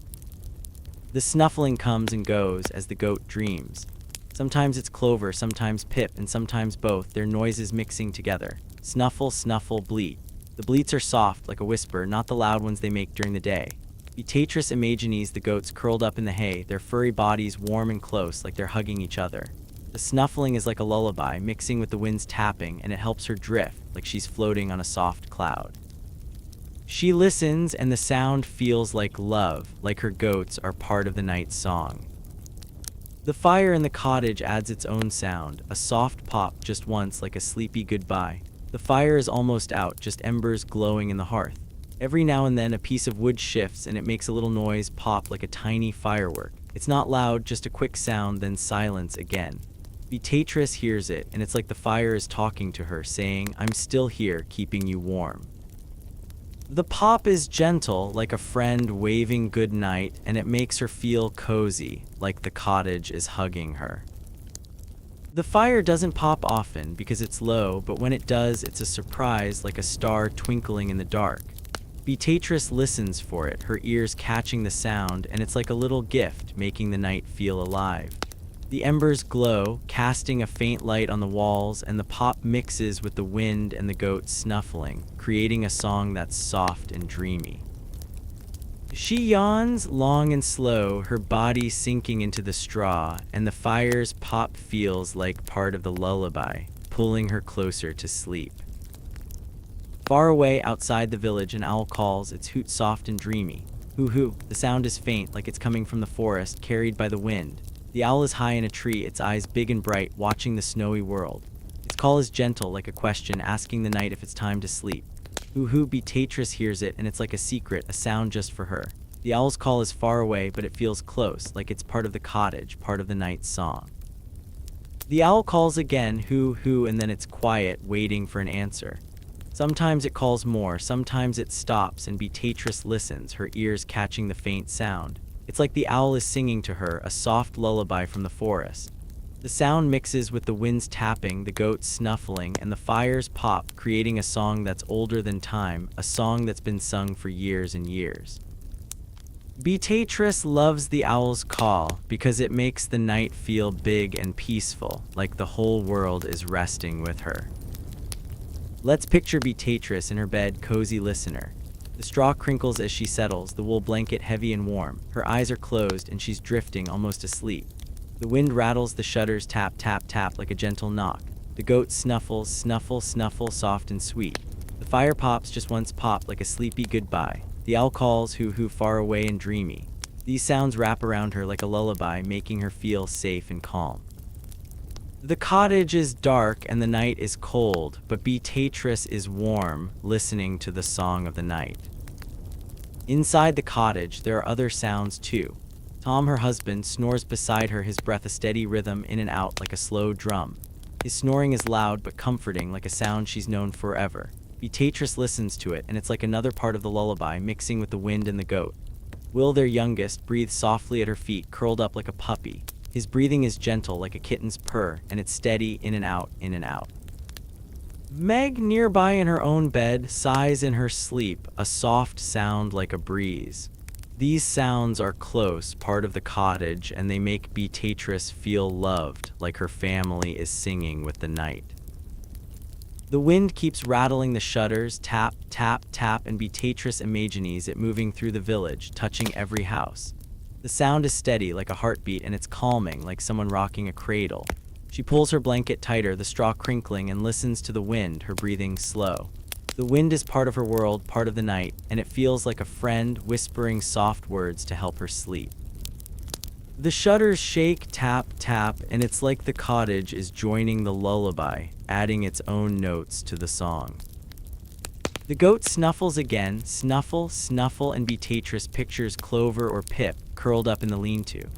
S1: The snuffling comes and goes as the goat dreams. Sometimes it's Clover, sometimes Pip, and sometimes both, their noises mixing together. Snuffle, snuffle, bleat. The bleats are soft, like a whisper, not the loud ones they make during the day. Beatrice imagines the goats curled up in the hay, their furry bodies warm and close, like they're hugging each other. The snuffling is like a lullaby, mixing with the wind's tapping, and it helps her drift, like she's floating on a soft cloud. She listens, and the sound feels like love, like her goats are part of the night song. The fire in the cottage adds its own sound, a soft pop just once, like a sleepy goodbye. The fire is almost out, just embers glowing in the hearth. Every now and then a piece of wood shifts and it makes a little noise pop like a tiny firework. It's not loud, just a quick sound, then silence again. Beatrice hears it, and it's like the fire is talking to her, saying, "I'm still here, keeping you warm." The pop is gentle, like a friend waving goodnight, and it makes her feel cozy, like the cottage is hugging her. The fire doesn't pop often because it's low, but when it does, it's a surprise, like a star twinkling in the dark. Beatrice listens for it, her ears catching the sound, and it's like a little gift, making the night feel alive. The embers glow, casting a faint light on the walls, and the pop mixes with the wind and the goat snuffling, creating a song that's soft and dreamy. She yawns, long and slow, her body sinking into the straw, and the fire's pop feels like part of the lullaby, pulling her closer to sleep. Far away outside the village, an owl calls, its hoot soft and dreamy. Hoo-hoo. The sound is faint, like it's coming from the forest, carried by the wind. The owl is high in a tree, its eyes big and bright, watching the snowy world. Its call is gentle, like a question, asking the night if it's time to sleep. Hoo-hoo. Beatrice hears it, and it's like a secret, a sound just for her. The owl's call is far away, but it feels close, like it's part of the cottage, part of the night's song. The owl calls again, hoo, and then it's quiet, waiting for an answer. Sometimes it calls more, sometimes it stops, and Beatrice listens, her ears catching the faint sound. It's like the owl is singing to her, a soft lullaby from the forest. The sound mixes with the wind's tapping, the goats snuffling, and the fires pop, creating a song that's older than time, a song that's been sung for years and years. Beatrice loves the owl's call because it makes the night feel big and peaceful, like the whole world is resting with her. Let's picture Beatrice in her bed, cozy listener. The straw crinkles as she settles, the wool blanket heavy and warm. Her eyes are closed and she's drifting, almost asleep. The wind rattles, the shutters tap, tap, tap like a gentle knock. The goat snuffles, snuffle, snuffle, soft and sweet. The fire pops, just once popped, like a sleepy goodbye. The owl calls, hoo, far away and dreamy. These sounds wrap around her like a lullaby, making her feel safe and calm. The cottage is dark and the night is cold, but Beatrice is warm, listening to the song of the night. Inside the cottage, there are other sounds too. Tom, her husband, snores beside her, his breath a steady rhythm in and out like a slow drum. His snoring is loud but comforting, like a sound she's known forever. Beatrice listens to it, and it's like another part of the lullaby, mixing with the wind and the goat. Will, their youngest, breathes softly at her feet, curled up like a puppy. His breathing is gentle, like a kitten's purr, and it's steady, in and out, in and out. Meg, nearby in her own bed, sighs in her sleep, a soft sound like a breeze. These sounds are close, part of the cottage, and they make Beatrice feel loved, like her family is singing with the night. The wind keeps rattling the shutters, tap, tap, tap, and Beatrice imagines it moving through the village, touching every house. The sound is steady, like a heartbeat, and it's calming, like someone rocking a cradle. She pulls her blanket tighter, the straw crinkling, and listens to the wind, her breathing slow. The wind is part of her world, part of the night, and it feels like a friend whispering soft words to help her sleep. The shutters shake, tap, tap, and it's like the cottage is joining the lullaby, adding its own notes to the song. The goat snuffles again, snuffle, snuffle, and Beatrice pictures Clover or Pip curled up in the lean-to.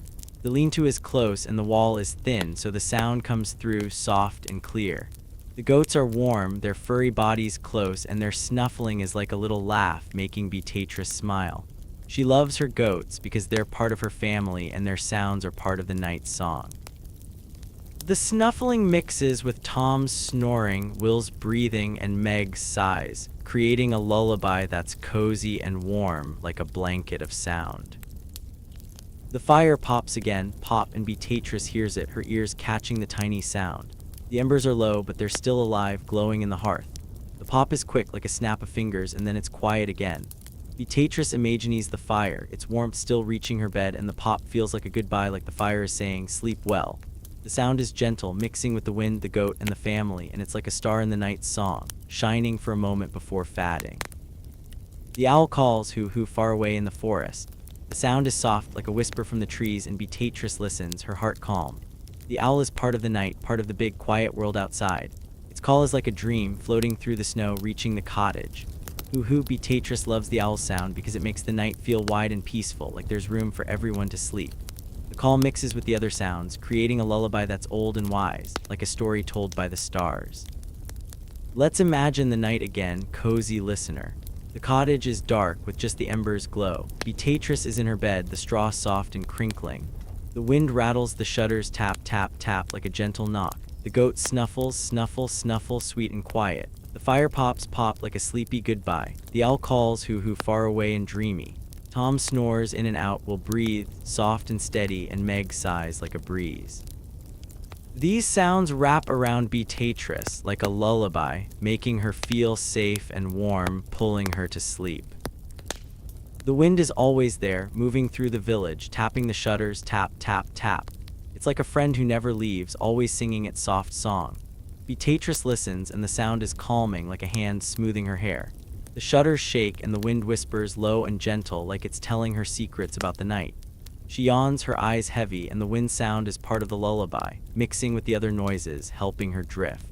S1: The lean-to is close and the wall is thin, so the sound comes through soft and clear. The goats are warm, their furry bodies close, and their snuffling is like a little laugh, making Beatrice smile. She loves her goats because they're part of her family and their sounds are part of the night's song. The snuffling mixes with Tom's snoring, Will's breathing, and Meg's sighs, creating a lullaby that's cozy and warm, like a blanket of sound. The fire pops again, pop, and Beatrice hears it, her ears catching the tiny sound. The embers are low, but they're still alive, glowing in the hearth. The pop is quick, like a snap of fingers, and then it's quiet again. Beatrice imagines the fire, its warmth still reaching her bed, and the pop feels like a goodbye, like the fire is saying, sleep well. The sound is gentle, mixing with the wind, the goat, and the family, and it's like a star in the night song, shining for a moment before fading. The owl calls, hoo, far away in the forest. The sound is soft, like a whisper from the trees, and Beatrice listens, her heart calm. The owl is part of the night, part of the big, quiet world outside. Its call is like a dream, floating through the snow, reaching the cottage. Hoo, Beatrice loves the owl's sound because it makes the night feel wide and peaceful, like there's room for everyone to sleep. The call mixes with the other sounds, creating a lullaby that's old and wise, like a story told by the stars. Let's imagine the night again, cozy listener. The cottage is dark with just the embers glow. Beatrice is in her bed, the straw soft and crinkling. The wind rattles, the shutters tap, tap, tap like a gentle knock. The goat snuffles, snuffle, snuffle, sweet and quiet. The fire pops, pop like a sleepy goodbye. The owl calls, hoo, far away and dreamy. Tom snores in and out, will breathe, soft and steady, and Meg sighs like a breeze. These sounds wrap around Beatrice like a lullaby, making her feel safe and warm, pulling her to sleep. The wind is always there, moving through the village, tapping the shutters, tap, tap, tap. It's like a friend who never leaves, always singing its soft song. Beatrice listens, and the sound is calming, like a hand smoothing her hair. The shutters shake, and the wind whispers low and gentle, like it's telling her secrets about the night. She yawns, her eyes heavy, and the wind sound is part of the lullaby, mixing with the other noises, helping her drift.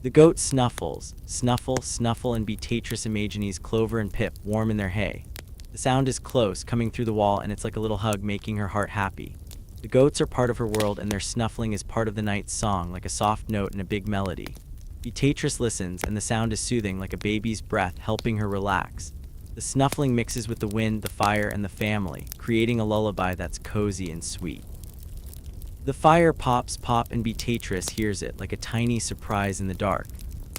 S1: The goat snuffles, snuffle, snuffle, and Beatrice imagines Clover and Pip warm in their hay. The The sound is close, coming through the wall, and it's like a little hug, making her heart happy. The goats are part of her world, and their snuffling is part of the night's song, like a soft note and a big melody. Beatrice listens, and the sound is soothing, like a baby's breath, helping her relax. The snuffling mixes with the wind, the fire, and the family, creating a lullaby that's cozy and sweet. The fire pops, and Beatrice hears it, like a tiny surprise in the dark.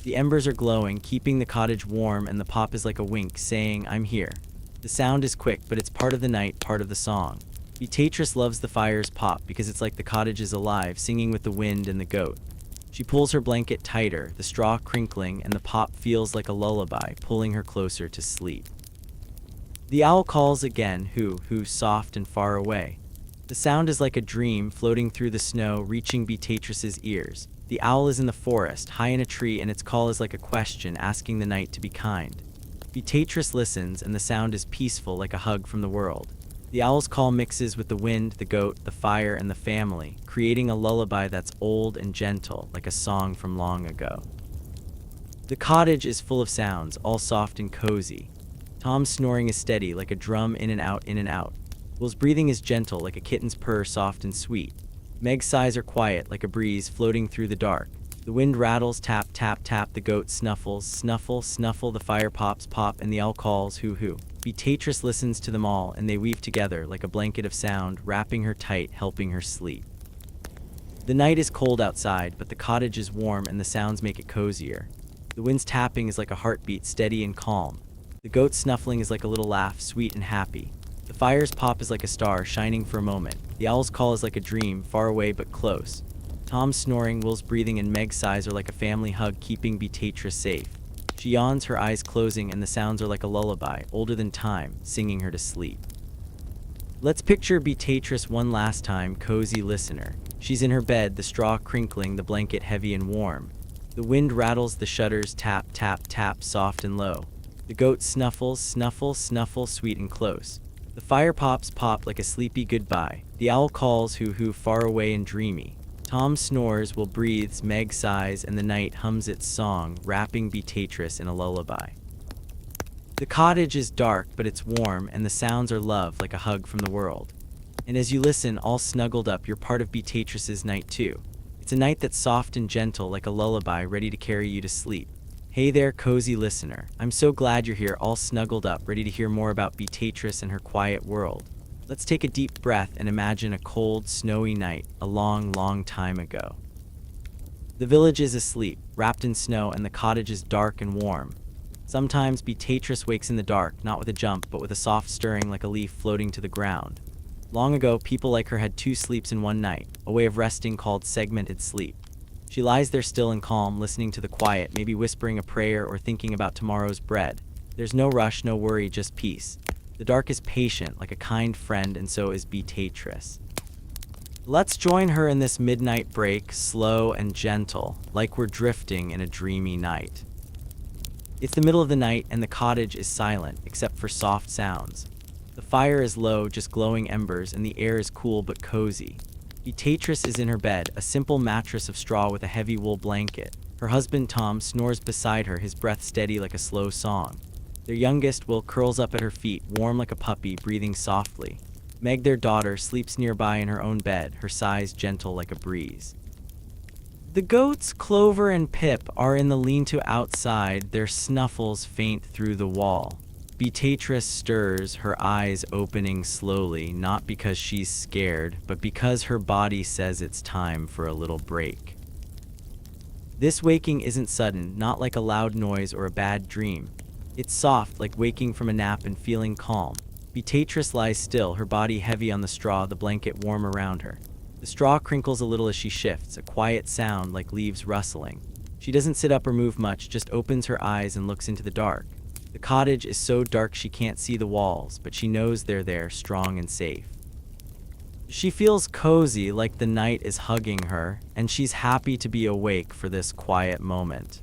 S1: The embers are glowing, keeping the cottage warm, and the pop is like a wink, saying, "I'm here." The sound is quick, but it's part of the night, part of the song. Beatrice loves the fire's pop because it's like the cottage is alive, singing with the wind and the goat. She pulls her blanket tighter, the straw crinkling, and the pop feels like a lullaby, pulling her closer to sleep. The owl calls again, hoo, soft and far away. The sound is like a dream floating through the snow, reaching Beatrice's ears. The owl is in the forest, high in a tree, and its call is like a question, asking the night to be kind. Beatrice listens, and the sound is peaceful, like a hug from the world. The owl's call mixes with the wind, the goat, the fire, and the family, creating a lullaby that's old and gentle, like a song from long ago. The cottage is full of sounds, all soft and cozy. Tom's snoring is steady, like a drum, in and out, in and out. Will's breathing is gentle, like a kitten's purr, soft and sweet. Meg's sighs are quiet, like a breeze floating through the dark. The wind rattles, tap, tap, tap, the goat snuffles, snuffle, snuffle, the fire pops, pop, and the owl calls, hoo, hoo. Beatrice listens to them all, and they weave together like a blanket of sound, wrapping her tight, helping her sleep. The night is cold outside, but the cottage is warm, and the sounds make it cozier. The wind's tapping is like a heartbeat, steady and calm. The goat's snuffling is like a little laugh, sweet and happy. The fire's pop is like a star, shining for a moment. The owl's call is like a dream, far away but close. Tom's snoring, Will's breathing, and Meg's sighs are like a family hug, keeping Beatrice safe. She yawns, her eyes closing, and the sounds are like a lullaby, older than time, singing her to sleep. Let's picture Beatrice one last time, cozy listener. She's in her bed, the straw crinkling, the blanket heavy and warm. The wind rattles, the shutters tap, tap, tap, soft and low. The goat snuffles, snuffle, snuffle, sweet and close. The fire pops, pop like a sleepy goodbye. The owl calls, hoo, hoo, far away and dreamy. Tom snores, Will breathes, Meg sighs, and the night hums its song, wrapping Beatrice in a lullaby. The cottage is dark, but it's warm, and the sounds are love, like a hug from the world. And as you listen, all snuggled up, you're part of Beatrice's night too. It's a night that's soft and gentle, like a lullaby, ready to carry you to sleep. Hey there, cozy listener. I'm so glad you're here, all snuggled up, ready to hear more about Beatrice and her quiet world. Let's take a deep breath and imagine a cold, snowy night, a long, long time ago. The village is asleep, wrapped in snow, and the cottage is dark and warm. Sometimes Beatrice wakes in the dark, not with a jump, but with a soft stirring, like a leaf floating to the ground. Long ago, people like her had 2 sleeps in one night, a way of resting called segmented sleep. She lies there still and calm, listening to the quiet, maybe whispering a prayer or thinking about tomorrow's bread. There's no rush, no worry, just peace. The dark is patient, like a kind friend, and so is Beatrice. Let's join her in this midnight break, slow and gentle, like we're drifting in a dreamy night. It's the middle of the night, and the cottage is silent, except for soft sounds. The fire is low, just glowing embers, and the air is cool but cozy. Beatrice is in her bed, a simple mattress of straw with a heavy wool blanket. Her husband Tom snores beside her, his breath steady like a slow song. Their youngest, Will, curls up at her feet, warm like a puppy, breathing softly. Meg, their daughter, sleeps nearby in her own bed, her sighs gentle like a breeze. The goats, Clover and Pip, are in the lean-to outside, their snuffles faint through the wall. Beatrice stirs, her eyes opening slowly, not because she's scared, but because her body says it's time for a little break. This waking isn't sudden, not like a loud noise or a bad dream. It's soft, like waking from a nap and feeling calm. Beatrice lies still, her body heavy on the straw, the blanket warm around her. The straw crinkles a little as she shifts, a quiet sound like leaves rustling. She doesn't sit up or move much, just opens her eyes and looks into the dark. The cottage is so dark she can't see the walls, but she knows they're there, strong and safe. She feels cozy, like the night is hugging her, and she's happy to be awake for this quiet moment.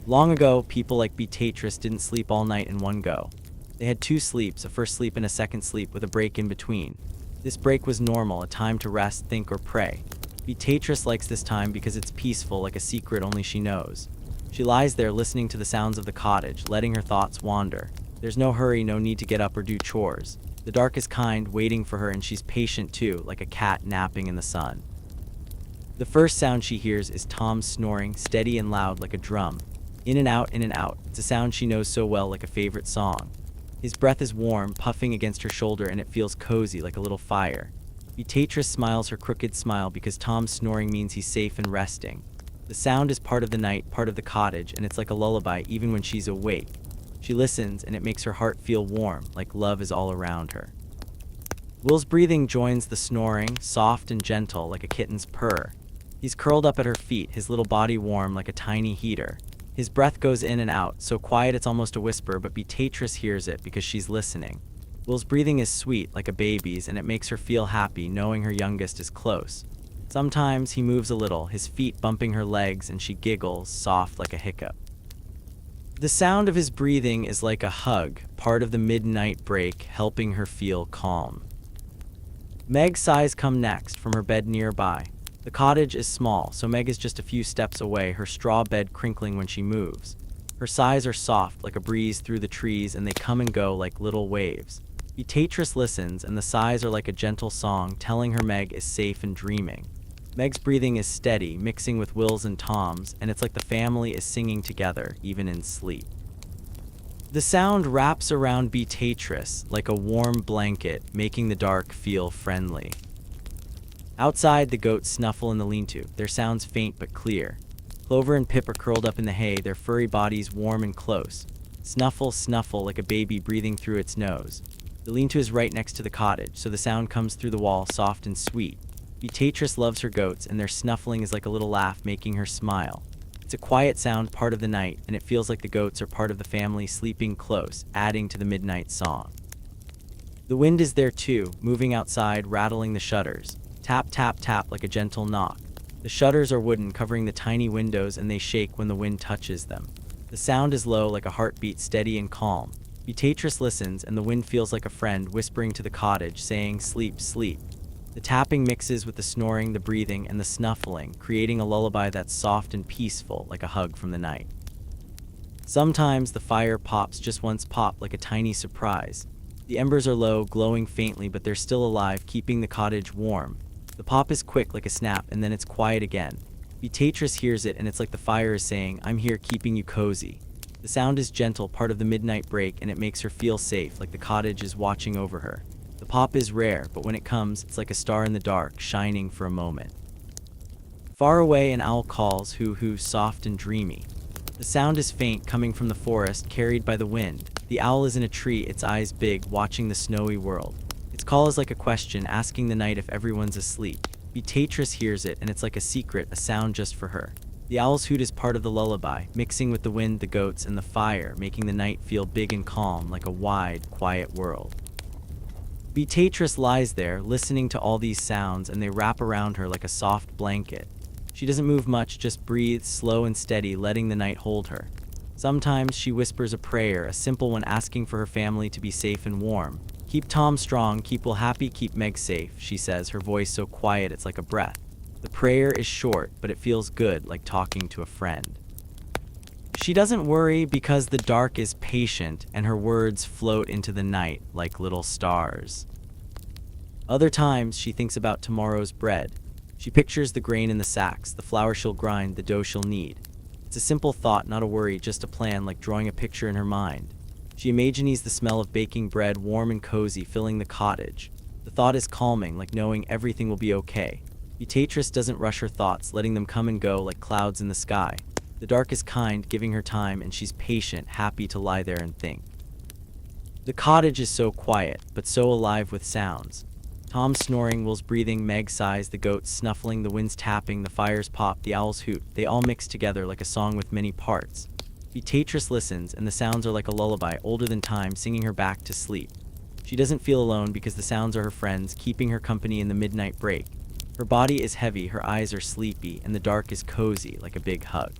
S1: Long ago, people like Beatrice didn't sleep all night in one go. They had 2 sleeps, a first sleep and a second sleep with a break in between. This break was normal, a time to rest, think, or pray. Beatrice likes this time because it's peaceful, like a secret only she knows. She lies there listening to the sounds of the cottage, letting her thoughts wander. There's no hurry, no need to get up or do chores. The dark is kind, waiting for her, and she's patient too, like a cat napping in the sun. The first sound she hears is Tom's snoring, steady and loud like a drum. In and out, in and out. It's a sound she knows so well, like a favorite song. His breath is warm, puffing against her shoulder, and it feels cozy, like a little fire. Beatrice smiles her crooked smile because Tom's snoring means he's safe and resting. The sound is part of the night, part of the cottage, and it's like a lullaby even when she's awake. She listens, and it makes her heart feel warm, like love is all around her. Will's breathing joins the snoring, soft and gentle, like a kitten's purr. He's curled up at her feet, his little body warm like a tiny heater. His breath goes in and out, so quiet it's almost a whisper, but Beatrice hears it because she's listening. Will's breathing is sweet, like a baby's, and it makes her feel happy knowing her youngest is close. Sometimes he moves a little, his feet bumping her legs, and she giggles, soft like a hiccup. The sound of his breathing is like a hug, part of the midnight break, helping her feel calm. Meg's sighs come next, from her bed nearby. The cottage is small, so Meg is just a few steps away, her straw bed crinkling when she moves. Her sighs are soft, like a breeze through the trees, and they come and go like little waves. Beatrice listens, and the sighs are like a gentle song, telling her Meg is safe and dreaming. Meg's breathing is steady, mixing with Will's and Tom's, and it's like the family is singing together, even in sleep. The sound wraps around Beatrice like a warm blanket, making the dark feel friendly. Outside, the goats snuffle in the lean-to, their sounds faint but clear. Clover and Pip are curled up in the hay, their furry bodies warm and close. Snuffle, snuffle, like a baby breathing through its nose. The lean-to is right next to the cottage, so the sound comes through the wall, soft and sweet. Beatrice loves her goats, and their snuffling is like a little laugh, making her smile. It's a quiet sound, part of the night, and it feels like the goats are part of the family, sleeping close, adding to the midnight song. The wind is there too, moving outside, rattling the shutters. Tap, tap, tap, like a gentle knock. The shutters are wooden, covering the tiny windows, and they shake when the wind touches them. The sound is low, like a heartbeat, steady and calm. Beatrice listens, and the wind feels like a friend, whispering to the cottage, saying, "Sleep, sleep." The tapping mixes with the snoring, the breathing, and the snuffling, creating a lullaby that's soft and peaceful, like a hug from the night. Sometimes the fire pops, just once pop, like a tiny surprise. The embers are low, glowing faintly, but they're still alive, keeping the cottage warm. The pop is quick, like a snap, and then it's quiet again. Beatrice hears it, and it's like the fire is saying, "I'm here, keeping you cozy." The sound is gentle, part of the midnight break, and it makes her feel safe, like the cottage is watching over her. The pop is rare, but when it comes, it's like a star in the dark, shining for a moment. Far away, an owl calls, hoo-hoo, soft and dreamy. The sound is faint, coming from the forest, carried by the wind. The owl is in a tree, its eyes big, watching the snowy world. Its call is like a question, asking the night if everyone's asleep. Beatrice hears it, and it's like a secret, a sound just for her. The owl's hoot is part of the lullaby, mixing with the wind, the goats, and the fire, making the night feel big and calm, like a wide, quiet world. Beatrice lies there, listening to all these sounds, and they wrap around her like a soft blanket. She doesn't move much, just breathes, slow and steady, letting the night hold her. Sometimes she whispers a prayer, a simple one, asking for her family to be safe and warm. "Keep Tom strong, keep Will happy, keep Meg safe," she says, her voice so quiet it's like a breath. The prayer is short, but it feels good, like talking to a friend. She doesn't worry because the dark is patient, and her words float into the night like little stars. Other times, she thinks about tomorrow's bread. She pictures the grain in the sacks, the flour she'll grind, the dough she'll knead. It's a simple thought, not a worry, just a plan, like drawing a picture in her mind. She imagines the smell of baking bread, warm and cozy, filling the cottage. The thought is calming, like knowing everything will be okay. Beatrice doesn't rush her thoughts, letting them come and go like clouds in the sky. The dark is kind, giving her time, and she's patient, happy to lie there and think. The cottage is so quiet, but so alive with sounds. Tom's snoring, Will's breathing, Meg's sighs, the goats snuffling, the wind's tapping, the fire's pop, the owl's hoot. They all mix together like a song with many parts. Beatrice listens, and the sounds are like a lullaby, older than time, singing her back to sleep. She doesn't feel alone because the sounds are her friends, keeping her company in the midnight break. Her body is heavy, her eyes are sleepy, and the dark is cozy, like a big hug.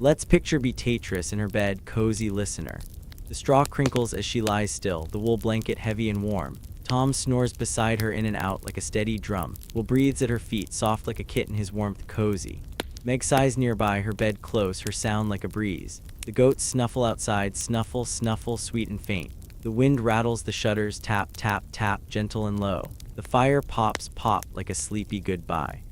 S1: Let's picture Beatrice in her bed, cozy listener. The straw crinkles as she lies still, the wool blanket heavy and warm. Tom snores beside her in and out like a steady drum. Will breathes at her feet, soft like a kitten, his warmth cozy. Meg sighs nearby, her bed close, her sound like a breeze. The goats snuffle outside, snuffle, snuffle, sweet and faint. The wind rattles the shutters, tap, tap, tap, gentle and low. The fire pops, pop, like a sleepy goodbye.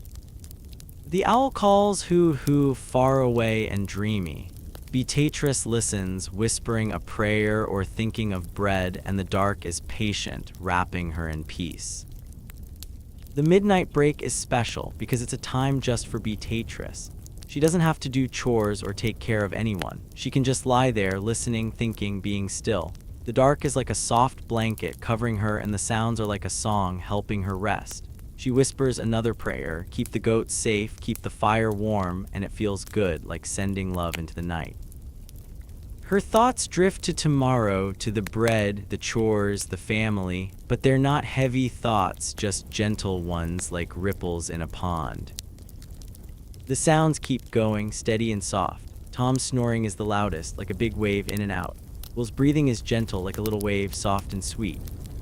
S1: The owl calls, hoo hoo, far away and dreamy. Beatrice listens, whispering a prayer or thinking of bread, and the dark is patient, wrapping her in peace. The midnight break is special because it's a time just for Beatrice. She doesn't have to do chores or take care of anyone. She can just lie there, listening, thinking, being still. The dark is like a soft blanket covering her, and the sounds are like a song helping her rest. She whispers another prayer, keep the goats safe, keep the fire warm, and it feels good, like sending love into the night. Her thoughts drift to tomorrow, to the bread, the chores, the family, but they're not heavy thoughts, just gentle ones like ripples in a pond. The sounds keep going, steady and soft. Tom's snoring is the loudest, like a big wave in and out. Will's breathing is gentle, like a little wave, soft and sweet.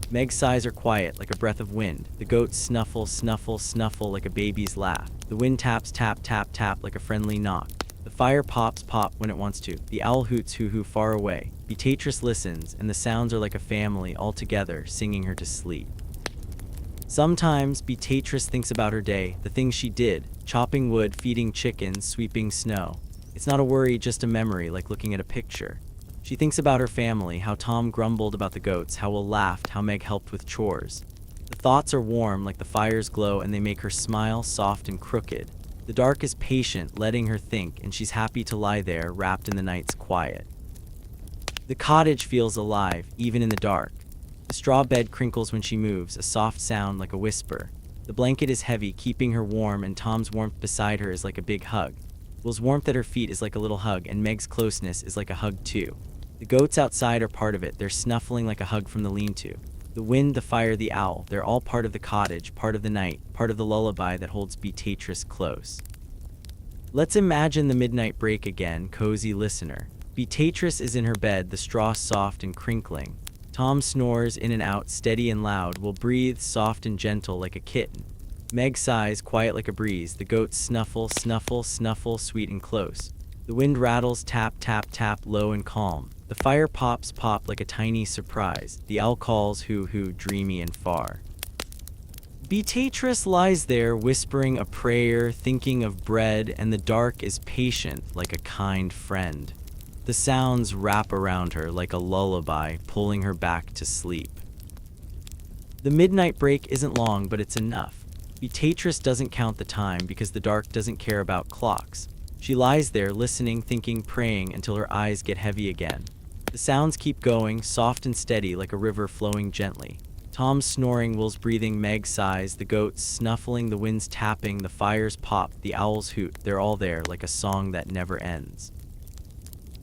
S1: Meg's sighs are quiet, like a breath of wind. The goats snuffle, snuffle, snuffle, like a baby's laugh. The wind taps, tap, tap, tap, like a friendly knock. The fire pops, pop, when it wants to. The owl hoots, hoo hoo, far away. Beatrice listens, and the sounds are like a family, all together, singing her to sleep. Sometimes, Beatrice thinks about her day, the things she did, chopping wood, feeding chickens, sweeping snow. It's not a worry, just a memory, like looking at a picture. She thinks about her family, how Tom grumbled about the goats, how Will laughed, how Meg helped with chores. The thoughts are warm, like the fire's glow, and they make her smile, soft and crooked. The dark is patient, letting her think, and she's happy to lie there, wrapped in the night's quiet. The cottage feels alive, even in the dark. The straw bed crinkles when she moves, a soft sound like a whisper. The blanket is heavy, keeping her warm, and Tom's warmth beside her is like a big hug. Will's warmth at her feet is like a little hug, and Meg's closeness is like a hug too. The goats outside are part of it, they're snuffling like a hug from the lean-to. The wind, the fire, the owl, they're all part of the cottage, part of the night, part of the lullaby that holds Beatrice close. Let's imagine the midnight break again, cozy listener. Beatrice is in her bed, the straw soft and crinkling. Tom snores in and out, steady and loud. Will breathes, soft and gentle like a kitten. Meg sighs, quiet like a breeze. The goats snuffle, snuffle, snuffle, sweet and close. The wind rattles, tap, tap, tap, low and calm. The fire pops, pop like a tiny surprise. The owl calls, hoo hoo, dreamy and far. Beatrice lies there, whispering a prayer, thinking of bread, and the dark is patient like a kind friend. The sounds wrap around her like a lullaby, pulling her back to sleep. The midnight break isn't long, but it's enough. Beatrice doesn't count the time because the dark doesn't care about clocks. She lies there, listening, thinking, praying until her eyes get heavy again. The sounds keep going, soft and steady like a river flowing gently. Tom's snoring, Will's breathing, Meg sighs, the goats snuffling, the winds tapping, the fires pop, the owls hoot. They're all there like a song that never ends.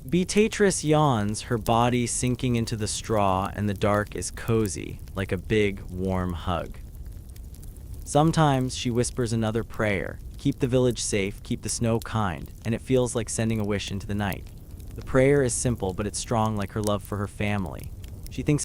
S1: Beatrice yawns, her body sinking into the straw, and the dark is cozy, like a big, warm hug. Sometimes she whispers another prayer, keep the village safe, keep the snow kind, and it feels like sending a wish into the night. The prayer is simple, but it's strong like her love for her family. She thinks